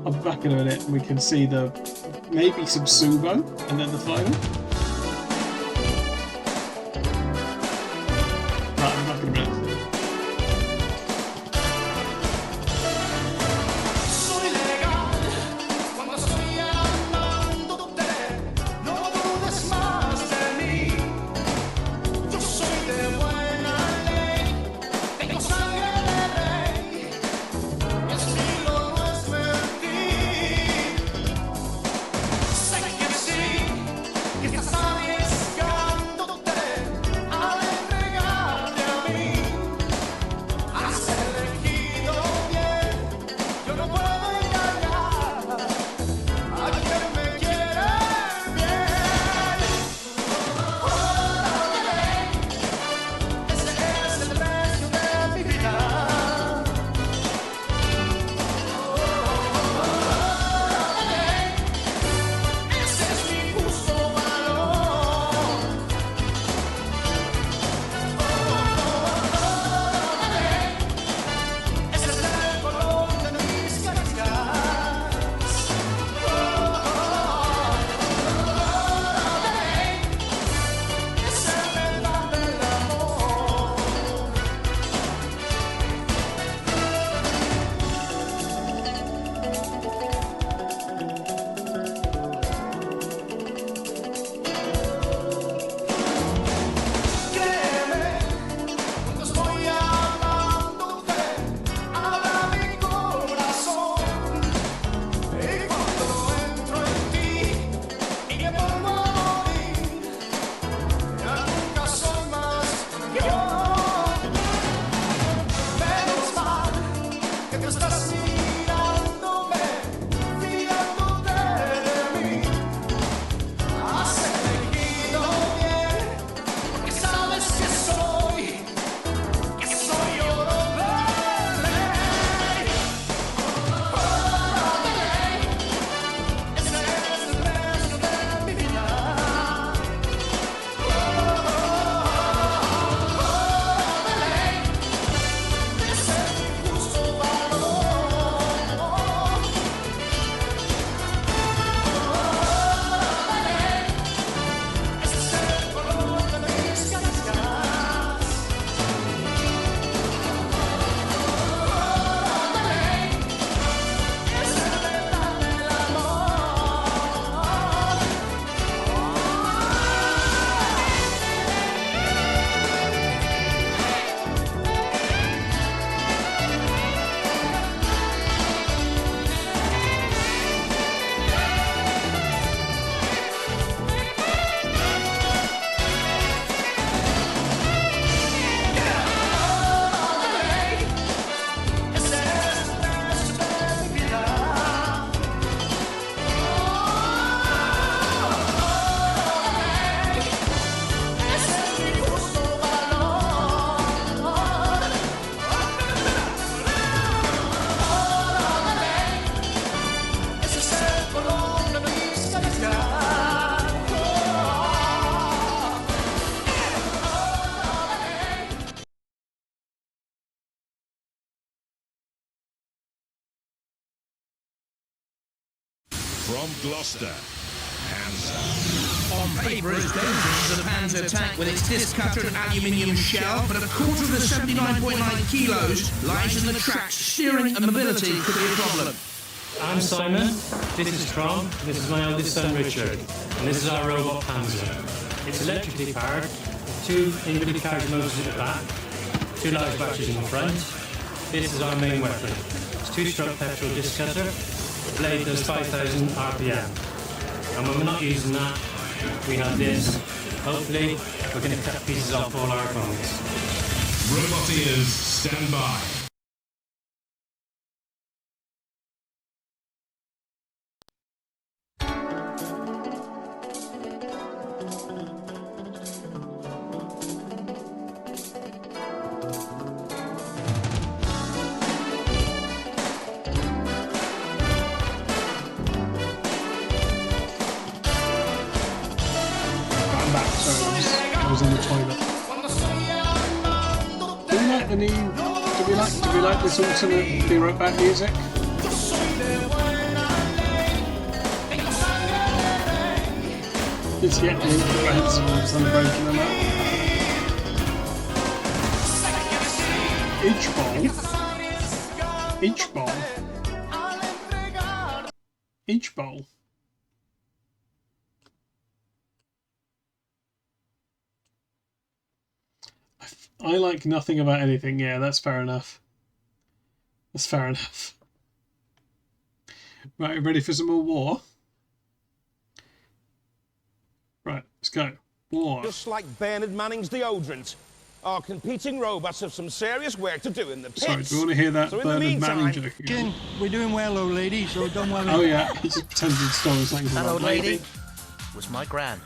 I'll be back in a minute and we can see maybe some sumo and then the final. Right, I'm back in a minute. Soy legal cuando estoy amándote, no dudes más de mí. Yo soy de buena ley, tengo sangre de rey, mi estilo no es mentir. Sé que sí, que estás arriesgándote al entregarte a mí. Has elegido bien. Yo no puedo engañar a quien me quiere bien. Órale, ese es el precio de mi vida. Órale, ese es mi justo valor. Órale, ese es el color de mis caricias. Es la verdad del amor. Créeme, cuando estoy amándote, abra mi corazón. Y cuando entro en ti y me pongo a morir, ya nunca soy más yo. Menos mal que tú estás mirándome, fiándote de mí. Has elegido bien, porque sabes que soy oro de ley. Órale, ese es el precio de mi vida. Órale, ese es mi justo valor. Órale, ese es el color de mis caricias. Órale, es la verdad del amor. Órale, ese es el precio de mi vida. Órale, ese es mi justo valor. Órale, ese es el color de mis caricias. From Gloucester, Panzer. On paper, it's dangerous as a Panzer tank with its disc-cutter aluminium shell, but a quarter of the 79.9 kilos lies in the tracks. Steering and mobility could be a problem. I'm Simon, this is Tron, this is my eldest son Richard, and this is our robot Panzer. It's electrically powered, with two inverted carriage motors at the back, two large batteries in the front. This is our main weapon. It's two-stroke petrol disc cutter, the blade does 5,000 RPM. And when we're not using that, we have this. Hopefully, we're going to cut pieces off all our opponents. Robot ears, stand by. I'm back, sorry, I was in the toilet. Do we like the new? Do we like this alternate Be Right Back music? It's yet the incomprehensible celebration of that. Each bowl. I like nothing about anything. Yeah, that's fair enough. That's fair enough. Right, ready for some more war? Right, let's go. War. Just like Bernard Manning's deodorant, our competing robots have some serious work to do in the pits. Sorry, do you want to hear that So in the Bernard Manning meantime, joke again? We're doing well, old lady, so don't worry. Oh yeah, he just pretended to stole something from That an old lady was my gran.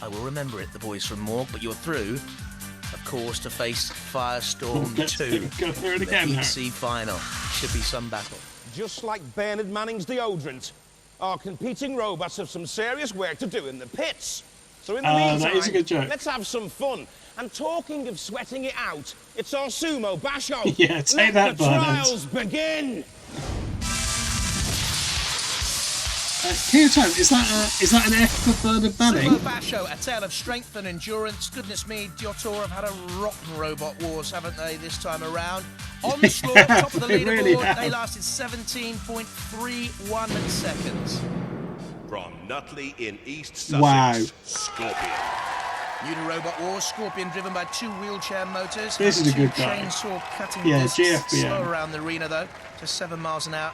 I will remember it, the boys from Morgue, but you're through, of course, to face Firestorm 2. Go hear it again, The Harry. Heat final. Should be some battle. just like Bernard Manning's deodorant, our competing robots have some serious work to do in the pits. So in the meantime, that is a good joke. let's have some fun. And talking of sweating it out, it's our sumo bash-off. Yeah, take Let that, the Bernard. trials begin. Here, Tom, is that an F for Bernard Manning? Sumo Basho, a tale of strength and endurance. Goodness me, Diotor have had a rotten robot wars, haven't they, this time around? On the floor, top of the They leaderboard, really have. they lasted 17.31 seconds. From Nutley in East Wow. Sussex, Scorpion. New to Robot Wars, Scorpion driven by 2 wheelchair motors. This is a two good guy. chainsaw cutting Yeah, discs. GFBM. Slow around the arena though, just 7 miles an hour.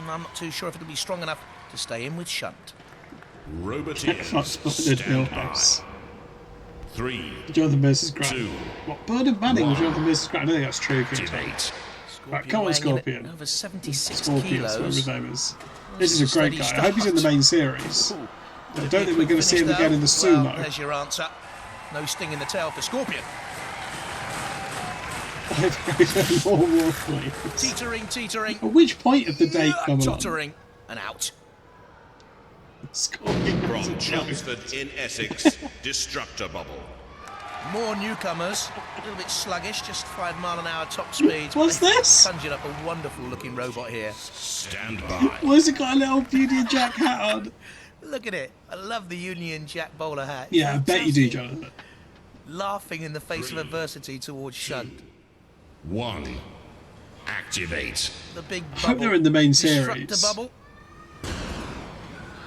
I'm not too sure if it'll be strong enough to stay in with shunt. Roboteers, Bernard stand by. Milhouse. 3, Jonathan Mrs. Grant. 2, What, Bernard Manning was Jonathan Mrs. Grant? I don't think that's true. activate. Right, come on, weighing in Scorpion. at over 76 Scorpion, kilos. whatever his name is. This is a great guy. I hope he's in the main series. I don't think we're going to see him again in the Well, sumo. there's your answer. No sting in the tail for Scorpion. More war, please. Teetering, teetering. At which point of the day come along? Tottering and out. Scorpion. From Chelmsford in Essex, Destructor Bubble. More newcomers, a little bit sluggish, just 5 mile an hour top speed. What's They've this? Conjured up a wonderful looking robot here. Stand by. Why has it got a little Union Jack hat on? Look at it. I love the Union Jack bowler hat. Yeah, I bet you do, Jonathan. Laughing in the face of adversity towards Shunt. 1, activate. The big I bubble. hope they're in the main Destructor series. bubble.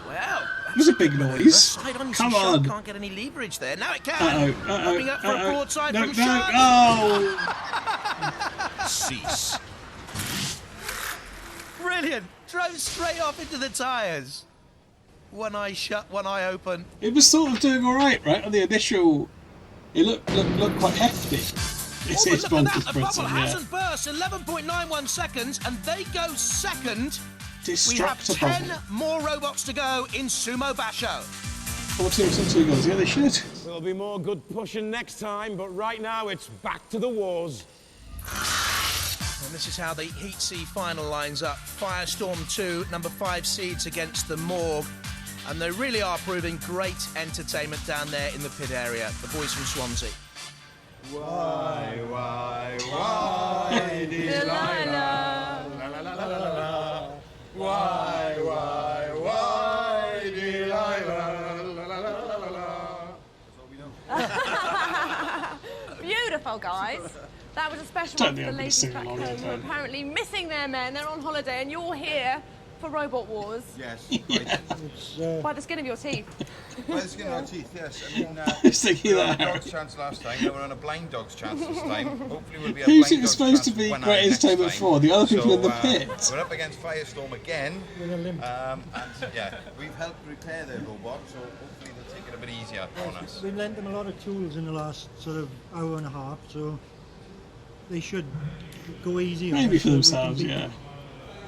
Well, It was a big noise. side on Come Shunt on. can't get any leverage there. Now it can. Uh-oh, uh-oh, Opening up for a uh-oh. broadside No, from no, Shunt. oh! Cease. Brilliant. Drove straight off into the tyres. One eye shut, one eye open. It was sort of doing all right, right? On the initial, it looked quite hefty. It's Oh, but look at that. The Britain, bubble yeah. hasn't burst. 11.91 seconds, and they go second. We have Destructor 10 bubble. more robots to go in Sumo Basho. 14 goals. Yeah, they should. There'll be more good pushing next time, but right now it's back to the wars. And this is how the Heat C final lines up. Firestorm 2, number 5 seeds against the Morgue. And they really are proving great entertainment down there in the pit area. The boys from Swansea. Why, Delilah. why, Delilah? Beautiful, guys. That was a special Don't one for think the I'm gonna ladies sing back along home with who are them. apparently missing their men. They're on holiday, and you're here for Robot Wars? Yes. By the skin of your teeth. By the skin of our teeth, yes. I mean, Just thinking we were on that. a dog's chance last time, now we're on a blind dog's chance this time. Hopefully we'll be a Who's blind it dog's supposed to chance be one great eye next entertainment time. for? The other people in the So, pit. We're up against Firestorm again. With a limp. And yeah, we've helped repair their robot, so hopefully they'll take it a bit easier on us. We've lent them a lot of tools in the last sort of hour and a half, so they should go easy. Maybe for on us so we can themselves, beat yeah. them.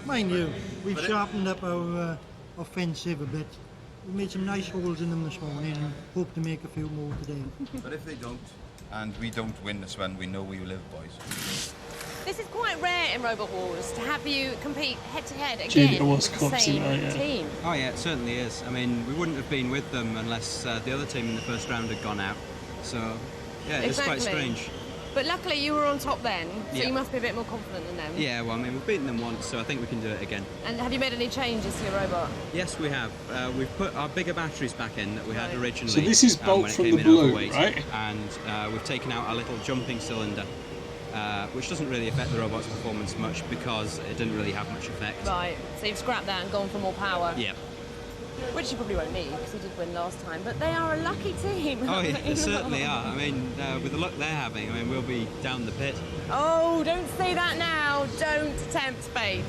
Mind you, we've sharpened up our offensive a bit. We made some nice holes in them this morning and hope to make a few more today. But if they don't, and we don't win this one, we know we live, boys. This is quite rare in Robot Wars to have you compete head to head Junior again was with the Coxie, same though, yeah. team. Oh yeah, it certainly is. I mean, we wouldn't have been with them unless the other team in the first round had gone out. So, yeah, it's quite Exactly. strange. But luckily you were on top then, so Yeah. you must be a bit more confident than them. Yeah, well, I mean, we've beaten them once, so I think we can do it again. And have you made any changes to your robot? Yes, we have. We've put our bigger batteries back in that we had originally. So this is Bolt when it from came the in blue, overweight, right? And we've taken out our little jumping cylinder, which doesn't really affect the robot's performance much because it didn't really have much effect. Right, so you've scrapped that and gone for more power. Yeah. Which you probably won't need because you did win last time, but they are a lucky team. Oh yeah, they certainly are. I mean, with the luck they're having, I mean, we'll be down the pit. Oh, don't say that now. Don't tempt fate.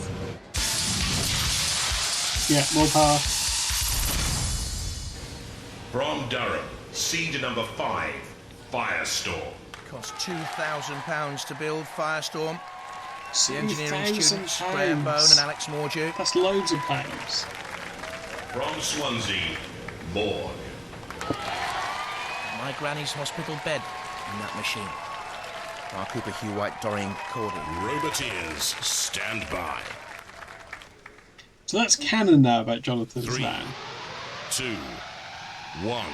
Yeah, more power. From Durham, seed number 5, Firestorm. Cost £2,000 to build Firestorm. The engineering £2,000. students, Graham Bone and Alex Mordew. That's loads of pounds. From Swansea, Morg. My granny's hospital bed in that machine. Mark Cooper, Hugh White, Doreen Cordy. Roboteers, stand by. So that's canon now about Jonathan's 3, van. 2, 1.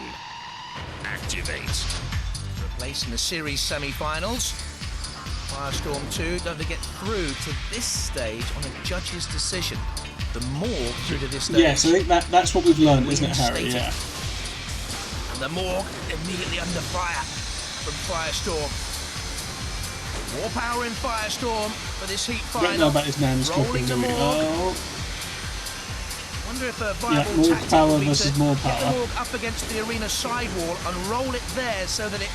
Activate. Place in the series semi-finals. Firestorm 2 don't get through to this stage on a judge's decision. The Morg through to this stage. Yes, I think that's what we've learned, isn't it, Harry? Reinstated. Yeah. And the Morg immediately under fire from Firestorm. More power in Firestorm for this heat I final. don't know about his nan's Rolling cooking, the do we? Morg. Oh, Wonder if a yeah, viable more tactic power would be versus to more get the power. Morg up against the arena sidewall and roll it there so that it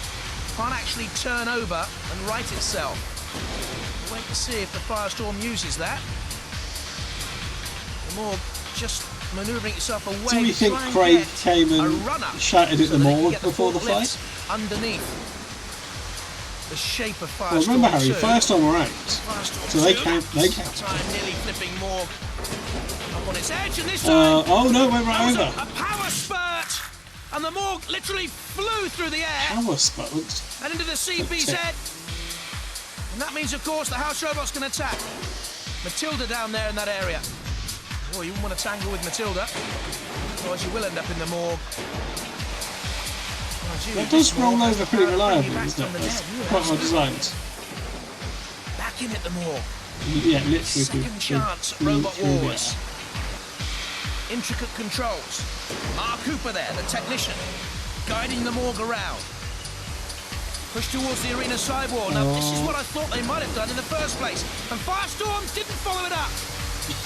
can't actually turn over and right itself. We'll wait to see if the Firestorm uses that. The Morg just manoeuvring itself away. Do we think trying to Craig get came a and run-up shouted at so the that it can Morg get before the fight? forklifts underneath the shape of Firestorm. Well, remember, Harry, 2. Firestorm were out. Firestorm So they 2. count. They count. Time nearly flipping Morg up on its edge, and this time Oh no, went there right was over. a power spurt, and the Morg literally flew through the air Power spurt. and into the CPZ. And that means, of course, the house robot's can attack. Matilda down there in that area. Oh, you wouldn't want to tangle with Matilda, otherwise you will end up in the Morg. Oh, gee, That this does roll Morg over has pretty the power to bring you reliably, back isn't it? from the That's dead. You quite well absolutely. designed. Back in at the Morg. Yeah, literally. Second chance at Robot Wars. Intricate controls. Mark Cooper there, the technician, guiding the Morg around. Push towards the arena sidewall. Now, this is what I thought they might have done in the first place. And Firestorm didn't follow it up.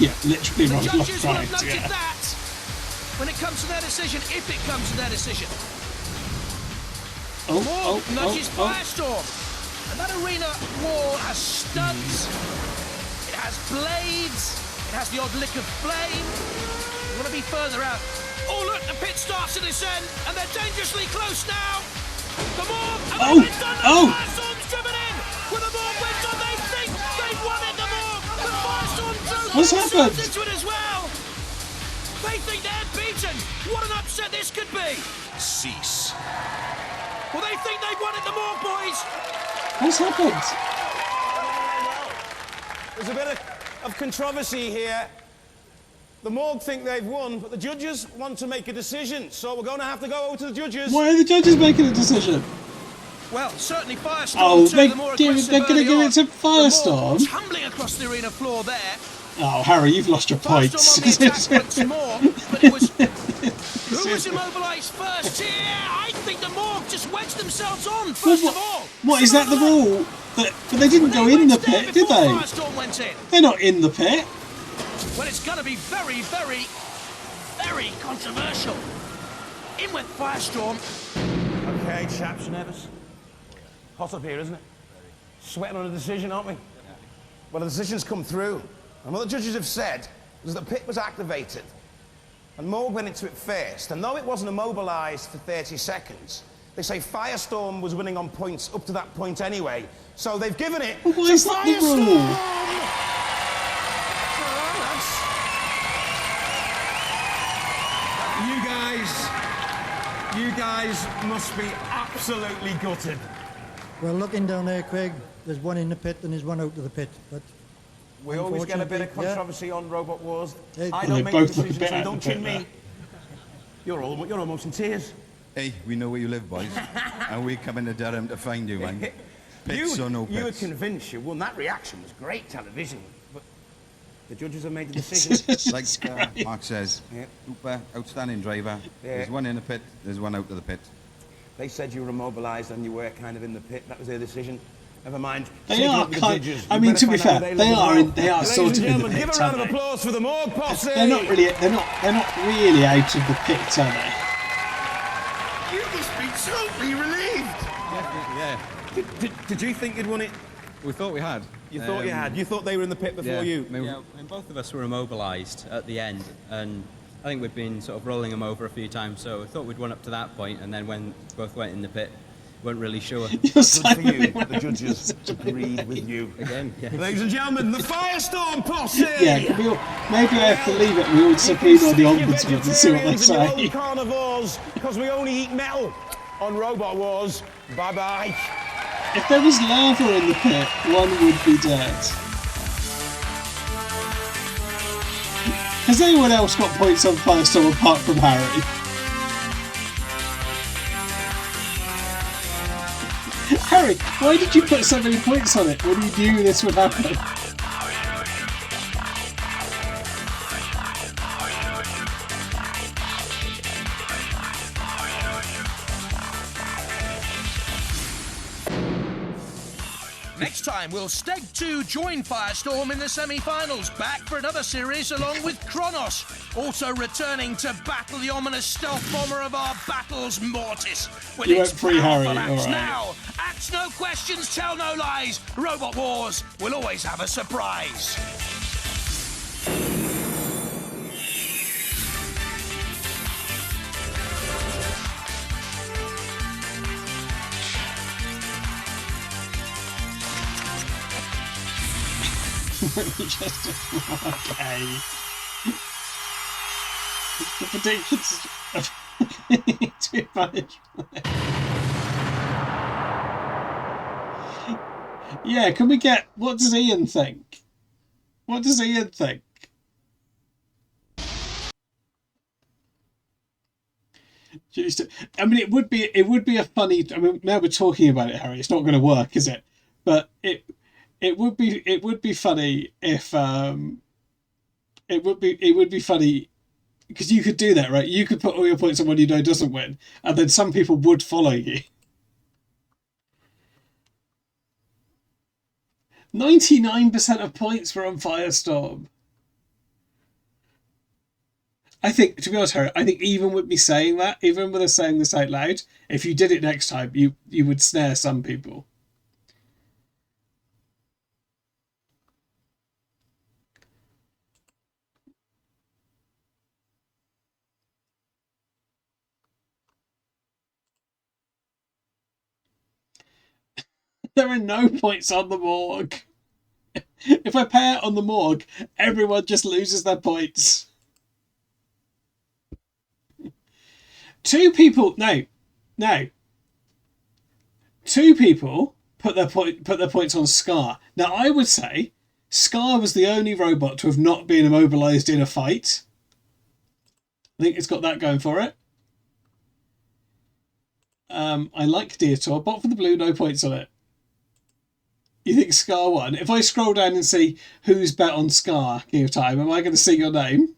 Yeah, literally The runs judges left will right. have noted Yeah. that when it comes to their decision, if it comes to their decision. Morg nudges Firestorm. And that arena wall has studs, it has blades, it has the odd lick of flame. You want to be further out. Oh look, the pit starts to descend, and they're dangerously close now. The Morg, and the wind's done, Firestorm's driven in. With the Morg wind's on, they think they've won it, the Morg. The Firestorm drove What's happened? into it as well. They think they're beaten. What an upset this could be. Cease. Well, they think they've won it, the Morg boys. What's happened? There's a bit of controversy here. The Morg think they've won, but the judges want to make a decision, so we're going to have to go over to the judges. Why are the judges making a decision? Well, certainly Firestorm Oh, too, they're the more going aggressive to early give on. it to The Morg Firestorm. tumbling across the arena floor there. Oh, Harry, you've lost your points. Firestorm on the attack once more, but it was... Who was immobilised first here? I think the Morg just wedged themselves on, first of all. What, is that the rule? But they didn't go in the pit, did they? Firestorm went in. They're not in the pit. Well, it's going to be very, very, very controversial. In with Firestorm. Okay, chaps, you nervous? Hot up here, isn't it? Sweating on a decision, aren't we? Well, the decision's come through. And what the judges have said was that the pit was activated. And Morg went into it first. And though it wasn't immobilised for 30 seconds, they say Firestorm was winning on points up to that point anyway. So they've given it to Firestorm! You guys must be absolutely gutted. Well, looking down there, Craig, there's one in the pit and there's one out of the pit. But we always get a bit of unfortunately, controversy on Robot Wars. Hey, I well, don't they make both decisions, look better so don't at the chin pit me. You're almost in tears. Hey, we know where you live, boys. And we're coming to Durham to find you, man. Pits or no You were pits. convinced you won. That reaction was great television. But the judges have made the decision. Like Mark says, Cooper, outstanding driver. Yeah. There's one in the pit, there's one out of the pit. They said you were immobilised and you were kind of in the pit. That was their decision. Never mind. They Take it are up with the kind. judges. I You mean, better to be find out fair, who they live are as in. well. They are Ladies sort and of in the gentlemen, pit. give a round of aren't they? applause for the Morg posse. They're not really. They're not really out of the pit, are they? You must be totally relieved. Yeah. Did you think you'd won it? We thought we had. You thought you had. You thought they were in the pit before you. And both of us were immobilised at the end, and I think we'd been sort of rolling them over a few times, so we thought we'd won up to that point, and then when both went in the pit, weren't really sure. Good for you. The judges agreed with you. Again, yeah. Ladies and gentlemen, the Firestorm posse! Yeah, maybe I have to leave it. We all disappear on the ombudsman and see what they say. Carnivores, because we only eat metal on Robot Wars. Bye-bye. If there was lava in the pit, one would be dead. Has anyone else got points on Firestorm apart from Harry? Harry, why did you put so many points on it when you knew this would happen? Next time, will Steg 2 join Firestorm in the semi-finals? Back for another series along with Kronos. Also returning to battle the ominous stealth bomber of our battles, Mortis. With You its went free, Harry, powerful axe all right. now. Axe no questions, tell no lies. Robot Wars will always have a surprise. Okay. The predictions of too much. Yeah, can we get... What does Ian think? What does Ian think? I mean, it would be a funny... I mean, now we're talking about it, Harry. It's not going to work, is it? But it would be funny if it would be funny because you could do that, right? You could put all your points on one you know doesn't win, and then some people would follow you. 99% of points were on Firestorm. I think, to be honest, Harry, I think even with me saying that, even with us saying this out loud, if you did it next time, you would snare some people. There are no points on the Morg. If I pay out on the Morg, everyone just loses their points. Two people put their points on Scar. Now I would say Scar was the only robot to have not been immobilized in a fight. I think it's got that going for it. I like Deitor, but for the blue, no points on it. You think Scar won? If I scroll down and see who's bet on Scar, King of Time, am I going to see your name?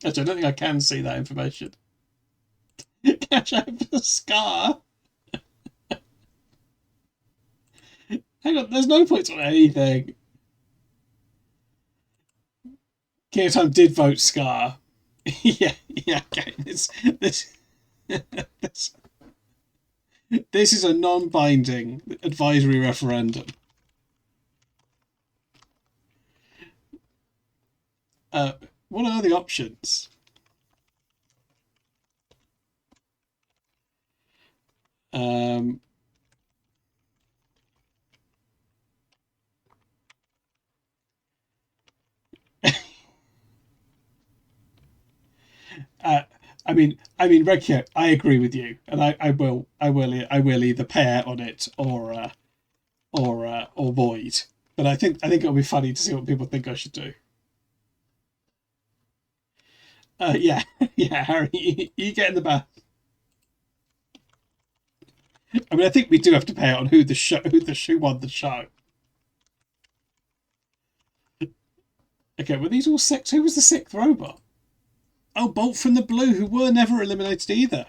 Actually, I don't think I can see that information. Catch out for Scar. Hang on, there's no points on anything. King of Time did vote Scar. Yeah, okay. This, this is a non-binding advisory referendum. What are the options? I mean, Rekio, I agree with you, and I will either pair on it or void. But I think it'll be funny to see what people think I should do. Yeah, Harry, you get in the bath. I mean, I think we do have to pay on who won the show. Okay, were these all six? Who was the sixth robot? Oh, Bolt from the Blue, who were never eliminated either.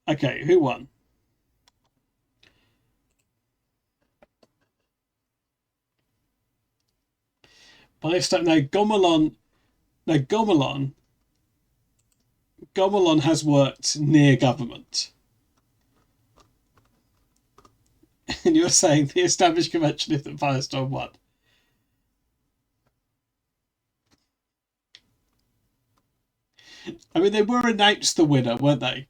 Okay, who won? Gomelon has worked near government. And you're saying the established convention is that Firestorm won. I mean, they were announced the winner, weren't they?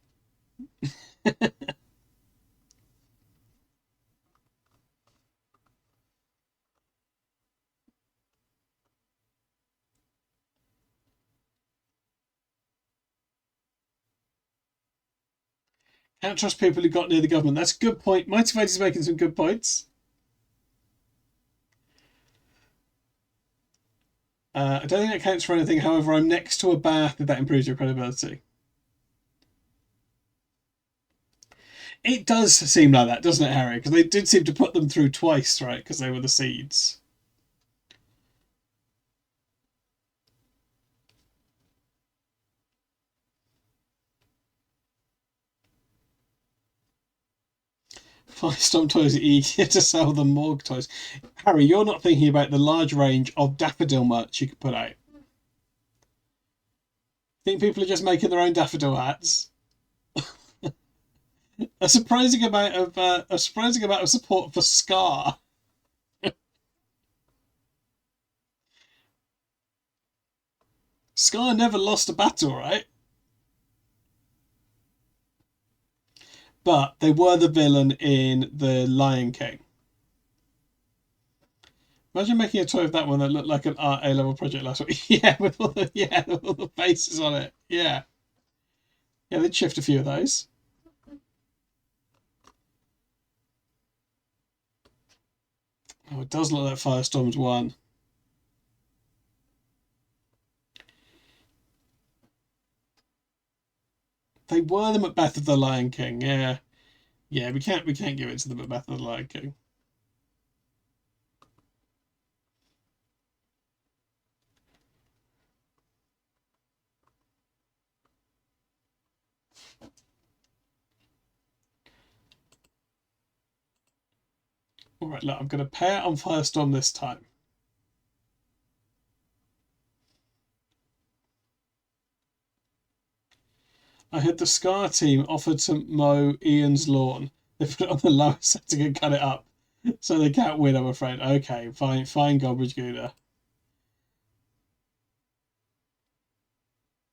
Can't trust people who got near the government. That's a good point. Mighty Fighter's making some good points. I don't think that counts for anything. However, I'm next to a bath if that improves your credibility. It does seem like that, doesn't it, Harry? Because they did seem to put them through twice, right? Because they were the seeds. Firestorm toys are easier to sell than Morgue toys. Harry, you're not thinking about the large range of daffodil merch you could put out. Think people are just making their own daffodil hats? A surprising amount of support for Scar. Scar never lost a battle, right? But they were the villain in The Lion King. Imagine making a toy of that one that looked like an art A-level project last week. Yeah, with all the faces on it. Yeah. Yeah, they'd shift a few of those. Oh, it does look like Firestorm's won. They were the Macbeth of the Lion King, yeah. Yeah, we can't give it to the Macbeth of the Lion King. Alright, look, I'm gonna pair on Firestorm this time. I had the Scar team offered to mow Ian's lawn. They put it on the lowest setting and cut it up. So they can't win, I'm afraid. Okay, fine, Goldbridge Gouda.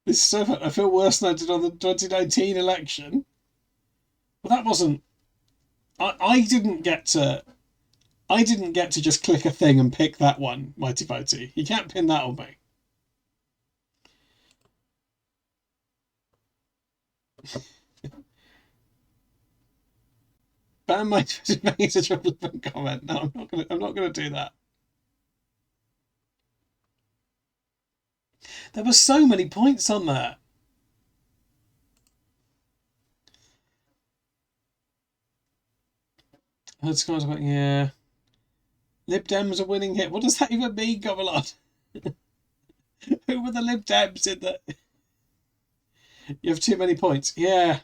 This is so fun. I feel worse than I did on the 2019 election. Well, that wasn't... I didn't get to just click a thing and pick that one, Mighty Fighty. You can't pin that on me. Ban Mighty Fighty making such a flippant comment. No, I'm not gonna do that. There were so many points on that. Yeah. Lib Dems are winning hit. What does that even mean, Gomelon? Who were the Lib Dems in the... You have too many points. Yeah.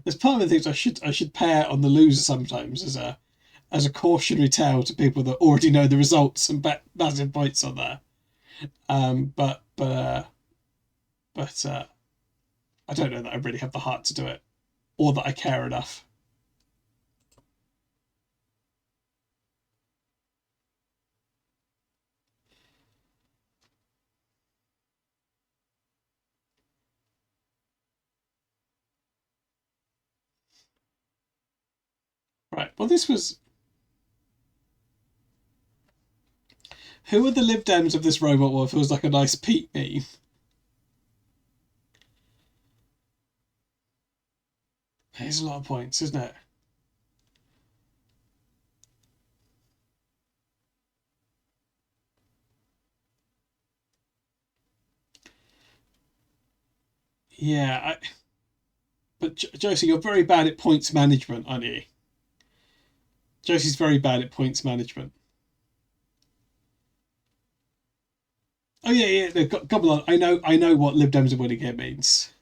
there's part of me thinks I should pair on the loser sometimes as a cautionary tale to people that already know the results and bet massive points on there. But I don't know that I really have the heart to do it, or that I care enough. Right, well this was... Who are the Lib Dems of this robot war? Feels like a nice Pete meme. It's a lot of points, isn't it? Yeah, but Josie, you're very bad at points management, aren't you? Josie's very bad at points management. Oh yeah. No, come on. I know what Lib Dems are winning here means.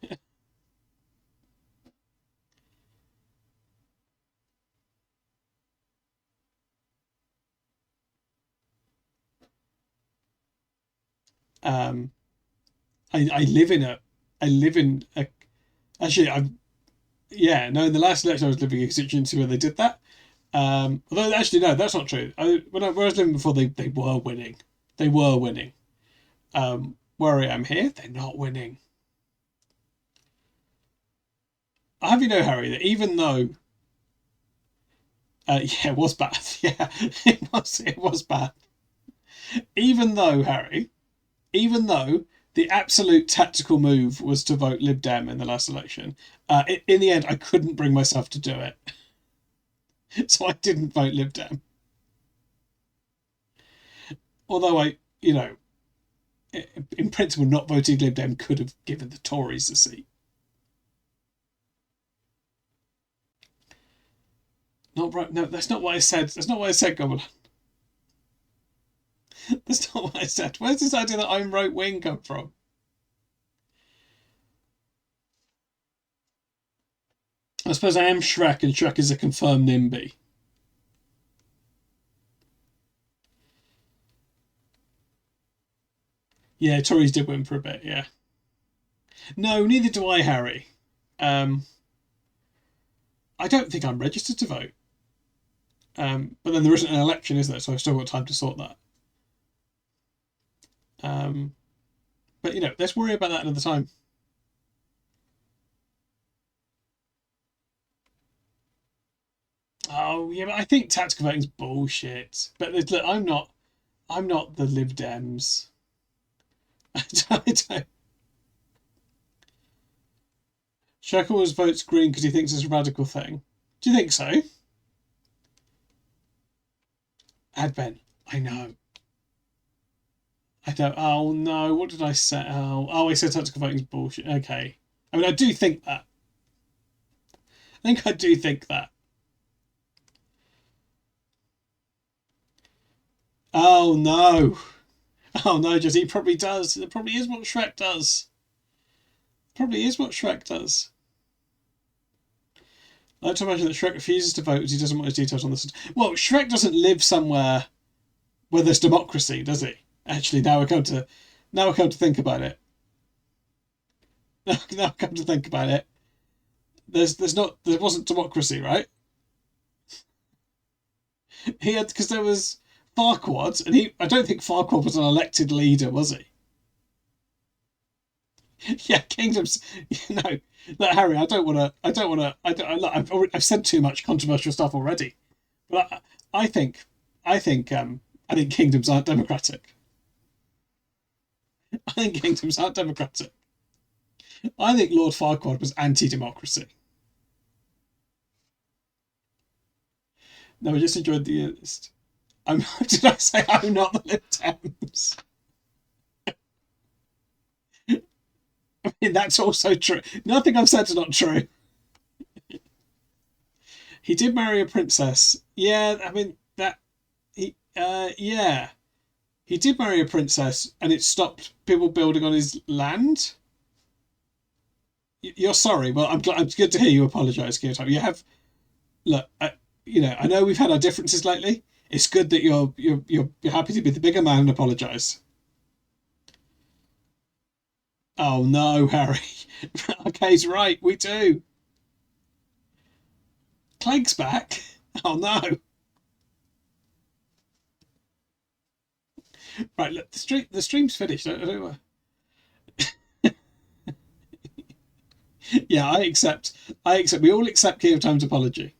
I live in a actually I'm yeah no in the last election I was living in a constituency where they did that. Although actually no, that's not true. When I was living before, they were winning. They were winning. Where I am here, they're not winning. I have you know, Harry, that even though yeah, it was bad. Yeah, it was bad. Even though, Harry, even though the absolute tactical move was to vote Lib Dem in the last election, in the end, I couldn't bring myself to do it. So I didn't vote Lib Dem. Although in principle, not voting Lib Dem could have given the Tories the seat. Not right. No, that's not what I said. That's not what I said, Goblin. That's not what I said. Where's this idea that I'm right wing come from? I suppose I am Shrek, and Shrek is a confirmed NIMBY. Yeah, Tories did win for a bit, yeah. No, neither do I, Harry. I don't think I'm registered to vote. But then there isn't an election, is there? So I've still got time to sort that. But let's worry about that another time. Oh yeah, but I think tactical voting's bullshit. But look, I'm not the Lib Dems. I don't. Shrek always votes green because he thinks it's a radical thing. Do you think so? Advent, I know. I don't. Oh no, what did I say? I said tactical voting's bullshit. Okay. I mean, I do think that. I think I do think that. Oh no. Oh no, Jesse, he probably does. It probably is what Shrek does. Probably is what Shrek does. I like to imagine that Shrek refuses to vote because he doesn't want his details on this. Well, Shrek doesn't live somewhere where there's democracy, does he? Actually, now I come to think about it. Now I come to think about it. There wasn't democracy, right? He had, because there was Farquaad, and I don't think Farquaad was an elected leader, was he? Yeah, kingdoms. No, look, Harry, I don't want to. I've said too much controversial stuff already, but I think kingdoms aren't democratic. I think kingdoms aren't democratic. I think Lord Farquaad was anti-democracy. No, I just enjoyed the. Did I say I'm not the Lib Dems? I mean, that's also true. Nothing I've said is not true. He did marry a princess. Yeah, I mean yeah. He did marry a princess, and it stopped people building on his land. you're sorry. Well, I'm glad. It's good to hear you apologise, Kyoto. You have. Look, I know we've had our differences lately. It's good that you're happy to be the bigger man and apologise. Oh no, Harry. Okay's right. We do. Clegg's back. Oh no. Right, look, the stream's finished. I don't Yeah, I accept. We all accept Key of Time's apology.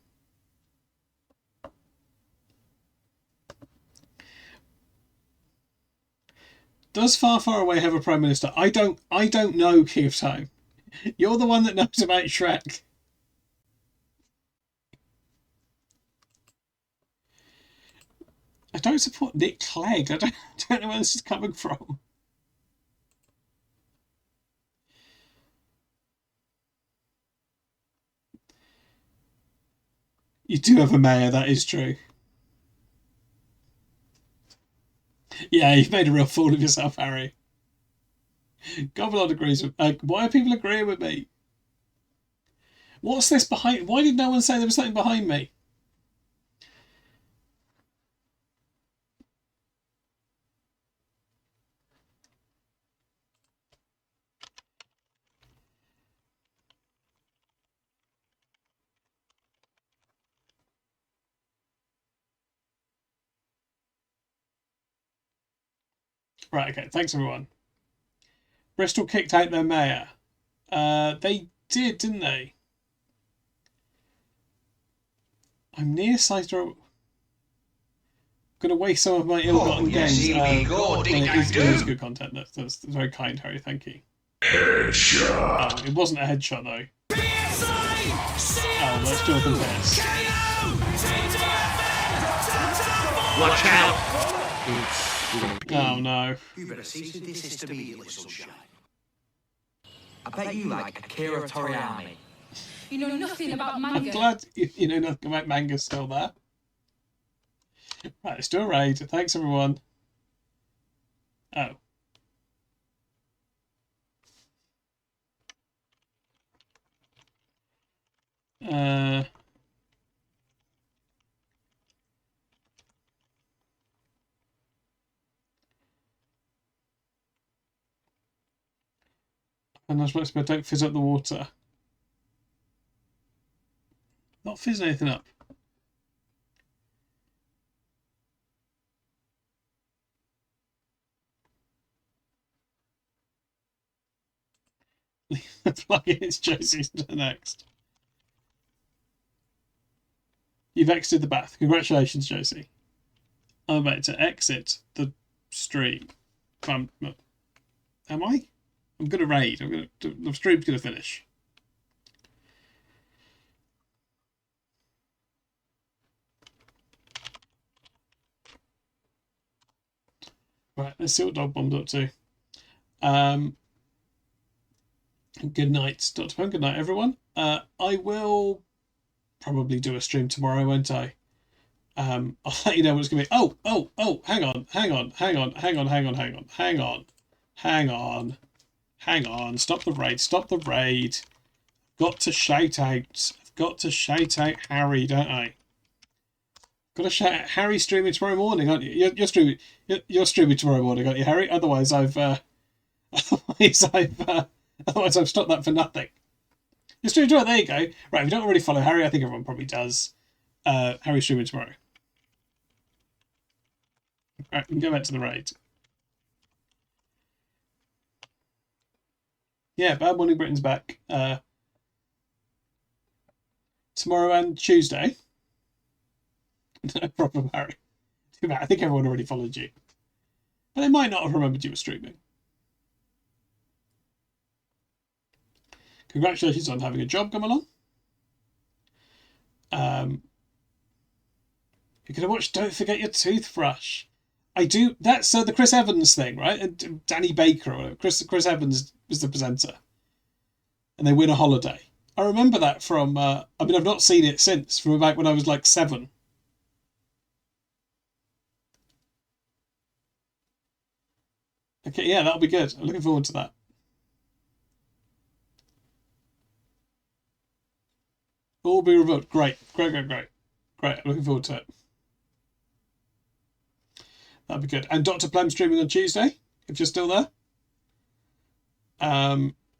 Does Far Far Away have a prime minister? I don't know, Key of Time. You're the one that knows about Shrek. I don't support Nick Clegg. I don't know where this is coming from. You do have a mayor, that is true. Yeah, you've made a real fool of yourself, Harry. Goblin agrees with... why are people agreeing with me? What's this behind... Why did no one say there was something behind me? Right, okay, thanks everyone. Bristol kicked out their mayor. They did, didn't they? I'm nearsighted. I'm going to waste some of my ill-gotten gains. It is good content. That's very kind, Harry. Thank you. Headshot. It wasn't a headshot though. Oh, let's do it this. Watch out! Oh no. You better see who this is to be, little sunshine. I bet you like Akira Toriyama. You know nothing about manga. I'm glad you know nothing about manga still there. Right, let's do a raid. Thanks everyone. Oh. And I was supposed to don't fizz up the water. Not fizz anything up. Plug it's Josie's next. You've exited the bath. Congratulations, Josie. I'm about to exit the stream. Am I? I'm going to raid. The stream's going to finish. Right, let's see what Dog Bomb's up to. Good night, Dr. Punk. Good night, everyone. I will probably do a stream tomorrow, won't I? I'll let you know what it's going to be. Oh, hang on. Stop the raid. Got to shout out. I've got to shout out Harry, don't I? Got to shout out Harry streaming tomorrow morning, aren't you? You're streaming tomorrow morning, aren't you, Harry? Otherwise I've stopped that for nothing. You're streaming tomorrow, there you go. Right, if you don't already follow Harry, I think everyone probably does. Harry's streaming tomorrow. Right, we can go back to the raid. Yeah, Bad Morning Britain's back. Tomorrow and Tuesday. No problem, Harry. Too bad. I think everyone already followed you. But they might not have remembered you were streaming. Congratulations on having a job come along. You're going to watch Don't Forget Your Toothbrush. I do. That's the Chris Evans thing, right? And Danny Baker or whatever. Chris Evans was the presenter. And they win a holiday. I remember that from, I've not seen it since, from about when I was like 7. Okay, yeah, that'll be good. I'm looking forward to that. All be revealed. Great. Great. I'm looking forward to it. That'd be good. And Dr. Plem streaming on Tuesday, if you're still there.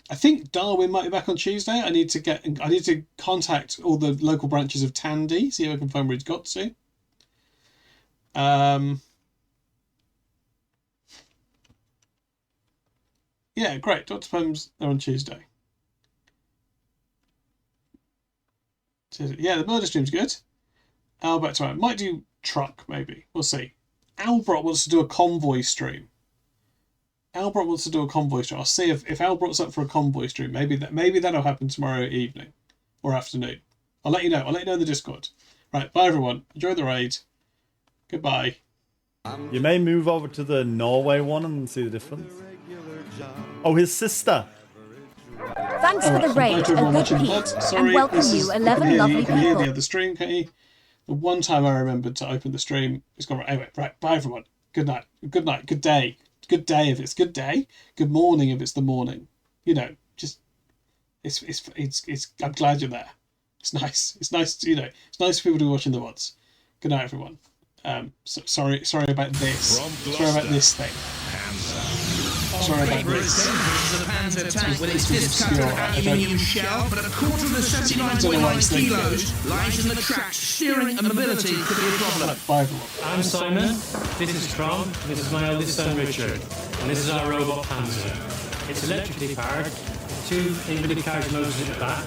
I think Darwin might be back on Tuesday. I need to contact all the local branches of Tandy, see if I can find where he's got to. Yeah, great. Dr. Plem's there on Tuesday. Yeah, the murder stream's good. Albert tomorrow. Might do truck, maybe. We'll see. Albert wants to do a convoy stream. I'll see if Albert's up for a convoy stream. Maybe that'll happen tomorrow evening or afternoon. I'll let you know. I'll let you know in the Discord. Right, bye everyone. Enjoy the raid. Goodbye. You may move over to the Norway one and see the difference. Oh, his sister. Thanks for the raid, a good peep, and welcome you 11 lovely You can hear people. the other stream, can't you? The one time I remembered to open the stream, it's gone right. Anyway, right, bye everyone. Good night, good day. Good day if it's good day. Good morning if it's the morning. You know, just it's. I'm glad you're there. It's nice. It's nice. It's nice for people to be watching the VODs. Good night, everyone. Sorry about this. Sorry about this thing. Sorry about this. The Panzer tank with its disc-cut aluminium shell, but a quarter of the 79.9 kilos lies in the tracks. Steering and mobility could be a problem. Bye, everyone. I'm Simon, this is Tron, this is my eldest son Richard, and this is our robot Panzer. It's electrically powered, 2 invalid carriage motors at the back,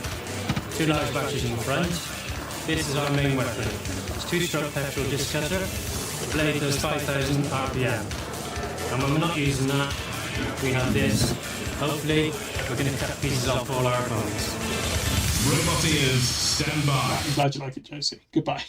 2 large batteries in the front. This is our main weapon. It's 2-stroke petrol disc cutter, the blade does 5,000 RPM. And when we're not using that, we have this. Hopefully, we're going to cut pieces off all our opponents. Roboteers, stand by. I'm glad you like it, Josie. Goodbye.